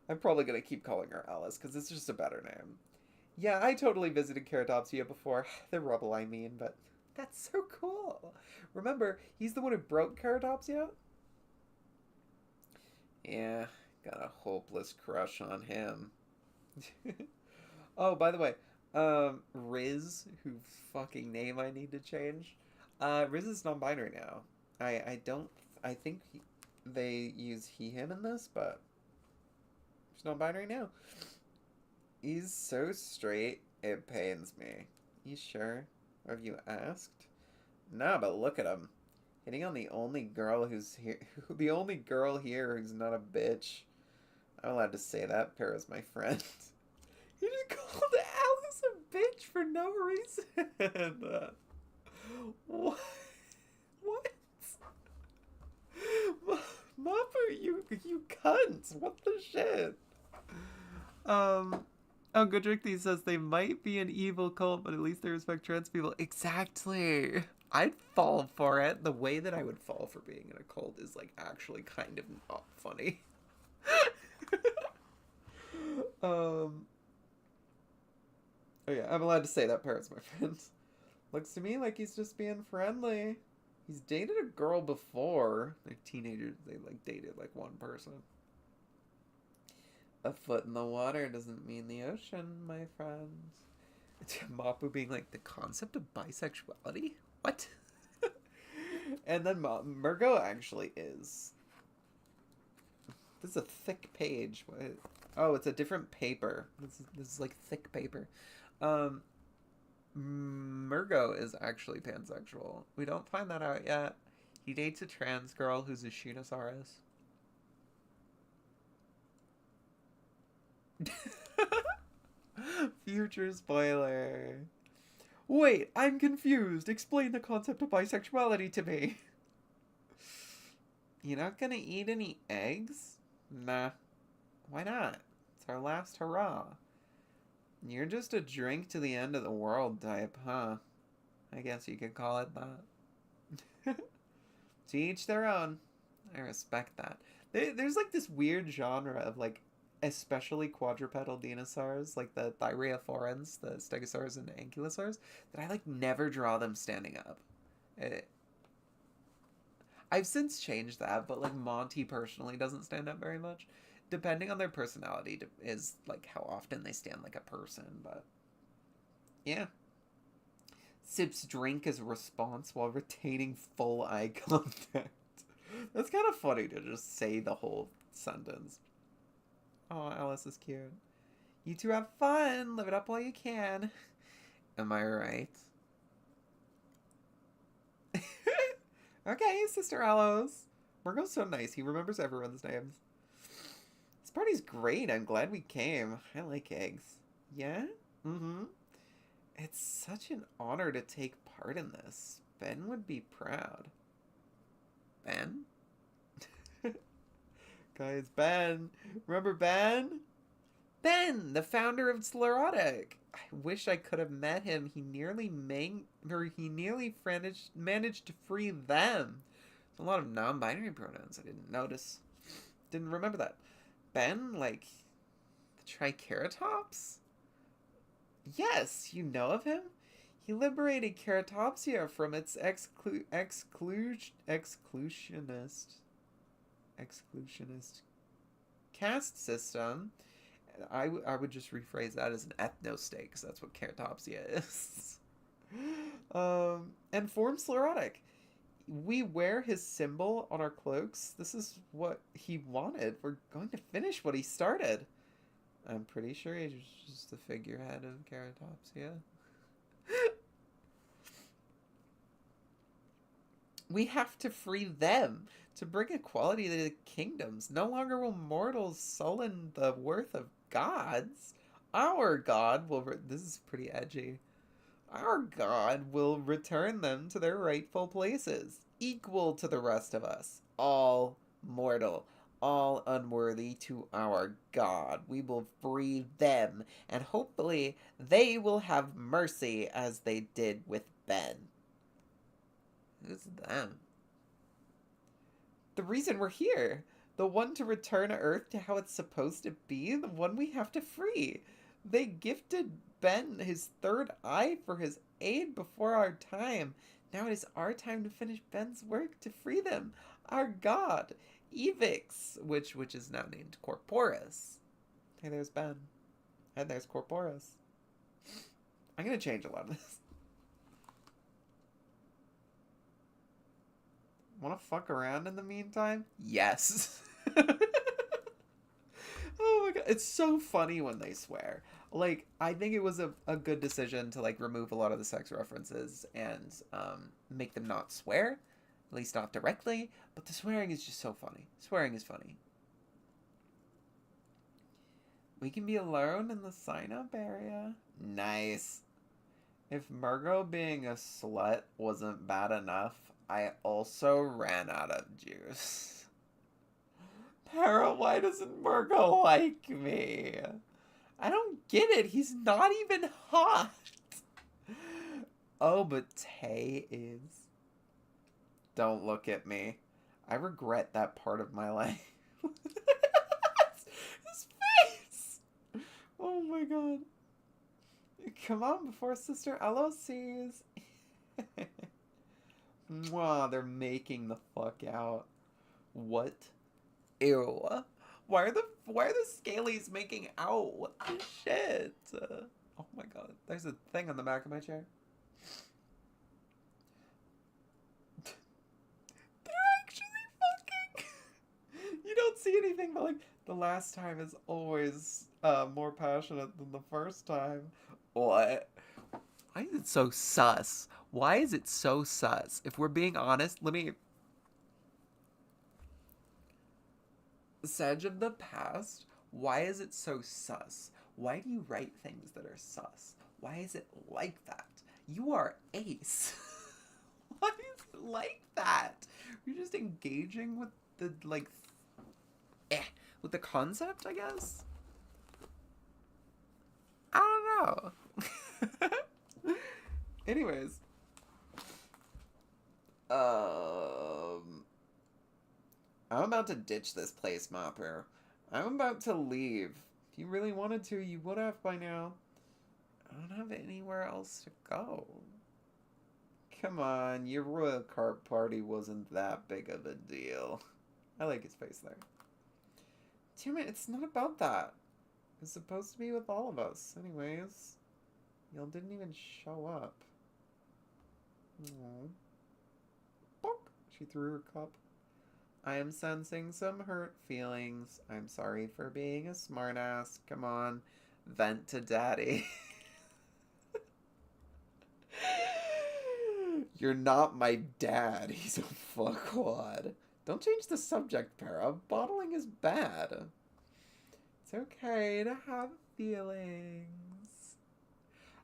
B: I'm probably going to keep calling her Alice because it's just a better name. Yeah, I totally visited Ceratopsia before. The rubble, I mean, but that's so cool. Remember, he's the one who broke Ceratopsia? Yeah, got a hopeless crush on him. Oh, by the way, Riz, whose fucking name I need to change. Riz is non-binary now. I think they use he, him in this, but he's non-binary now. He's so straight, it pains me. You sure? Have you asked? Nah, but look at him. Hitting on the only girl who's here, the only girl here who's not a bitch. I'm allowed to say that. Para's my friend. He just called Alice a bitch for no reason. What? What? Mapu, you cunt. What the shit? Oh, Goodrick says they might be an evil cult, but at least they respect trans people. Exactly. I'd fall for it. The way that I would fall for being in a cult is, like, actually kind of not funny. Oh yeah, I'm allowed to say that Parrot's my friend. Looks to me like he's just being friendly. He's dated a girl before. They're teenagers. They, like, dated, like, one person. A foot in the water doesn't mean the ocean, my friends. Mapu being like, the concept of bisexuality? What? And then Murgo actually is. This is a thick page. Oh, it's a different paper. This is like thick paper. Murgo is actually pansexual. We don't find that out yet. He dates a trans girl who's a Shinosaurus. Future spoiler. Wait, I'm confused. Explain the concept of bisexuality to me. You're not gonna eat any eggs? Nah. Why not? It's our last hurrah. You're just a drink to the end of the world type, huh? I guess you could call it that. To each their own. I respect that. There's like this weird genre of like especially quadrupedal dinosaurs, like the Thyreophorans, the Stegosaurus and Ankylosaurs, that I like never draw them standing up. I've since changed that, but like Monty personally doesn't stand up very much. Depending on their personality is like how often they stand like a person, but yeah. Sips drink as a response while retaining full eye contact. That's kind of funny to just say the whole sentence. Oh, Alice is cute. You two have fun. Live it up while you can. Am I right? Okay, Sister Alice. Murgo's so nice. He remembers everyone's names. This party's great. I'm glad we came. I like eggs. Yeah? Mm-hmm. It's such an honor to take part in this. Ben would be proud. Ben? Guys, Ben. Remember Ben? Ben, the founder of Sclerotic. I wish I could have met him. He nearly managed to free them. A lot of non-binary pronouns I didn't notice. Didn't remember that. Ben, like the Triceratops? Yes, you know of him? He liberated Ceratopsia from its exclusionist caste system. I would just rephrase that as an ethno-state, because that's what Ceratopsia is. And formed Sclerotic. We wear his symbol on our cloaks. This is what he wanted. We're going to finish what he started. I'm pretty sure he's just the figurehead of Ceratopsia. We have to free them to bring equality to the kingdoms. No longer will mortals sullen the worth of gods. Our God will... This is pretty edgy. Our God will return them to their rightful places, equal to the rest of us. All mortal, all unworthy to our God. We will free them, and hopefully they will have mercy as they did with Ben. Who's them? The reason we're here. The one to return Earth to how it's supposed to be. The one we have to free. They gifted Ben his third eye for his aid before our time. Now it is our time to finish Ben's work to free them. Our God, Evix, which is now named Corporus. Hey, there's Ben. And there's Corporus. I'm going to change a lot of this. Want to fuck around in the meantime? Yes. Oh my god. It's so funny when they swear. Like, I think it was a good decision to, like, remove a lot of the sex references and make them not swear. At least not directly. But the swearing is just so funny. Swearing is funny. We can be alone in the sign-up area. Nice. If Margot being a slut wasn't bad enough, I also ran out of juice. Para, why doesn't Margot like me? I don't get it. He's not even hot. Oh, but Tay is. Don't look at me. I regret that part of my life. His face. Oh my god. Come on before Sister Elo sees. Mwah, they're making the fuck out. What? Ew. Why are the scalies making out? What the shit? Oh my god. There's a thing on the back of my chair. They're actually fucking. You don't see anything, but like the last time is always more passionate than the first time. What? Why is it so sus? Why is it so sus? If we're being honest, let me... Sedge of the past, why is it so sus?
A: Why do you write things that are sus? Why is it like that? You are ace. Why is it like that? You're just engaging with the, like, with the concept, I guess? I don't know. Anyways. I'm about to ditch this place, Mopper. I'm about to leave. If you really wanted to, you would have by now. I don't have anywhere else to go. Come on, your royal cart party wasn't that big of a deal. I like his face there. Damn it, it's not about that. It's supposed to be with all of us. Anyways, y'all didn't even show up. Aww. Bonk. She threw her cup. I am sensing some hurt feelings. I'm sorry for being a smartass. Come on, vent to daddy. You're not my dad. He's a fuckwad. Don't change the subject, Para. Bottling is bad. It's okay to have feelings.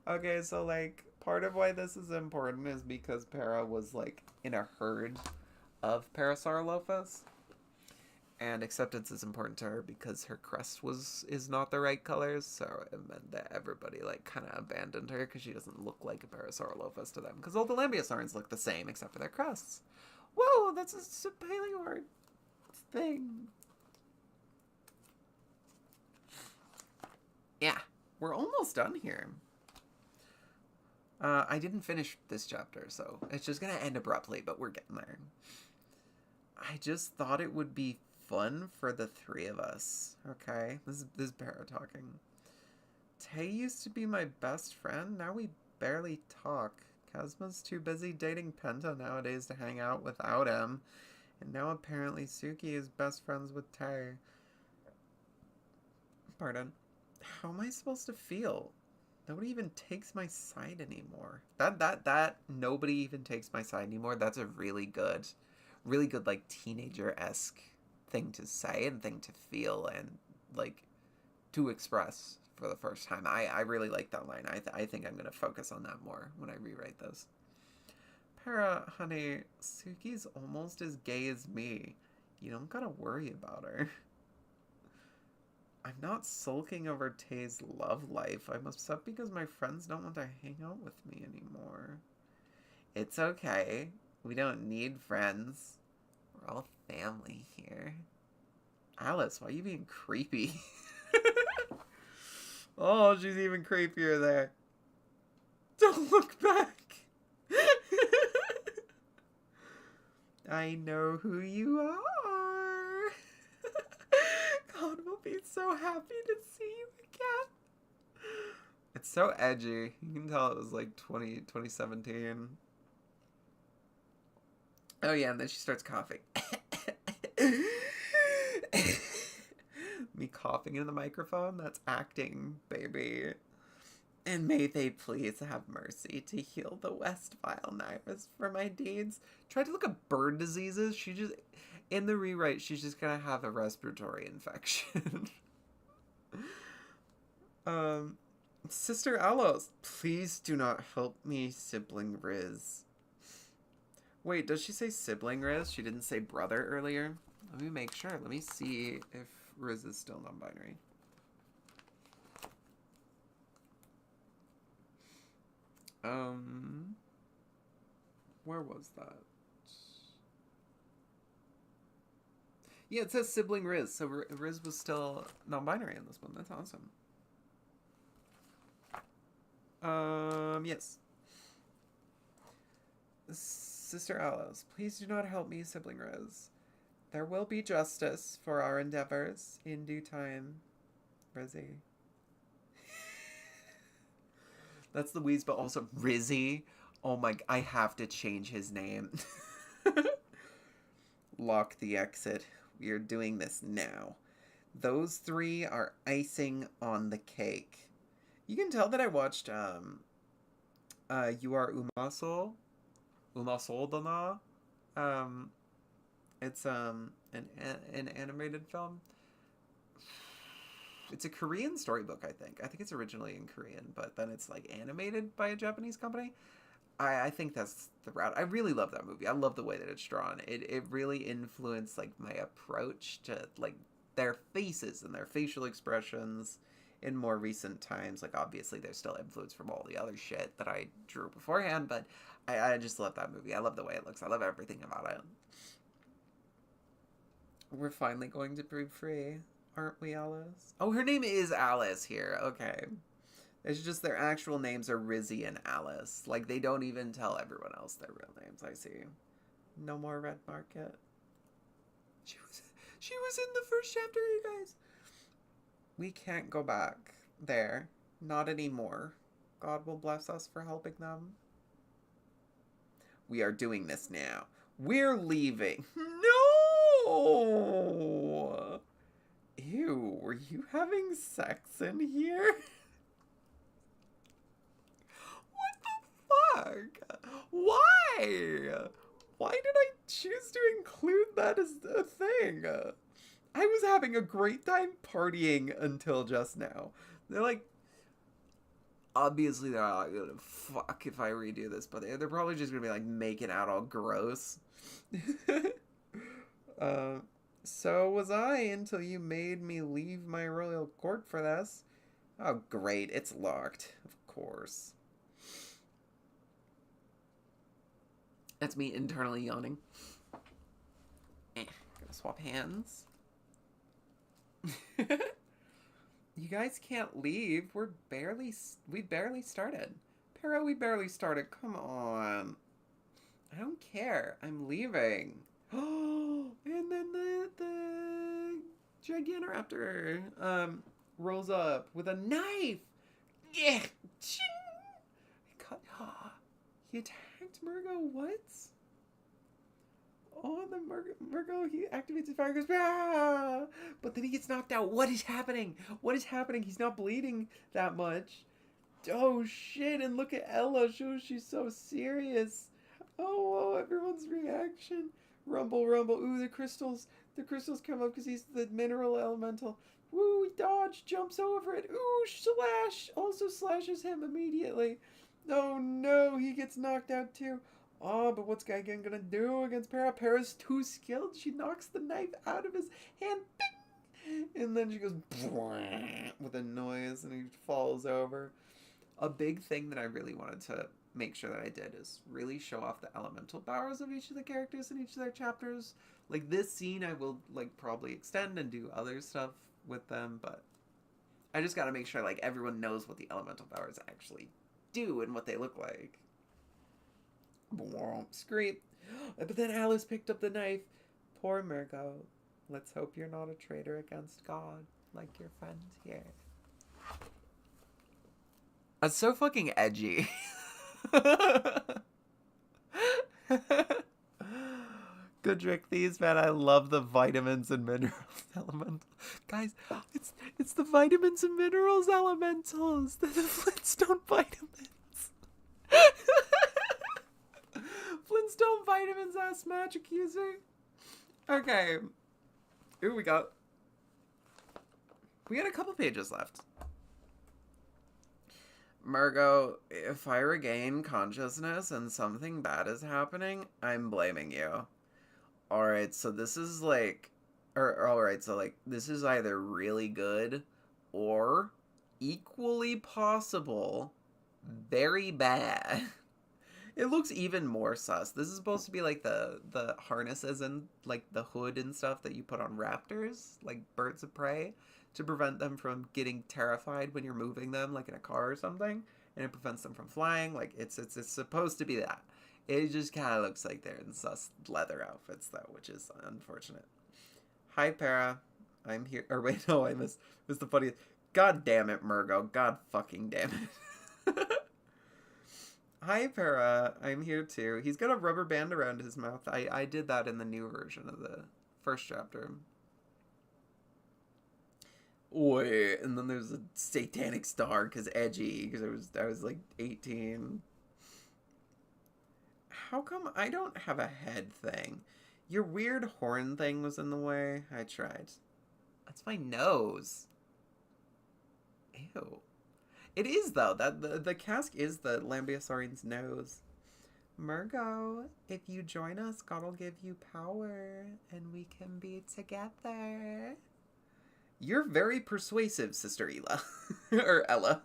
A: Okay, so, like, part of why this is important is because Para was, like, in a herd of Parasaurolophus. And acceptance is important to her because her crest is not the right colors, so it meant that everybody, like, kind of abandoned her because she doesn't look like a Parasaurolophus to them. Because all the Lambeosaurans look the same except for their crests. Whoa, that's a Paleoart thing. Yeah, we're almost done here. I didn't finish this chapter, so it's just gonna end abruptly, but we're getting there. I just thought it would be fun for the three of us. Okay, this is Para talking. Tay used to be my best friend. Now we barely talk. Kazma's too busy dating Penta nowadays to hang out without him. And now apparently Suki is best friends with Tay. Pardon. How am I supposed to feel? Nobody even takes my side anymore. That nobody even takes my side anymore. That's a really good, like, teenager-esque thing to say and thing to feel and, like, to express for the first time. I really like that line. I think I'm going to focus on that more when I rewrite this. Para, honey, Suki's almost as gay as me. You don't gotta worry about her. I'm not sulking over Tay's love life. I'm upset because my friends don't want to hang out with me anymore. It's okay. We don't need friends. We're all family here. Alice, why are you being creepy? Oh, she's even creepier there. Don't look back. I know who you are. God will be so happy to see you again. It's so edgy. You can tell it was like 2017. Oh yeah, and then she starts coughing. Me coughing in the microphone? That's acting, baby. And may they please have mercy to heal the Westvile Nyras for my deeds. Tried to look at bird diseases. She just, in the rewrite, she's just gonna have a respiratory infection. Sister Alos, please do not help me, sibling Riz. Wait, does she say sibling Riz? She didn't say brother earlier? Let me make sure. Let me see if Riz is still non-binary. Where was that? Yeah, it says sibling Riz, so Riz was still non-binary in this one. That's awesome. Yes. Sister Alice, please do not help me, sibling Riz. There will be justice for our endeavors in due time, Rizzy. That's the Wheeze, but also Rizzy. Oh my, I have to change his name. Lock the exit. We are doing this now. Those three are icing on the cake. You can tell that I watched, You Are Umasol. Umasol Dana. It's, an animated film.
B: it's a Korean storybook, I think. I think it's originally in Korean, but then it's like animated by a Japanese company. I think that's the route. I really love that movie. I love the way that it's drawn. It really influenced like my approach to like their faces and their facial expressions in more recent times. Like obviously there's still influence from all the other shit that I drew beforehand, but I just love that movie. I love the way it looks. I love everything about it. We're finally going to break free, aren't we, Alice? Oh, her name is Alice here. Okay. It's just their actual names are Rizzy and Alice. Like, they don't even tell everyone else their real names, I see. No more Red Market. She was in the first chapter, you guys. We can't go back there. Not anymore. God will bless us for helping them. We are doing this now. We're leaving. No! Ew, were you having sex in here? Fuck? Why? Why did I choose to include that as a thing? I was having a great time partying until just now. They're like, obviously they're not gonna fuck if I redo this, but they're probably just gonna be like making out all gross. So was I until you made me leave my royal court for this. Oh great, it's locked, of course. That's me internally yawning. Gonna swap hands. You guys can't leave. We barely started. Pero, we barely started. Come on. I don't care. I'm leaving. Oh, and then the Gigantoraptor rolls up with a knife. Yeah. He attacked Murgo. What? Oh, and then Murgo, he activates his fire and goes, ah! But then he gets knocked out. What is happening? What is happening? He's not bleeding that much. Oh, shit. And look at Ella. She's so serious. Oh, everyone's reaction. Rumble, rumble. Ooh, the crystals. The crystals come up because he's the mineral elemental. Woo, he dodge, jumps over it. Ooh, slash. Also slashes him immediately. Oh, no. He gets knocked out, too. Oh, but what's Gigan gonna do against Para? Para's too skilled. She knocks the knife out of his hand. Bing! And then she goes with a noise and he falls over. A big thing that I really wanted to make sure that I did is really show off the elemental powers of each of the characters in each of their chapters. Like this scene I will like probably extend and do other stuff with them, but I just gotta make sure like everyone knows what the elemental powers actually do and what they look like. Scream. But then Alice picked up the knife. Poor Murgo. Let's hope you're not a traitor against God, like your friend here. That's so fucking edgy. Good trick these, man. I love the vitamins and minerals elemental. Guys, it's the vitamins and minerals elementals. The Flintstone vitamins. Flintstone vitamins ass magic user. Okay. Ooh, we got a couple pages left. Murgo, if I regain consciousness and something bad is happening, I'm blaming you. Alright, so this is like alright, so like this is either really good or equally possible very bad. It looks even more sus. This is supposed to be like the harnesses and like the hood and stuff that you put on raptors, like birds of prey, to prevent them from getting terrified when you're moving them, like in a car or something, and it prevents them from flying. Like it's supposed to be that. It just kind of looks like they're in sus leather outfits though, which is unfortunate. Hi, Para. I'm here. Or wait, no, I missed the funniest. God damn it, Murgo. God fucking damn it. Hi, Para. I'm here too. He's got a rubber band around his mouth. I did that in the new version of the first chapter. Oi, and then there's a satanic star because edgy. Because I was like 18. How come I don't have a head thing? Your weird horn thing was in the way. I tried. That's my nose.
A: Ew. It is, though. That the cask is the Lambeosaurian's nose. Murgo, if you join us, God will give you power, and we can be together. You're very persuasive, Sister Ela. Or Ella.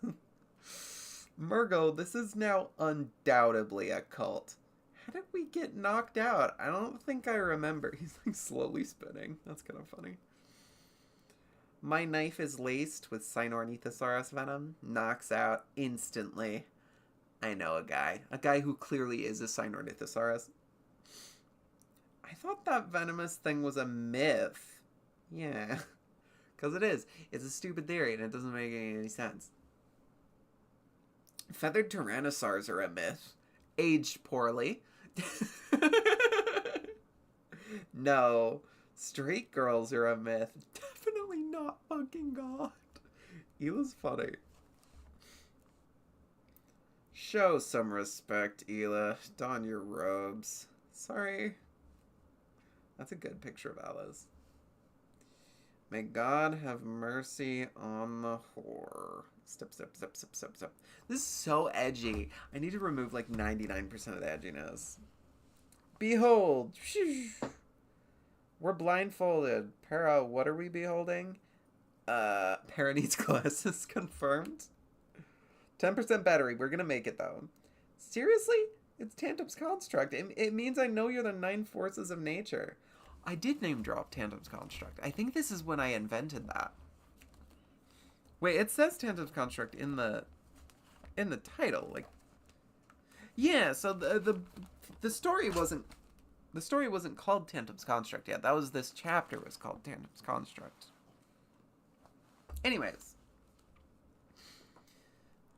A: Murgo, this is now undoubtedly a cult. How did we get knocked out? I don't think I remember. He's like slowly spinning. That's kind of funny. My knife is laced with Sinornithosaurus venom. Knocks out instantly. I know a guy who clearly is a Sinornithosaurus. I thought that venomous thing was a myth. Yeah, because it is. It's a stupid theory and it doesn't make any sense. Feathered tyrannosaurs are a myth. Aged poorly. No, straight girls are a myth. Definitely not fucking God. Ela's funny. Show some respect, Ela. Don your robes. Sorry. That's a good picture of Alice. May God have mercy on the whore. Step, step, step, step, step, step. This is so edgy. I need to remove like 99% of the edginess. Behold. We're blindfolded. Para, what are we beholding? Para needs glasses. Confirmed. 10% battery. We're gonna make it, though. Seriously? It's Tantum's construct. It means I know you're the 9 forces of nature. I did name drop Tantum's construct. I think this is when I invented that. Wait, it says Tantum's construct in the title. Like, yeah. So the story wasn't called Tantum's construct yet. That was this chapter was called Tantum's construct. Anyways.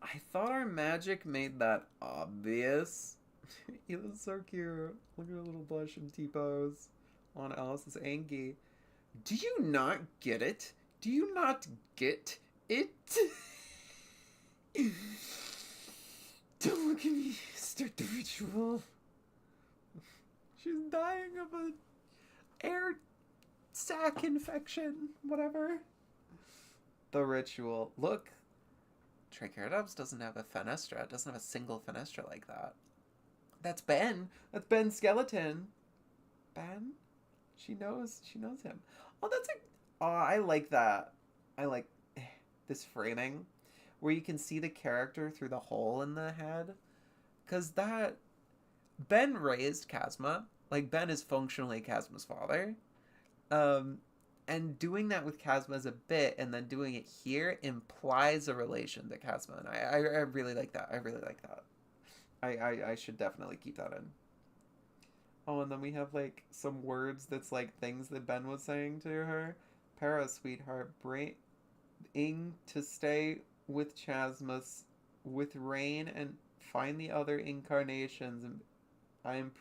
A: I thought our magic made that obvious. Ela's so cute. Look at her little blush and T-pose on Alice's Angie. Do you not get it? Do you not get it? Don't look at me. Start the ritual. She's dying of a air sac infection. Whatever. The ritual. Look. Triceratops doesn't have a fenestra. It doesn't have a single fenestra like that. That's Ben. That's Ben's skeleton. Ben? She knows him. Oh, that's a... Oh, I like that. I like this framing where you can see the character through the hole in the head. Because that... Ben raised Kazma. Like, Ben is functionally Kazma's father. And doing that with Kazma as a bit and then doing it here implies a relation to Kazma. And I really like that. I really like that. I should definitely keep that in. Oh, and then we have, like, some words that's, like, things that Ben was saying to her. Para, sweetheart, bring to stay with Chasmus, with Rain, and find the other incarnations. And I am...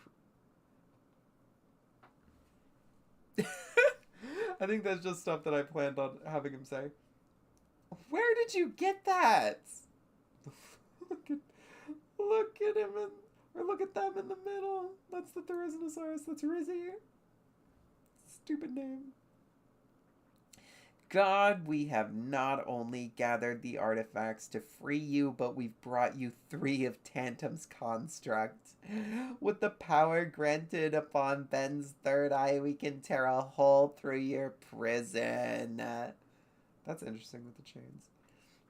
A: I think that's just stuff that I planned on having him say. Where did you get that? Look at him or look at them in the middle. That's the Therizinosaurus. That's Rizzy. Stupid name. God, we have not only gathered the artifacts to free you, but we've brought you 3 of Tantum's constructs. With the power granted upon Ben's third eye, we can tear a hole through your prison. That's interesting with the chains.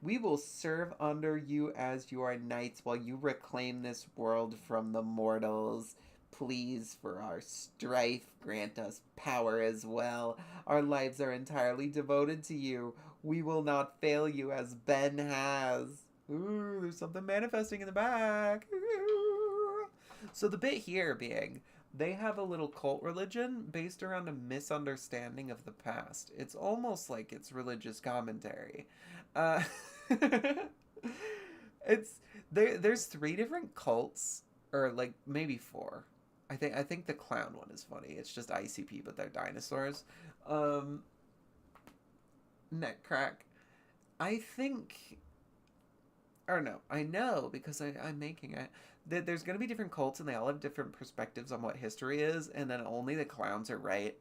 A: We will serve under you as your knights while you reclaim this world from the mortals. Please, for our strife, grant us power as well. Our lives are entirely devoted to you. We will not fail you as Ben has. Ooh, there's something manifesting in the back. Ooh. So the bit here being, they have a little cult religion based around a misunderstanding of the past. It's almost like it's religious commentary. There's 3 different cults, or like maybe 4. I think the clown one is funny. It's just ICP, but they're dinosaurs. Neck crack. I think... Or no, I know, because I'm making it. There's going to be different cults, and they all have different perspectives on what history is, and then only the clowns are right.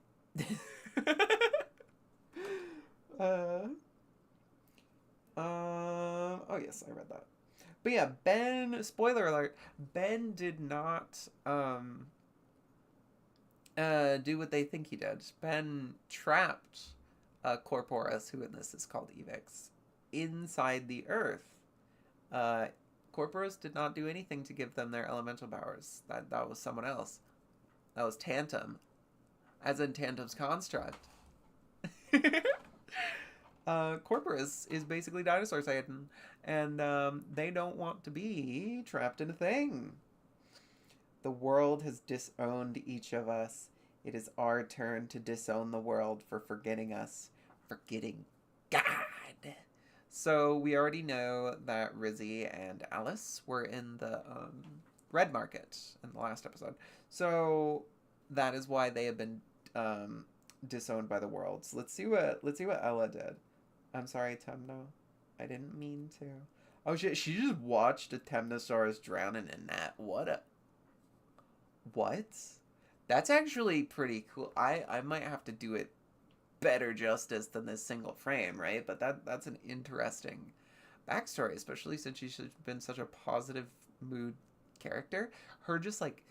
B: Oh yes, I read that. But yeah, Ben. Spoiler alert: Ben did not do what they think he did. Ben trapped Corporus, who in this is called Evix, inside the Earth. Uh, Corporus did not do anything to give them their elemental powers. That was someone else. That was Tantum, as in Tantum's construct. Corporus is basically Dinosaur Satan, and they don't want to be trapped in a thing. The world has disowned each of us. It is our turn to disown the world for forgetting us, forgetting God. So we already know that Rizzy and Alice were in the Red Market in the last episode. So that is why they have been disowned by the world. So let's see what Ella did. I'm sorry, Temno. I didn't mean to. Oh shit! She just watched a Temnosaurus drown in a net. What? That's actually pretty cool. I might have to do it better justice than this single frame, right? But that's an interesting backstory, especially since she's been such a positive mood character. Her just like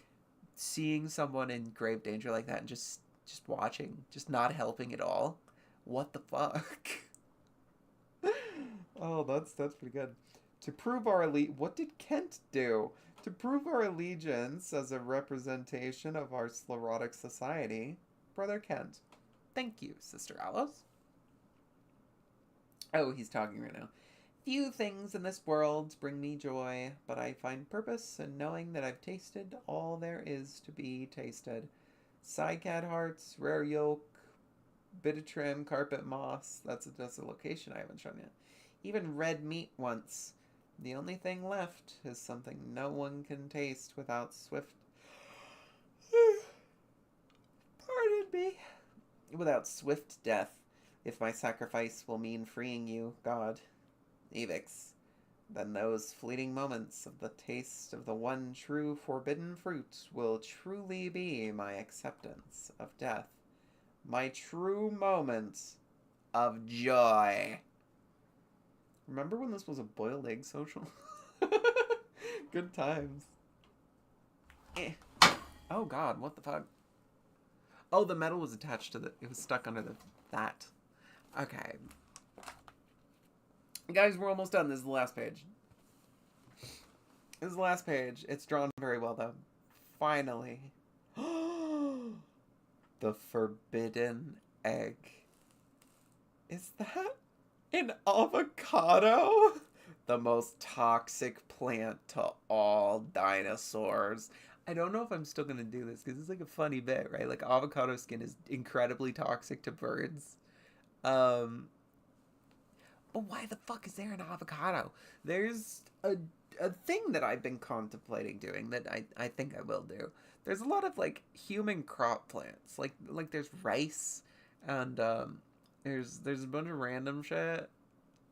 B: seeing someone in grave danger like that and just watching, just not helping at all. What the fuck? Oh, that's pretty good. To prove our what did Kent do? To prove our allegiance as a representation of our sclerotic society, Brother Kent. Thank you, Sister Alice. Oh, he's talking right now. Few things in this world bring me joy, but I find purpose in knowing that I've tasted all there is to be tasted. Cycad hearts, rare yolk, bit of trim, carpet moss. That's a location I haven't shown yet. Even red meat once. The only thing left is something no one can taste without swift... Pardon me. Without swift death, if my sacrifice will mean freeing you, God. Evix. Then those fleeting moments of the taste of the one true forbidden fruit will truly be my acceptance of death. My true moment of joy. Remember when this was a boiled egg social? Good times. Eh. Oh god, what the fuck? Oh, the metal was attached to it was stuck under that. Okay. Guys, we're almost done. This is the last page. This is the last page. It's drawn very well, though. Finally. The forbidden egg. Is that an avocado? The most toxic plant to all dinosaurs. I don't know if I'm still going to do this because it's like a funny bit, right? Like avocado skin is incredibly toxic to birds. But why the fuck is there an avocado? There's a thing that I've been contemplating doing that I think I will do. There's a lot of like human crop plants. Like there's rice and there's a bunch of random shit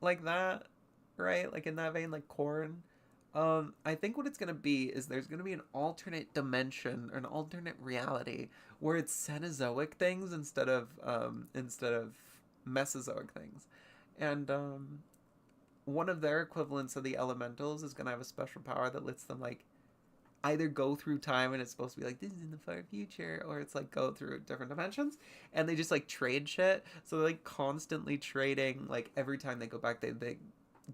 B: like that, right? Like in that vein, like corn. I think what it's gonna be is there's gonna be an alternate dimension or an alternate reality where it's Cenozoic things instead of Mesozoic things, and one of their equivalents of the elementals is gonna have a special power that lets them like either go through time and it's supposed to be like this is in the far future, or it's like go through different dimensions, and they just like trade shit. So they're like constantly trading. Like every time they go back, they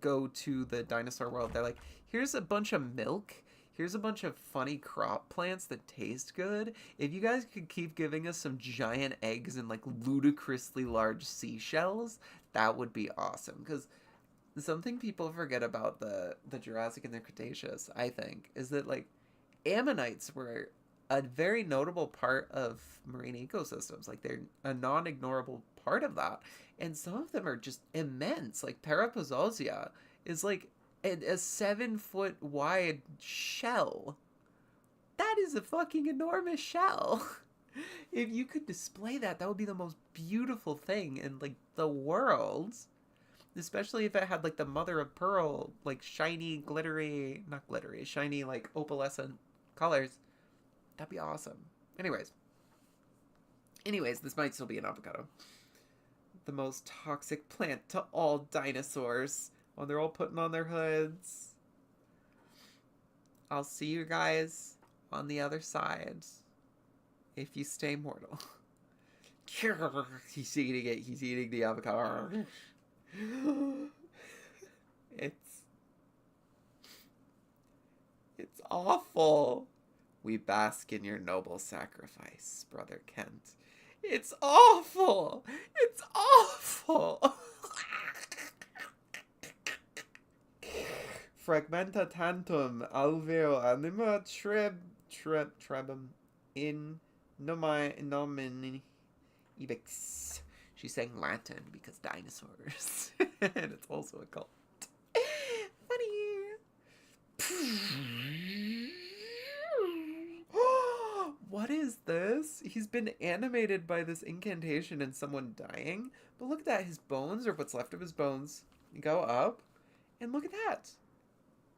B: go to the dinosaur world. They're like, here's a bunch of milk. Here's a bunch of funny crop plants that taste good. If you guys could keep giving us some giant eggs and like ludicrously large seashells, that would be awesome. Because something people forget about the Jurassic and the Cretaceous, I think, is that like ammonites were a very notable part of marine ecosystems. Like they're a non-ignorable part of that, and some of them are just immense. Like Parapozosia is like a 7-foot wide shell. That is a fucking enormous shell. If you could display that, that would be the most beautiful thing in like the world. Especially if it had like the mother of pearl, like shiny, glittery, not glittery, shiny, like opalescent colors. That'd be awesome. Anyways, this might still be an avocado. The most toxic plant to all dinosaurs. When they're all putting on their hoods. I'll see you guys on the other side. If you stay mortal. He's eating the avocado. It's awful. We bask in your noble sacrifice, Brother Kent. It's awful. It's awful. Fragmenta tantum alveo anima trebum in nomen ibex. She's saying Latin because dinosaurs. And it's also a cult. Funny. What is this? He's been animated by this incantation and someone dying. But look at that. His bones, or what's left of his bones, go up. And look at that.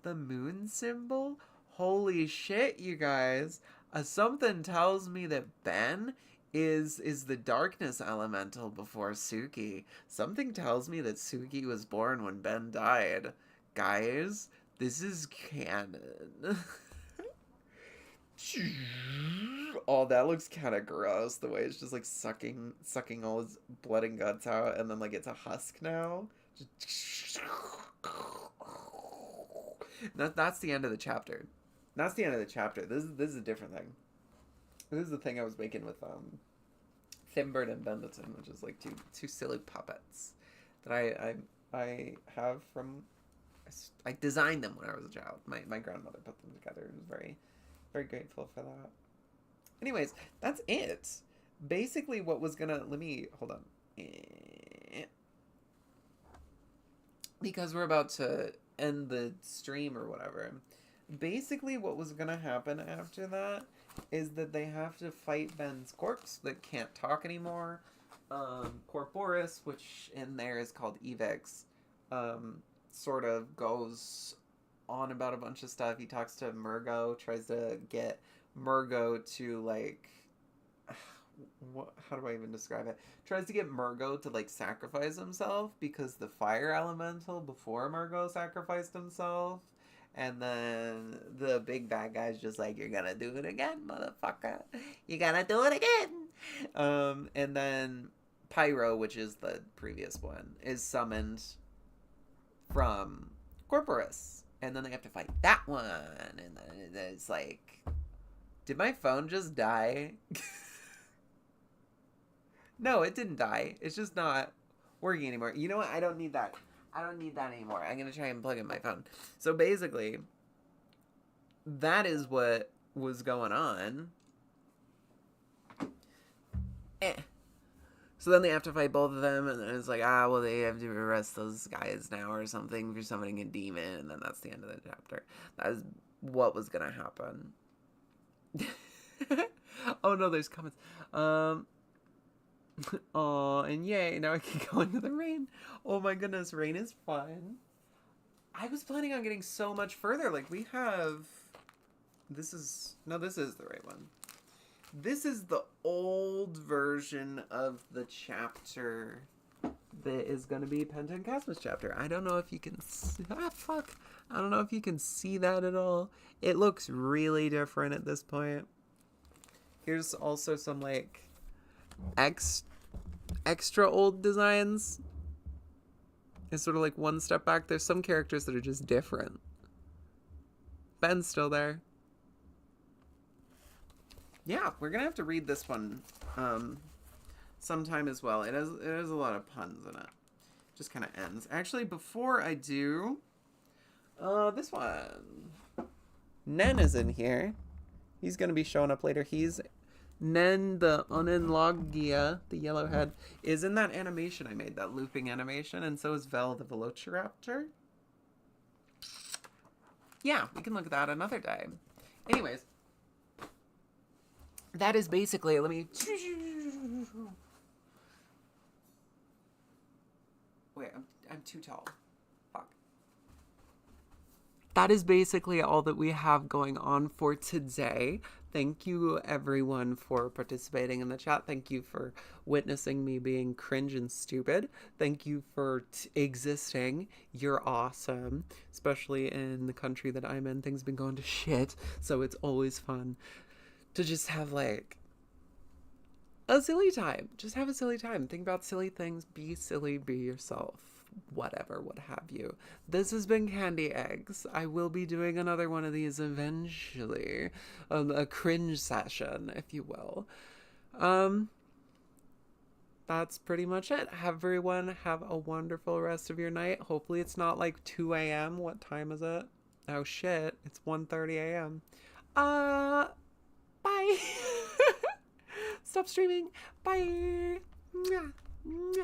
B: The moon symbol? Holy shit, you guys. Something tells me that Ben is the darkness elemental before Suki. Something tells me that Suki was born when Ben died. Guys, this is canon. Oh, that looks kind of gross, the way it's just like sucking all his blood and guts out, and then like it's a husk now. That's the end of the chapter. That's the end of the chapter. This is a different thing. This is the thing I was making with Thimbert and Bendelton, which is like two silly puppets that I have from. I designed them when I was a child. My grandmother put them together and was very, very grateful for that. Anyways, that's it. Basically, what was gonna hold on, because we're about to end the stream or whatever. Basically, what was gonna happen after that is that they have to fight Ben's corpse that can't talk anymore. Corporis, which in there is called Evix, sort of goes on about a bunch of stuff. He talks to Murgo, tries to get Murgo to like, how do I even describe it? Tries to get Murgo to like sacrifice himself because the fire elemental before Murgo sacrificed himself. And then the big bad guy's just like, you're gonna do it again, motherfucker. You gotta do it again. And then Pyro, which is the previous one, is summoned from Corporus. And then they have to fight that one. And then it's like, did my phone just die? No, it didn't die. It's just not working anymore. You know what? I don't need that. I don't need that anymore. I'm going to try and plug in my phone. So basically, that is what was going on. So then they have to fight both of them, and then it's like, well, they have to arrest those guys now or something for summoning a demon, and then that's the end of the chapter. That is what was going to happen. Oh, no, there's comments. Oh, and yay, now I can go into the rain. Oh my goodness, rain is fun. I was planning on getting so much further. Like, we have... this is the right one. This is the old version of the chapter that is going to be Penta and Casmus chapter. I don't know if you can see... I don't know if you can see that at all. It looks really different at this point. Here's also some, like, extra old designs. It's sort of like one step back. There's some characters that are just different. Ben's still there. Yeah, we're gonna have to read this one sometime as well. It has a lot of puns in it. Just kind of ends. Actually, before I do, this one. Nen is in here. He's gonna be showing up later. Nen, the Onenlogia, the yellowhead, is in that animation I made, that looping animation, and so is Vel, the Velociraptor. Yeah, we can look at that another day. Anyways, that is basically, let me... Wait, I'm too tall. Fuck.
A: that is basically all that we have going on for today. Thank you, everyone, for participating in the chat. Thank you for witnessing me being cringe and stupid. Thank you for existing. You're awesome. Especially in the country that I'm in. Things have been going to shit. So it's always fun to just have, like, a silly time. Just have a silly time. Think about silly things. Be silly. Be yourself. Whatever, what have you. This has been Candy Eggs. I will be doing another one of these eventually. A cringe session, if you will. That's pretty much it. Everyone have a wonderful rest of your night. Hopefully it's not like 2 a.m. What time is it? Oh shit, it's 1:30 a.m. Bye. Stop streaming. Bye. Mwah. Mwah.